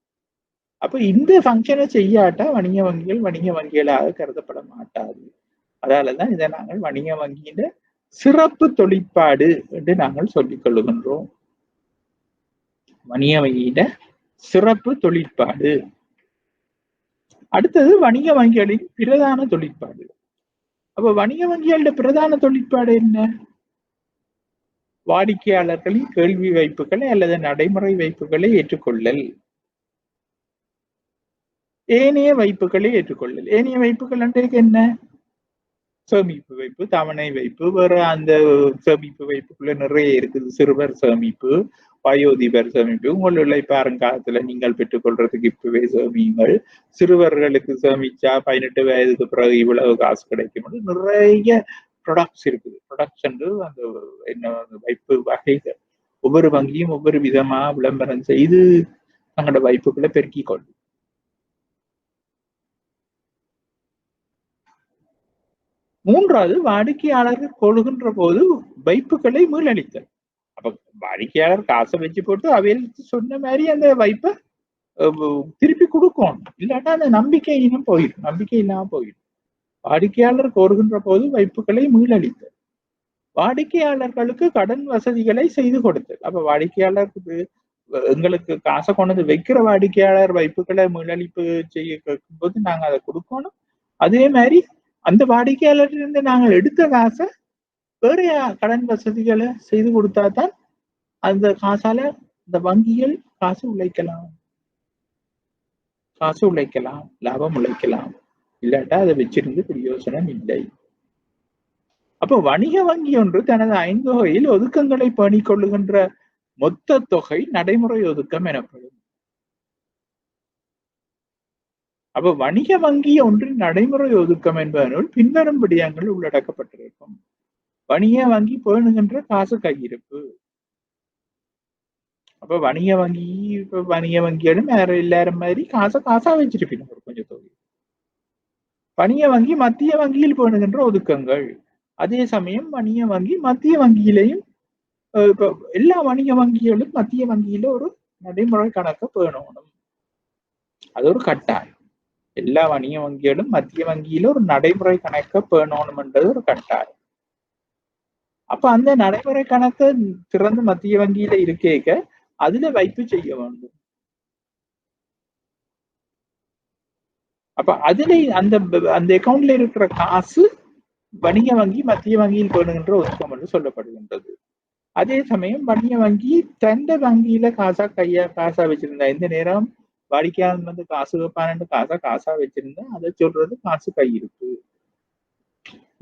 அப்ப இந்த ஃபங்க்ஷனை செய்யாட்டா வணிக வங்கிகள் வணிக வங்கிகளாக கருதப்பட மாட்டாது. அதாலதான் இதை நாங்கள் வணிக வங்கியில சிறப்பு தொழிற்பாடு என்று நாங்கள் சொல்லிக் கொள்ளுகின்றோம். வணிக வங்கியில சிறப்பு தொழிற்பாடு. அடுத்தது வணிக வங்கிகளின் பிரதான தொழிற்பாடு. அப்ப வணிக வங்கிகளோட பிரதான தொழிற்பாடு என்ன? வாடிக்கையாளர்களின் கேள்வி வைப்புகளை அல்லது நடைமுறை வைப்புகளை ஏற்றுக்கொள்ளல், ஏனைய வைப்புகளை ஏற்றுக்கொள்ளல். ஏனைய வைப்புகள் என்ன? சேமிப்பு வைப்பு, தவணை வைப்பு, வேற அந்த சேமிப்பு வைப்புக்குள்ள நிறைய இருக்குது. சிறுவர் சேமிப்பு, வயோதிபர் சேமிப்பு. உங்களுடைய பாருங்காலத்துல நீங்கள் பெற்றுக்கொள்றதுக்கு இப்பவே சேமியுங்கள். சிறுவர்களுக்கு சேமிச்சா 18 வயதுக்கு பிறகு இவ்வளவு காசு கிடைக்கும். நிறைய ப்ராடக்ட்ஸ் இருக்குது. ப்ராடக்ட்ஸ் என்று அந்த என்ன வைப்பு வகைகள் ஒவ்வொரு வங்கியும் ஒவ்வொரு விதமா விளம்பரம் செய்து தங்களோட வைப்புகளை பெருக்கிக் கொள்ளும். மூன்றாவது, வாடிக்கையாளர்கள் கொள்கின்ற போது வைப்புகளை மீளளித்தல். அப்ப வாடிக்கையாளர் காசை வச்சு போட்டு அவைகளுக்கு சொன்ன மாதிரி அந்த வைப்பை திருப்பி கொடுக்கணும். இல்லாட்டா அந்த நம்பிக்கை இனம் போயிடும், நம்பிக்கை இல்லாம போயிடும். வாடிக்கையாளர் கோருகின்ற போது வைப்புகளை மீளளித்தல். வாடிக்கையாளர்களுக்கு கடன் வசதிகளை செய்து கொடுத்தல். அப்ப வாடிக்கையாளருக்கு எங்களுக்கு காசை கொண்டு வைக்கிற வாடிக்கையாளர் வைப்புகளை மீளளிப்பு செய்ய கேட்கும் போது நாங்க அதை கொடுக்கணும். அதே மாதிரி அந்த வாடிக்கையாளர்கிட்ட நாங்கள் எடுத்த காசை வேற கடன் வசதிகளை செய்து கொடுத்தா தான் அந்த காசால இந்த வங்கிகள் காசு உழைக்கலாம், லாபம் உழைக்கலாம். இல்லாட்டா அதை வச்சிருந்து பிரயோசனம் இல்லை. அப்ப வணிக வங்கி ஒன்று தனது 5 வகையில் ஒதுக்கங்களை பேணிக் கொள்ளுகின்ற மொத்த தொகை நடைமுறை ஒதுக்கம் எனப்படும். அப்ப வணிக வங்கி ஒன்றின் நடைமுறை ஒதுக்கம் என்பதனுள் பின்வரும் விடயங்கள் உள்ளடக்கப்பட்டிருக்கும். வணிக வங்கி பேணுகின்ற காசு கையிருப்பு. அப்ப வணிக வங்கி இப்ப வணிக வங்கியிடம் எல்லாரும் மாதிரி காசா வச்சிருப்பீங்க ஒரு கொஞ்சம் தொகை. வணிக வங்கி மத்திய வங்கியில் பேணுகின்ற ஒதுக்கங்கள். அதே சமயம் வணிக வங்கி மத்திய வங்கியிலையும் இப்ப எல்லா வணிக வங்கிகளும் மத்திய வங்கியில ஒரு நடைமுறை கணக்கை பேணணும். அது ஒரு கட்டாயம். எல்லா வணிக வங்கிகளும் மத்திய வங்கியில ஒரு நடைமுறை கணக்கை பேணணும்ன்றது ஒரு கட்டாயம். அப்ப அந்த நடைமுறை கணக்கை திறந்து மத்திய வங்கியில இருக்கேக்க அதுல வைப்பு செய்ய வேண்டும். அப்ப அதுல அந்த அக்கவுண்ட்ல இருக்கிற காசு வணிக வங்கி மத்திய வங்கியில் பேணுகின்ற ஒதுக்கம் என்று சொல்லப்படுகின்றது. அதே சமயம் வணிக வங்கி தந்த வங்கியில காசா வச்சிருந்தா இந்த நேரம் வாடிக்கையாளர் வந்து காசு வைப்பான்னு காசா வச்சிருந்தா அதை சொல்றது காசு கையிருப்பு.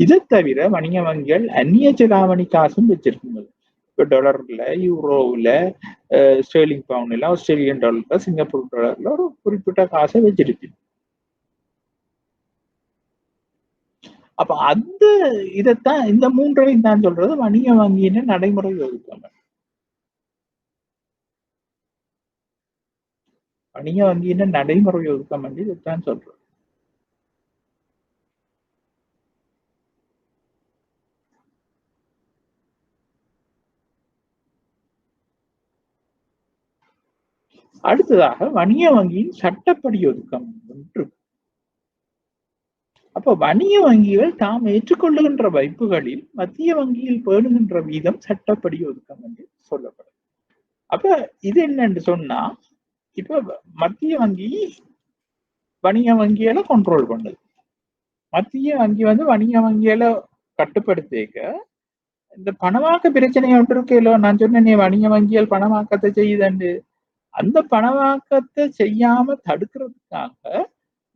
இதை தவிர வணிக வங்கிகள் அந்நிய செலாவணி காசும் வச்சிருக்குங்க. இப்போ டாலர்ல, யூரோவில், ஸ்டெர்லிங் பவுண்ட்ல, ஆஸ்திரேலியன் டாலர்ல, சிங்கப்பூர் டாலர்ல ஒரு குறிப்பிட்ட காசை வச்சிருக்கு. அப்ப அந்த இதைத்தான் இந்த மூன்றையும் தான் சொல்றது வணிக வங்கியின் நடைமுறை ஒதுக்கம். வணிக வங்கியின் நடைமுறை ஒதுக்கம் வந்து இதைத்தான் சொல்றது. அடுத்ததாக வணிக வங்கியின் சட்டப்படி ஒதுக்கம் ஒன்று. அப்ப வணிக வங்கிகள் தாம் ஏற்றுக்கொள்ளுகின்ற வைப்புகளில் மத்திய வங்கியில் பேணுகின்ற வீதம் சட்டப்படி ஒதுக்கம் என்று சொல்லப்படும். அப்ப இது என்னன்னு சொன்னா, இப்ப மத்திய வங்கி வணிக வங்கிகளை கண்ட்ரோல் பண்ணுது. மத்திய வங்கி வந்து வணிக வங்கிகளை கட்டுப்படுத்திக்க இந்த பணமாக்க பிரச்சனை ஒன்று இருக்கோ. நான் சொன்னேன் வணிக வங்கிகள் பணமாக்கத்தை செய்யுதண்டு. அந்த பணமாக்கத்தை செய்யாம தடுக்கிறதுக்காக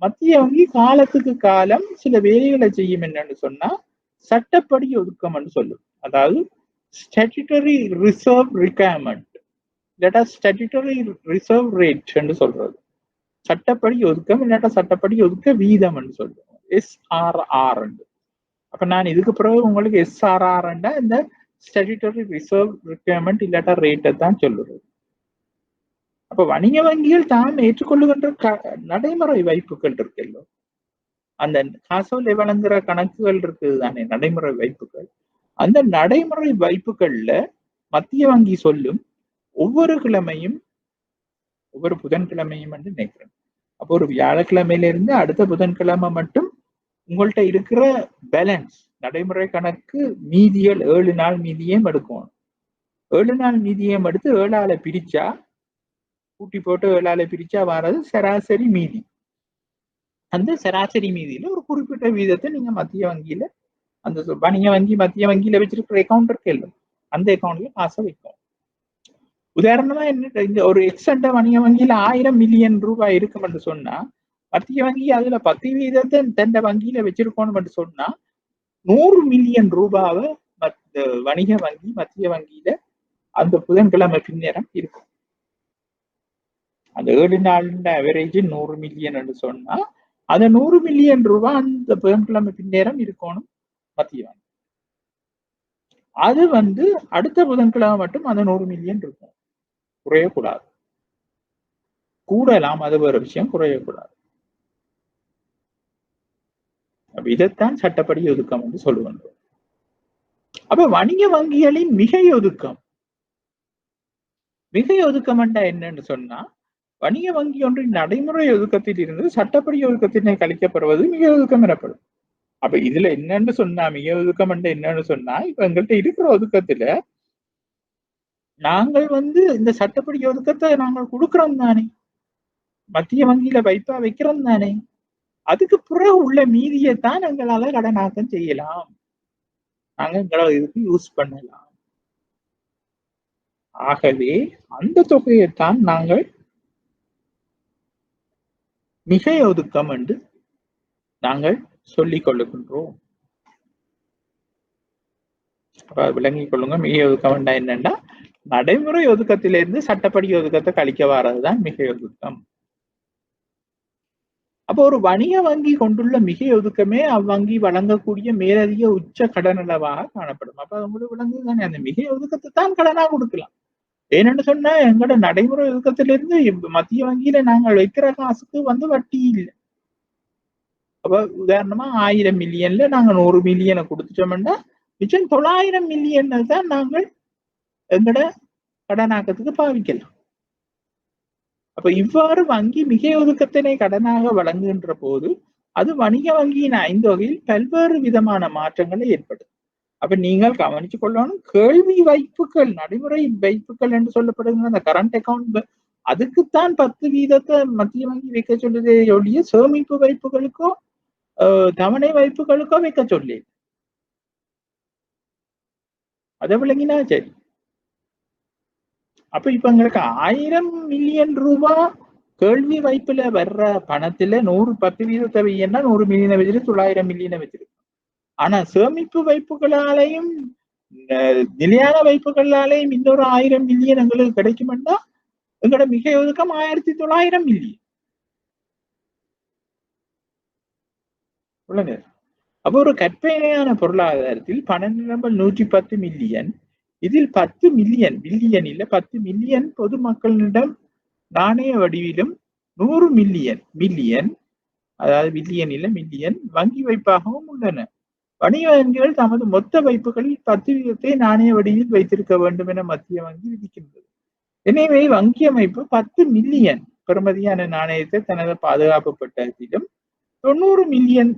மத்திய வங்கி காலத்துக்கு காலம் சில வேலைகளை செய்யும் என்னன்னு சொன்னா சட்டப்படி ஒதுக்கம் சொல்லும். அதாவது ஸ்டாட்யூட்டரி ரிசர்வ் ரிக்வயர்மெண்ட் இல்லாட்டா ஸ்டாட்யூட்டரி ரிசர்வ் ரேட் என்று சொல்றது. சட்டப்படி ஒதுக்கம் இல்லாட்டா சட்டப்படி ஒதுக்க வீதம் என்று சொல்லுவோம். SRR. அப்ப நான் இதுக்கு பிறகு உங்களுக்கு SRR இந்த ஸ்டாட்யூட்டரி ரிசர்வ் ரிக்வயர்மெண்ட் இல்லாட்டா ரேட்டை தான் சொல்லுறது. அப்ப வணிக வங்கிகள் தாம் ஏற்றுக்கொள்ளுகின்ற நடைமுறை வைப்புகள் இருக்குல்ல, அந்த காசோலை வழங்குற கணக்குகள் இருக்குது தானே நடைமுறை வைப்புகள். அந்த நடைமுறை வைப்புகள்ல மத்திய வங்கி சொல்லும் ஒவ்வொரு கிழமையும் ஒவ்வொரு புதன்கிழமையும் என்று நினைக்கிறேன். அப்போ ஒரு வியாழக்கிழமையில இருந்து அடுத்த புதன்கிழமை மட்டும் உங்கள்கிட்ட இருக்கிற பேலன்ஸ் நடைமுறை கணக்கு மீதிகள் 7 நாள் மீதியும் எடுக்கணும். 7 நாள் மீதியம் எடுத்து 7ஆல பிரிச்சா கூட்டி போட்டு 7ஆல பிரிச்சா வர்றது சராசரி மீதி. அந்த சராசரி மீதியில ஒரு குறிப்பிட்ட வீதத்தை நீங்க மத்திய வங்கியில அந்த வணிக வங்கி மத்திய வங்கியில வச்சிருக்கிற அக்கௌண்ட் இருக்கு அந்த அக்கௌண்ட்ல காசை வைக்கும். உதாரணமா என்ன இந்த ஒரு எக்ஸண்ட வணிக வங்கியில 1000 மில்லியன் ரூபாய் இருக்கும் என்று சொன்னா மத்திய வங்கி அதுல 10% தண்ட வங்கியில வச்சிருக்கணும் என்று சொன்னா 100 மில்லியன் ரூபாவை வணிக வங்கி மத்திய வங்கியில அந்த புதன்கிழமை பின்னேரம் இருக்கும். அந்த 7 நாள் அவரேஜ் 100 மில்லியன் என்று சொன்னா அந்த 100 மில்லியன் ரூபாய் அந்த புதன்கிழமை பின்னேரம் இருக்கணும் மத்திய வங்கி. அது வந்து அடுத்த புதன்கிழமை மட்டும் அந்த 100 மில்லியன் இருக்கும், குறையக்கூடாது. கூடலாம், அது வேற விஷயம், குறையக்கூடாது. இதைத்தான் சட்டப்படி ஒதுக்கம் என்று சொல்லுகின்றோம். அப்ப வணிக வங்கிகளின் மிகை ஒதுக்கம் என்னன்னு சொன்னா வணிக வங்கி ஒன்றின் நடைமுறை ஒதுக்கத்தில் இருந்து சட்டப்படி ஒதுக்கத்தினை கழிக்கப்படுவது மிக ஒதுக்கம் எனப்படும். அப்ப இதுல என்னன்னு சொன்னா மிக ஒதுக்கம் என்னன்னு சொன்னா இப்ப எங்கள்கிட்ட இருக்கிற ஒதுக்கத்துல நாங்கள் வந்து இந்த சட்டப்படி ஒதுக்கத்தை நாங்கள் கொடுக்கிறோம் தானே, மத்திய வங்கியில வைப்பா வைக்கிறோம் தானே, அதுக்கு பிறகு உள்ள மீதியைத்தான் எங்களால கடனாக்கம் செய்யலாம், நாங்க எங்களால் இதுக்கு யூஸ் பண்ணலாம். ஆகவே அந்த தொகையைத்தான் நாங்கள் மிகை ஒதுக்கம் என்று நாங்கள் சொல்லிக் கொள்ளுகின்றோம். விளங்கிக் கொள்ளுங்க. மிகை ஒதுக்கம் என்னன்னா நடைமுறை ஒதுக்கத்திலிருந்து சட்டப்படி ஒதுக்கத்தை கழிக்க வர்றதுதான் மிகை ஒதுக்கம். அப்ப அப்போ ஒரு வணிக வங்கி கொண்டுள்ள மிகை ஒதுக்கமே அவ்வங்கி வழங்கக்கூடிய மேலதிக உச்ச கடன் அளவாக காணப்படும். அப்ப உங்களுக்கு விளங்குது தானே, அந்த மிகை ஒதுக்கத்தை தான் கடனா கொடுக்கலாம். ஏன்னு சொன்னா எங்களோட நடைமுறை ஒதுக்கத்திலிருந்து மத்திய வங்கியில நாங்கள் வைக்கிற காசுக்கு வட்டி இல்லை. அப்ப உதாரணமா 1000 மில்லியன்ல நாங்க 100 மில்லியனை கொடுத்துட்டோம்னா மிச்சம் 900 மில்லியன் தான் நாங்கள் எங்கட கடனாக்கத்துக்கு பாவிக்கலாம். அப்ப இவ்வாறு வங்கி மிகை ஒதுக்கத்தினை கடனாக வழங்குகின்ற போது அது வணிக வங்கியின் 5 வகையில் பல்வேறு விதமான மாற்றங்களை ஏற்படும். அப்ப நீங்கள் கவனித்துக் கொள்ளணும், கேள்வி வைப்புகள், நடைமுறை வைப்புகள் என்று சொல்லப்படுகிற அந்த கரண்ட் அக்கௌண்ட், அதுக்குத்தான் 10% மத்திய வங்கி வைக்க சொல்லுதே ஒழிய சேமிப்பு வைப்புகளுக்கோ தவணை வைப்புகளுக்கோ வைக்க சொல்லி. அதை விளங்கினா சரி. அப்ப இப்ப எங்களுக்கு 1000 மில்லியன் ரூபாய் கேள்வி வைப்புல வர்ற பணத்துல 10% வையன்னா 100 மில்லியனை வச்சிருக்கு, 900 மில்லியனை வச்சிருக்கு. ஆனா சேமிப்பு வைப்புகளாலையும் நிலையான வைப்புகளாலையும் இன்னொரு 1000 மில்லியன் எங்களுக்கு கிடைக்கும்னா எங்களோட மிகை ஒதுக்கம் 1900 மில்லியன். அப்ப ஒரு கற்பனையான பொருளாதாரத்தில் பண நிரம்பல் 110 மில்லியன், இதில் 10 மில்லியன், பில்லியன் இல்ல 10 மில்லியன் பொதுமக்களிடம் நாணய வடிவிலும் 100 மில்லியன் அதாவது பில்லியன் இல்ல மில்லியன் வங்கி வைப்பாகவும் உள்ளன. வணிக வங்கிகள் தமது மொத்த வைப்புகளில் 10% நாணய வடிவில் வைத்திருக்க வேண்டும் என மத்திய வங்கி விதிக்கின்றது. எனவே வங்கி அமைப்பு 10 மில்லியன் பெறுமதியான நாணயத்தை தனது பாதுகாப்பு பெட்டகத்திலும் 90 மில்லியன்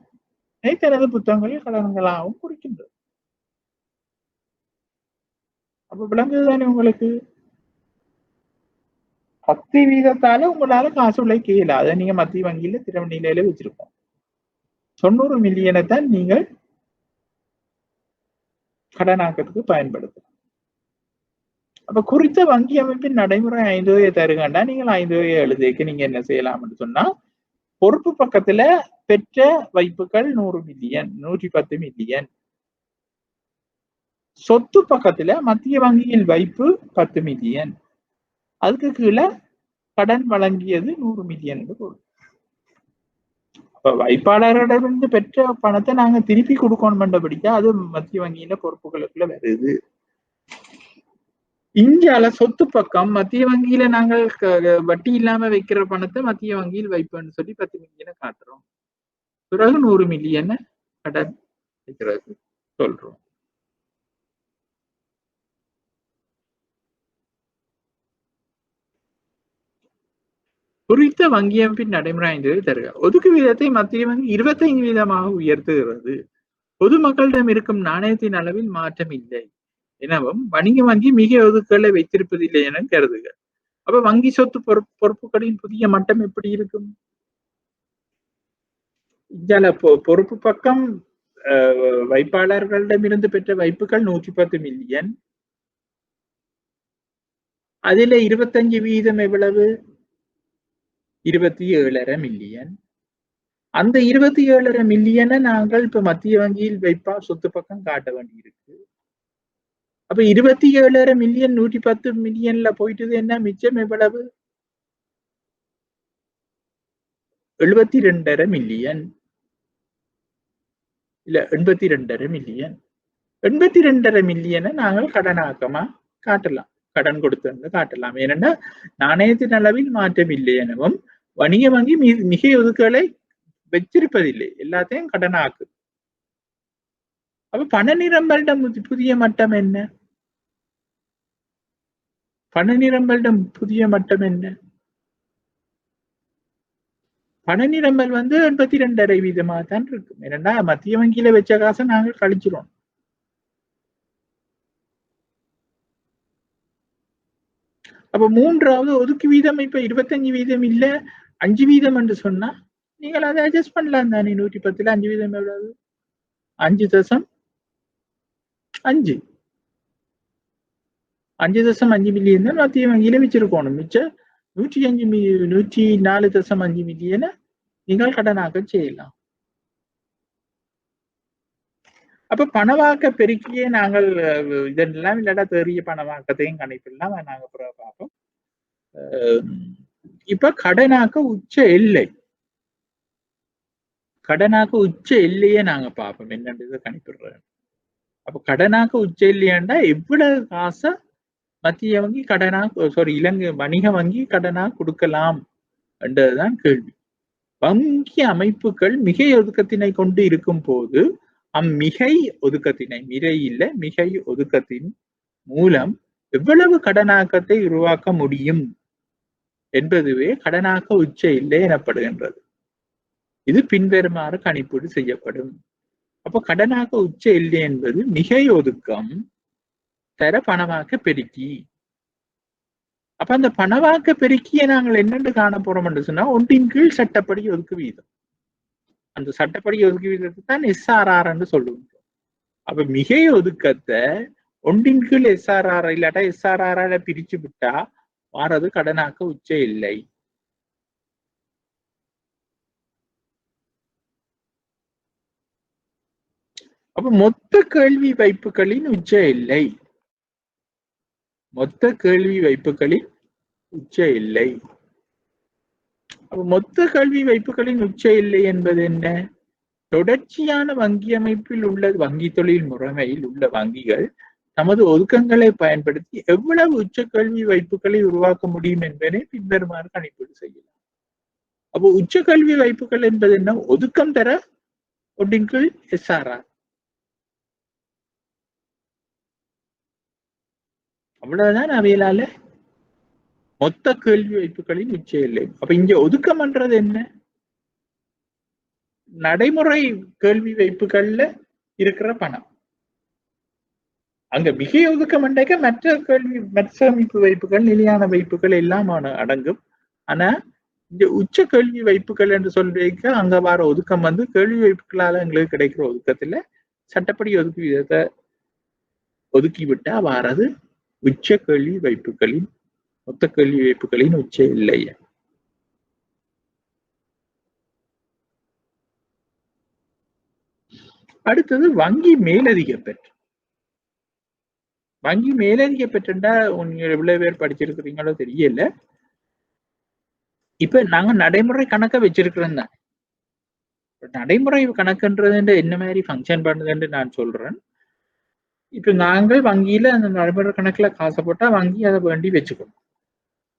தனது புத்தகங்களில் கடன்களாகவும் குறிக்கின்றது. அப்ப விளங்குதுதானே உங்களுக்கு? 10% உங்களால காசு உழைக்க இயல, அதை நீங்க மத்திய வங்கியில திறவு நிலையில வச்சிருக்கோம். 90 மில்லியனை தான் நீங்கள் கடனாக்கத்துக்கு பயன்படுத்தலாம். அப்ப குறித்த வங்கி அமைப்பின் நடைமுறை 5 வகையை தருகண்டா நீங்கள் 5 வகையை எழுதிக்க நீங்க என்ன செய்யலாம்னு சொன்னா, பொறுப்பு பக்கத்துல பெற்ற வைப்புகள் 100 மில்லியன், 110 மில்லியன். சொத்து பக்கத்துல மத்திய வங்கியில் வைப்பு 10 மில்லியன், அதுக்கு கீழே கடன் வழங்கியது 100 மில்லியன். அப்ப வைப்பாளரிடமிருந்து பெற்ற பணத்தை நாங்க திருப்பி கொடுக்கணும்ன்றபடியா அது மத்திய வங்கியில பொறுப்புகளுக்குள்ள வருது. இந்தியால சொத்து பக்கம் மத்திய வங்கியில நாங்கள் வட்டி இல்லாம வைக்கிற பணத்தை மத்திய வங்கியில் வைப்பேன்னு சொல்லி 10 மில்லியனை காட்டுறோம். பிறகு 100 மில்லியனை கடன் வைக்கிறது சொல்றோம். குறித்த வங்கி அமைப்பின் நடைமுறை தருக. ஒதுக்கு வீதத்தை மத்திய வங்கி 25% உயர்த்துகிறது. பொதுமக்களிடம் இருக்கும் நாணயத்தின் அளவில் மாற்றம் இல்லை எனவும் வணிக வங்கி மிக ஒதுக்குகளை வைத்திருப்பதில்லை என கருதுக. அப்ப வங்கி சொத்து பொறுப்புகளின் புதிய மட்டம் எப்படி இருக்கும்? இந்தியால பொறுப்பு பக்கம் வைப்பாளர்களிடமிருந்து பெற்ற வைப்புகள் 110 மில்லியன், அதுல 25% எவ்வளவு? 27.5 மில்லியன். அந்த 27.5 மில்லியனை நாங்கள் இப்ப மத்திய வங்கியில் வைப்பா சொத்து பக்கம் காட்ட வேண்டி இருக்கு. அப்ப 27.5 மில்லியன் 110 மில்லியன்ல போயிட்டது என்ன? மிச்சம் எவ்வளவு? 72.5 மில்லியன் இல்ல 82.5 மில்லியன். 82.5 மில்லியனை நாங்கள் கடனாக்கமா காட்டலாம், கடன் கொடுத்து காட்டலாம். ஏனென்னா நாணயத்தின் அளவில் மாற்றம் இல்லை எனவும் வணிக வங்கி மிகை ஒதுக்குகளை வச்சிருப்பதில்லை, எல்லாத்தையும் கடனாக்கு. அப்ப பண நிரம்பலிடம் புதிய மட்டம் என்ன? பண நிரம்பலிடம் புதிய மட்டம் என்ன? பண நிரம்பல் 82.5% தான் இருக்கும். ஏன்னா மத்திய வங்கியில வச்ச காசை நாங்கள் கழிச்சிரும். அப்ப மூன்றாவது ஒதுக்கு வீதம் இப்ப 25% இல்ல 5% என்று சொன்னா நீங்கள் அதை அட்ஜஸ்ட் பண்ணலாம் தானே. 110ல 5% எவ்வளவு? 5.5 5.5 மில்லியன் தான் மத்திய வங்கியில வச்சிருக்கணும். மிச்சம் 104.5 மில்லியனை நீங்கள் கடனாக செய்யலாம். அப்ப பணவாக்க பெருக்கியே நாங்கள் இதெல்லாம் இல்லாட்டா தெரிய பணவாக்கத்தையும் கணிப்பிடலாம், நாங்க பிறகு பார்ப்போம். இப்ப கடனாக்க உச்ச எல்லை கடனாக்க உச்ச எல்லையே நாங்க பார்ப்போம் என்னன்றதை கணிப்பிடுறோம். அப்ப கடனாக்க உச்ச எல்லையாண்டா எவ்வளவு காசை மத்திய வங்கி கடனா இலங்கை வணிக வங்கி கடனா கொடுக்கலாம் என்றதுதான் கேள்வி. வங்கி அமைப்புகள் மிகை ஒதுக்கத்தினை கொண்டு இருக்கும் போது அம்மிகை ஒதுக்கத்தினை மிகை இல்ல மிகை ஒதுக்கத்தின் மூலம் எவ்வளவு கடனாக்கத்தை உருவாக்க முடியும் என்பதுவே கடனாக்க உச்ச இல்லை எனப்படுகின்றது. இது பின்வருமாறு கணிப்பீடு செய்யப்படும். அப்ப கடனாக்க உச்ச இல்லை என்பது மிகை ஒதுக்கம் தர பணமாக்க பெருக்கி. அப்ப அந்த பணவாக்க பெருக்கிய நாங்கள் என்னென்று காண போறோம் என்று சொன்னா ஒன்றின் கீழ் சட்டப்படி ஒதுக்கு வீதம். அந்த சட்டப்படி ஒதுக்கு வீதத்தை தான் SRR என்று சொல்லுவோம். அப்ப மிகை ஒதுக்கத்தை ஒன்றின் கீழ் SRR இல்லாட்டா SRR பிரிச்சு விட்டா வாரது கடனாக்க உச்ச இல்லை. அப்ப மொத்த கேள்வி வைப்புகளின் உச்ச இல்லை. மொத்த கேள்வி வைப்புகளின் உச்ச இல்லை. அப்ப மொத்த கல்வி வைப்புகளின் உச்ச இல்லை என்பது என்ன? தொடர்ச்சியான வங்கி அமைப்பில் உள்ள வங்கி தொழில் முறைமையில் உள்ள வங்கிகள் தமது ஒதுக்கங்களை பயன்படுத்தி எவ்வளவு உச்ச கல்வி வைப்புகளை உருவாக்க முடியும் என்பதை பின்வருமாறு கணிப்பீடு செய்யலாம். அப்போ உச்ச கல்வி வைப்புகள் என்பது என்ன? ஒதுக்கம் தர ஒன்றின் கீழ் SRR. அவ்வளவுதான் அவையலால மொத்த கேள்வி வைப்புகளின் உச்ச இல்லை. அப்ப இங்க ஒதுக்கம் பண்றது என்ன? நடைமுறை கேள்வி வைப்புகள்ல இருக்கிற பணம். அங்க மிகை ஒதுக்கம் அண்டைக்க மற்ற கேள்வி மற்ற வைப்புகள் நிலையான வைப்புகள் எல்லாம் அடங்கும். ஆனா இந்த உச்ச கேள்வி வைப்புகள் என்று சொல்லிக்க அங்க வர ஒதுக்கம் வந்து கேள்வி வைப்புகளால எங்களுக்கு கிடைக்கிற ஒதுக்கத்துல சட்டப்படி ஒதுக்கு விதத்தை ஒதுக்கி விட்டா வாரது உச்ச கேள்வி வைப்புகளின் மொத்த கேள்வி வைப்புகளின் உச்ச இல்லை. அடுத்தது வங்கி மேலதிக பெற்று. வங்கி மேலதிக பெற்றுண்டா நீங்க எவ்வளவு பேர் படிச்சிருக்கிறீங்களோ தெரியல. இப்ப நாங்க நடைமுறை கணக்க வச்சிருக்கிறோம் தான். நடைமுறை கணக்குன்றது என்ன மாதிரி ஃபங்க்ஷன் பண்ணுதுன்னு நான் சொல்றேன். இப்ப நாங்கள் வங்கியில அந்த நடைமுறை கணக்குல காசை போட்டா வங்கி அதை வேண்டி வச்சுக்கணும்.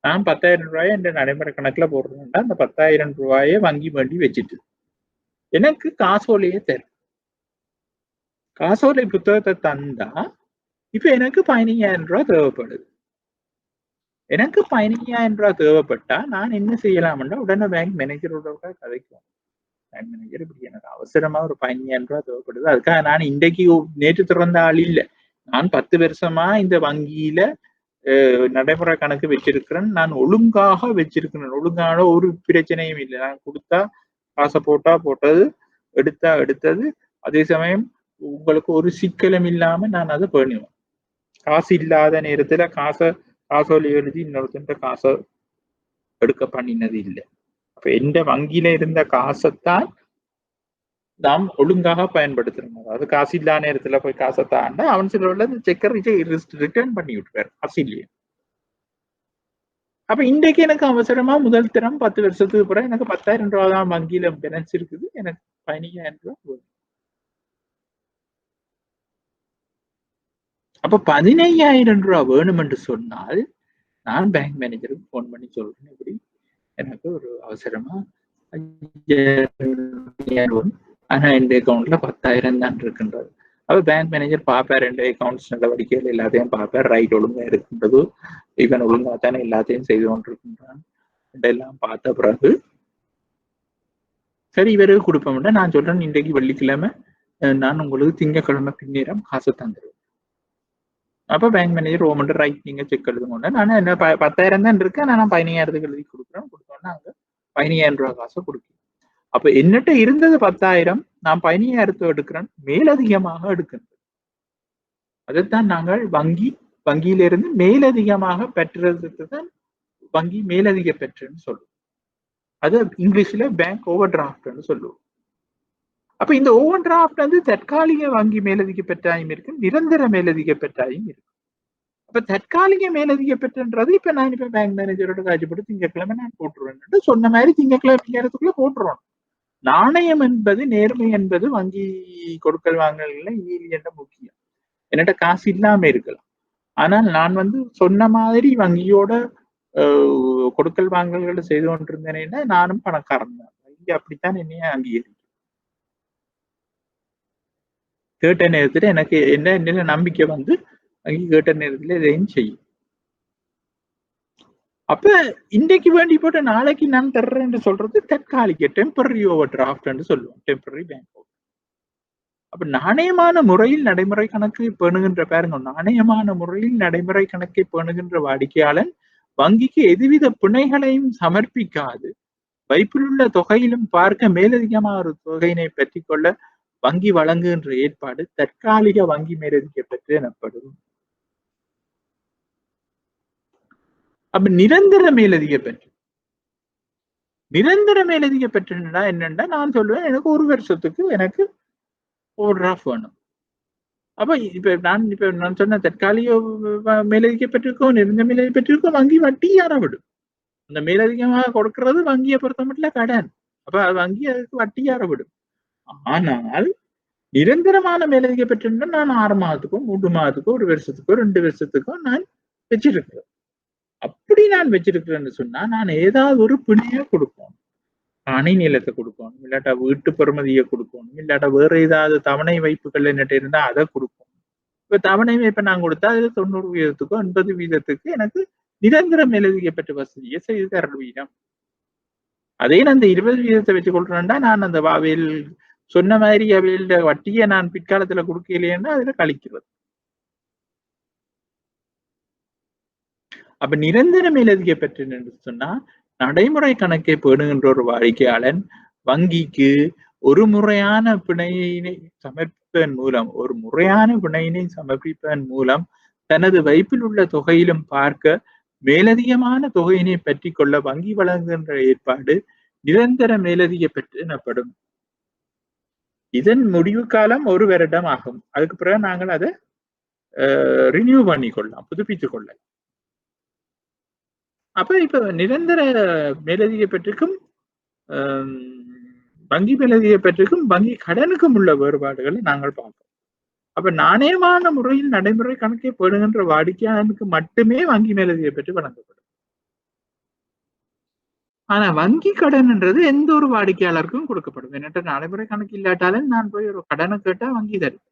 நான் 10,000 ரூபாயை இந்த நடைமுறை கணக்குல போடுறேன்டா அந்த 10,000 ரூபாயை வங்கி வேண்டி வச்சுட்டு எனக்கு காசோலையே தரும். காசோலை புத்தகத்தை தந்தா இப்ப எனக்கு 15,000 ரூபாய் தேவைப்படுது. எனக்கு 15,000 ரூபாய் தேவைப்பட்டா நான் என்ன செய்யலாம்னா உடனே பேங்க் மேனேஜரோட கதைக்கும். பேங்க் மேனேஜர் இப்படி எனக்கு அவசரமா ஒரு 15,000 ரூபாய் தேவைப்படுது. அதுக்காக நான் இன்றைக்கு நேற்று திறந்த ஆள் இல்லை. நான் 10 வருஷமா இந்த வங்கியில நடைமுறை கணக்கு வச்சிருக்கிறேன். நான் ஒழுங்காக வச்சிருக்கிறேன். ஒழுங்கான ஒரு பிரச்சனையும் இல்லை. நான் கொடுத்தா காசை போட்டா போட்டது, எடுத்தா எடுத்தது. அதே சமயம் உங்களுக்கு ஒரு சிக்கலும் இல்லாம நான் அதை பண்ணுவேன். காசு இல்லாத நேரத்துல காசோலை எழுதி இன்னொருத்த காசை எடுக்க பண்ணினது இல்லை. அப்ப எந்த வங்கியில இருந்த காசைத்தான் நாம் ஒழுங்காக பயன்படுத்துறோம். அதாவது காசு இல்லாத நேரத்துல போய் காசை தாண்டா அவன் சில செக்கர் ரிட்டர்ன் பண்ணி விட்டுவார் காசு இல்லையே. அப்ப இன்றைக்கு எனக்கு அவசரமா முதல் தரம் 10 வருஷத்துக்கு பிறகு எனக்கு 10,000 ரூபாய் தான் வங்கியில பேலன்ஸ் இருக்குது. எனக்கு 15,000 ரூபாய் போதும். அப்ப 15,000 ரூபாய் வேணும் என்று சொன்னால் நான் பேங்க் மேனேஜருக்கு போன் பண்ணி சொல்றேன், இப்படி எனக்கு ஒரு அவசரமா 5,000 ஆனா என் அக்கௌண்ட்ல 10,000 தான் இருக்கின்றது. அப்ப பேங்க் மேனேஜர் பார்ப்பார், ரெண்டு அக்கௌண்ட்ஸ் நடவடிக்கைகள் எல்லாத்தையும் பார்ப்பார். ரைட் ஒழுங்கா இருக்கின்றது, இவன் ஒழுங்கா தானே எல்லாத்தையும் செய்து கொண்டிருக்கின்றான் எல்லாம் பார்த்த பிறகு சரி இவருக்கு கொடுப்போம்னா நான் சொல்றேன், இன்றைக்கு வெள்ளிக்கிழமை நான் உங்களுக்கு திங்கக்கிழமை பின்னேரம் காசு தந்துடுவேன். அப்ப பேங்க் மேனேஜர் ஓமன் ரைட் நீங்க செக் எழுதுங்க. நான் என்ன 10,000 தான் இருக்கேன், நான் 15,000 எழுதி கொடுக்குறேன். கொடுத்தோன்னா அங்க 15,000 ரூபாய் காசை கொடுக்கும். அப்ப என்னட்ட இருந்தது 10,000, நான் 15,000 எடுக்கிறேன், மேலதிகமாக எடுக்கின்றது. அதைத்தான் நாங்கள் வங்கியிலிருந்து மேலதிகமாக பெற்றதுக்கு தான் வங்கி மேலதிக பெற்றுன்னு சொல்லுவோம். அது இங்கிலீஷ்ல பேங்க் ஓவர் டிராஃப்ட்னு சொல்லுவோம். அப்ப இந்த ஓவர் டிராஃப்ட் வந்து தற்காலிக வங்கி மேலதிக பெற்றாயும் இருக்கு, நிரந்தர மேலதிக பெற்றாயும் இருக்கு. அப்ப தற்காலிக மேலதிக பெற்றுன்றது இப்ப நான் இப்ப பேங்க் மேனேஜரோட காட்சிப்பட்டு திங்கக்கிழமை நான் போட்டுருவேன் சொன்ன மாதிரி திங்கக்கிழமை நேரத்துக்குள்ள போட்டுருவோம். நாணயம் என்பது, நேர்மை என்பது வங்கி கொடுக்கல் வாங்கல்ல ஈலியண்ட முக்கியம். என்னட்ட காசு இல்லாம இருக்கலாம். ஆனால் நான் வந்து சொன்ன மாதிரி வங்கியோட கொடுக்கல் வாங்கல்களை செய்து கொண்டிருந்தேன்னா நானும் பணக்காரன் தான். வங்கி அப்படித்தான் என்னைய அங்கீகரிக்கும். கேட்ட நேரத்துல எனக்கு என்ன நம்பிக்கை வந்து வங்கி கேட்ட நேரத்துல இதையும் செய்யும். அப்ப இன்றைக்கு வேண்டி போட்டு நாளைக்கு நான் தர்றேன்னு சொல்றது தற்காலிக டெம்பரரி ஓவர் டிராஃப்ட் சொல்லுவோம். Temporary bank over. அப்ப நாணயமான முறையில் நடைமுறை கணக்கு பேணுகின்ற பாருங்க, நாணயமான முறையில் நடைமுறை கணக்கை பேணுகின்ற வாடிக்கையாளன் வங்கிக்கு எதுவித பிணைகளையும் சமர்ப்பிக்காது வைப்பில் உள்ள தொகையிலும் பார்க்க மேலதிகமான ஒரு தொகையினை பெற்றுக் கொள்ள வங்கி வழங்குகின்ற ஏற்பாடு தற்காலிக வங்கி மேலதிக பெற்று எனப்படும். அப்ப நிரந்தர மேலதிக பெற்று, நிரந்தர மேலதிக பெற்றுன்னா என்னன்னா நான் சொல்லுவேன், எனக்கு 1 வருஷத்துக்கு எனக்கு ஓவர் டிராஃப்ட் வேணும். அப்ப இப்ப நான் சொன்ன தற்காலிக மேலதிக பெற்றிருக்கோம், நிரந்தர மேலதிக பெற்றிருக்கோம், வங்கி வட்டி யாரவிடும். அந்த மேலதிகமாக கொடுக்கிறது வங்கியை பொறுத்த மட்டும் கடன். அப்ப வங்கி அதுக்கு வட்டி யாரவிடும். ஆனால் நிரந்தரமான மேலதிக பெற்றிருந்தா நான் 6 மாதத்துக்கோ 3 மாதத்துக்கோ 1 வருஷத்துக்கோ 2 வருஷத்துக்கோ நான் வச்சிருக்கிறேன். அப்படி நான் வச்சிருக்கிறேன்னு சொன்னா நான் ஏதாவது ஒரு பிணைய கொடுப்போம். அணை நிலத்தை கொடுக்கணும், இல்லாட்டா வீட்டு பெறுமதியை கொடுக்கணும், இல்லாட்டா வேற ஏதாவது தவணை வைப்புகள் என்னட்ட இருந்தா அதை கொடுப்போம். இப்ப தவணை வைப்பை நான் கொடுத்தா அதுல 90% 80% எனக்கு நிரந்தர மேலதிக பெற்ற வசதியை செய்து தர வீதம். அதே நான் அந்த 20% வச்சு கொள்றேன்டா நான் அந்த அவையில் சொன்ன மாதிரி அவையோட வட்டியை நான் பிற்காலத்துல கொடுக்கலையேன்னா அதுல கழிக்கிறது. அப்ப நிரந்தர மேலதிக பெற்றேன் என்று சொன்னா நடைமுறை கணக்கை பேணுகின்ற ஒரு வாடிக்கையாளன் வங்கிக்கு ஒரு முறையான பிணையினை சமர்ப்பிப்பதன் மூலம் தனது வைப்பில் உள்ள தொகையிலும் பார்க்க மேலதிகமான தொகையினை பற்றி கொள்ள வங்கி வழங்குகின்ற ஏற்பாடு நிரந்தர மேலதிக பெற்று எனப்படும். இதன் முடிவு காலம் 1 வருடம் ஆகும். அதுக்கு பிறகு நாங்கள் அதை ரினியூ பண்ணிக்கொள்ளலாம், புதுப்பித்துக் கொள்ளலாம். அப்ப இப்ப நிரந்தர மேலதிக பெற்றுக்கும் வங்கி மேலதிக பெற்றுக்கும் வங்கி கடனுக்கும் உள்ள வேறுபாடுகளை நாங்கள் பார்ப்போம். அப்ப நாணயமான முறையில் நடைமுறை கணக்கை பேணுகின்ற வாடிக்கையாளனுக்கு மட்டுமே வங்கி மேலதிக பெற்று வழங்கப்படும். ஆனா வங்கி கடன்ன்றது எந்த ஒரு வாடிக்கையாளருக்கும் கொடுக்கப்படும். என்னட்ட நடைமுறை கணக்கு இல்லாட்டாலும் நான் போய் ஒரு கடனை கேட்டா வங்கி தரும்.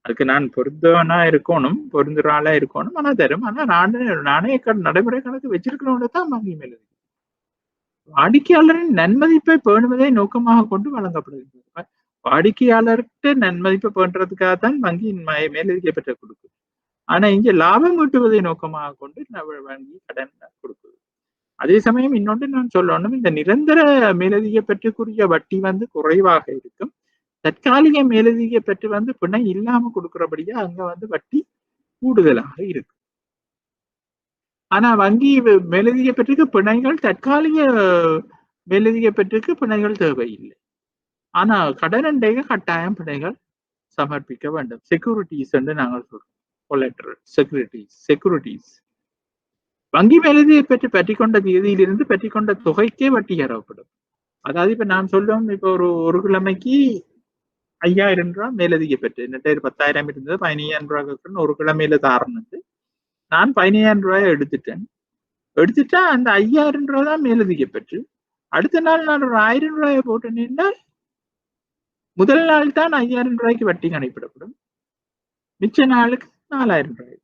அதுக்கு நான் பொருந்தவனா இருக்கணும், பொருந்துற ஆளா இருக்கணும், ஆனா தரும். ஆனா நாணய நடைமுறை கணக்கு வச்சிருக்கிறவங்க தான் வங்கி மேலதிக. வாடிக்கையாளரின் நன்மதிப்பை பேணுவதை நோக்கமாக கொண்டு வழங்கப்படுகிறது. வாடிக்கையாளர்கிட்ட நன்மதிப்பை பேணுறதுக்காகத்தான் வங்கியின் மேலதிக பெற்ற கொடுக்குது. ஆனா இங்க லாபம் ஈட்டுவதை நோக்கமாக கொண்டு வங்கி கடன் கொடுக்குது. அதே சமயம் இன்னொன்று நான் சொல்லணும், இந்த நிரந்தர மேலதிக பெற்றுக்குரிய வட்டி வந்து குறைவாக இருக்கும். தற்காலிக மேலதிக பெற்று பிணை இல்லாம கொடுக்கிறபடியா அங்க வட்டி கூடுதலாக இருக்கு. ஆனா வங்கி மேலதிக பெற்றுக்கு பிணைகள், தற்காலிக மேலதிக பெற்றுக்கு பிணைகள் தேவையில்லை. ஆனா கடன் கட்டாயம் பிணைகள் சமர்ப்பிக்க வேண்டும். செக்யூரிட்டிஸ் என்று நாங்கள் சொல்றோம். Collateral securities. வங்கி மேலதிக பெற்று பெற்றிக்கொண்ட தேதியிலிருந்து பெற்றிக்கொண்ட தொகைக்கே வட்டி ஏறப்படும். அதாவது இப்ப நான் சொல்லுவோம், இப்ப ஒரு கிழமைக்கு 5000 ரூபாய் மேலதிக பெற்று, என்னட்ட 10,000 இருந்தது, 15,000 ரூபாய் ஒரு கிழமையில தாரணுது. நான் 15,000 ரூபாய் எடுத்துட்டா அந்த 5,000 ரூபாய் தான் மேலதிக பெற்று. அடுத்த நாள் நான் ஒரு 1000 ரூபாயை போட்டேன்னா முதல் நாள் தான் 5,000 ரூபாய்க்கு வட்டி கணிப்பிடப்படும். மிச்ச நாளுக்கு 4,000 ரூபாய்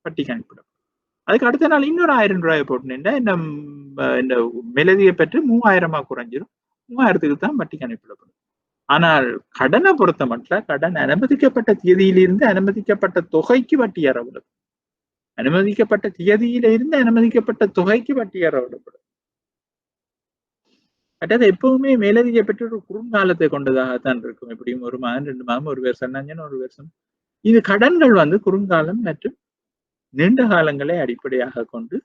வட்டி கணிப்பிடும். அதுக்கு அடுத்த நாள் இன்னொரு 1000 ரூபாயை போட்டேன்னா இந்த மேலதிக பெற்று 3000 குறைஞ்சிடும். 3000க்கு தான் வட்டி கணிப்பிடப்படும். ஆனால் கடனை பொறுத்த மட்டும் கடன் அனுமதிக்கப்பட்ட தேதியிலிருந்து அனுமதிக்கப்பட்ட தொகைக்கு வட்டி ஏறவிடும். அனுமதிக்கப்பட்ட தேதியிலிருந்து அனுமதிக்கப்பட்ட தொகைக்கு வட்டி ஏறவிடப்படும். அதாவது எப்பவுமே மேலதிக பெற்று ஒரு குறுங்காலத்தை கொண்டதாகத்தான் இருக்கும். எப்படியும் 1 மாதம் 2 மாதம் 1 வருஷம் 1 வருஷம். இது கடன்கள் குறுங்காலம் மற்றும் நீண்ட காலங்களை அடிப்படையாக கொண்டு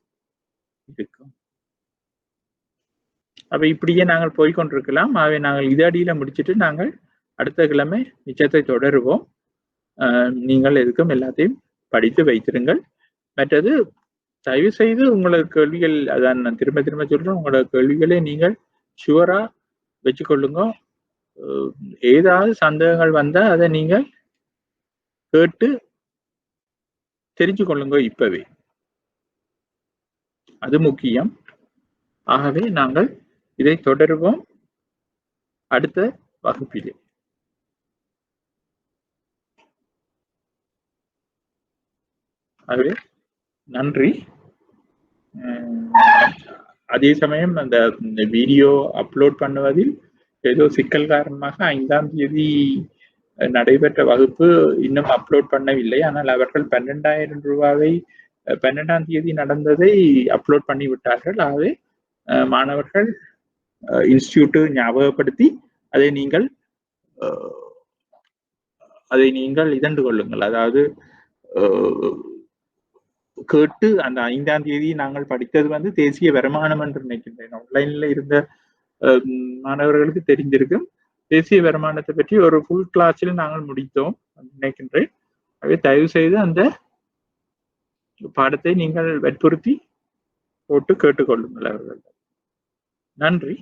இருக்கும். அப்ப இப்படியே நாங்கள் போய்கொண்டிருக்கலாம். ஆகவே நாங்கள் இதடியில முடிச்சுட்டு நாங்கள் அடுத்த கிழமை மிச்சத்தை தொடருவோம். நீங்கள் எதுக்கும் எல்லாத்தையும் படித்து வைத்திருங்கள். மற்றது தயவு செய்து உங்களோட கேள்விகள், அதான் நான் திரும்ப திரும்ப சொல்றேன், உங்களோட கேள்விகளை நீங்கள் ஷுவரா வச்சுக்கொள்ளுங்க. ஏதாவது சந்தேகங்கள் வந்தா அதை நீங்க கேட்டு தெரிஞ்சு கொள்ளுங்க இப்பவே. அது முக்கியம். ஆகவே நாங்கள் இதை தொடருவோம் அடுத்த வகுப்பிலே. ஆகவே நன்றி. அதே சமயம் அந்த வீடியோ அப்லோட் பண்ணுவதில் ஏதோ சிக்கல் காரணமாக 5ஆம் தேதி நடைபெற்ற வகுப்பு இன்னும் அப்லோட் பண்ணவில்லை. ஆனால் அவர்கள் 12,000 ரூபாவை 12ஆம் தேதி நடந்ததை அப்லோட் பண்ணி விட்டார்கள். ஆகவே மாணவர்கள் இன்ஸ்டிடியூட் ஞாபகப்படுத்தி அதை நீங்கள் இதண்டு கொள்ளுங்கள். அதாவது கேட்டு அந்த 5ஆம் தேதி நாங்கள் படித்தது தேசிய வருமானம் என்று நினைக்கின்றேன். ஆன்லைன்ல இருந்த மாணவர்களுக்கு தெரிந்திருக்கும். தேசிய வருமானத்தை பற்றி ஒரு ஃபுல் கிளாஸில் நாங்கள் முடித்தோம் நினைக்கின்றேன். ஆகவே தயவு செய்து அந்த பாடத்தை நீங்கள் வற்புறுத்தி போட்டு கேட்டுக்கொள்ளுங்கள் அவர்கள். நன்றி.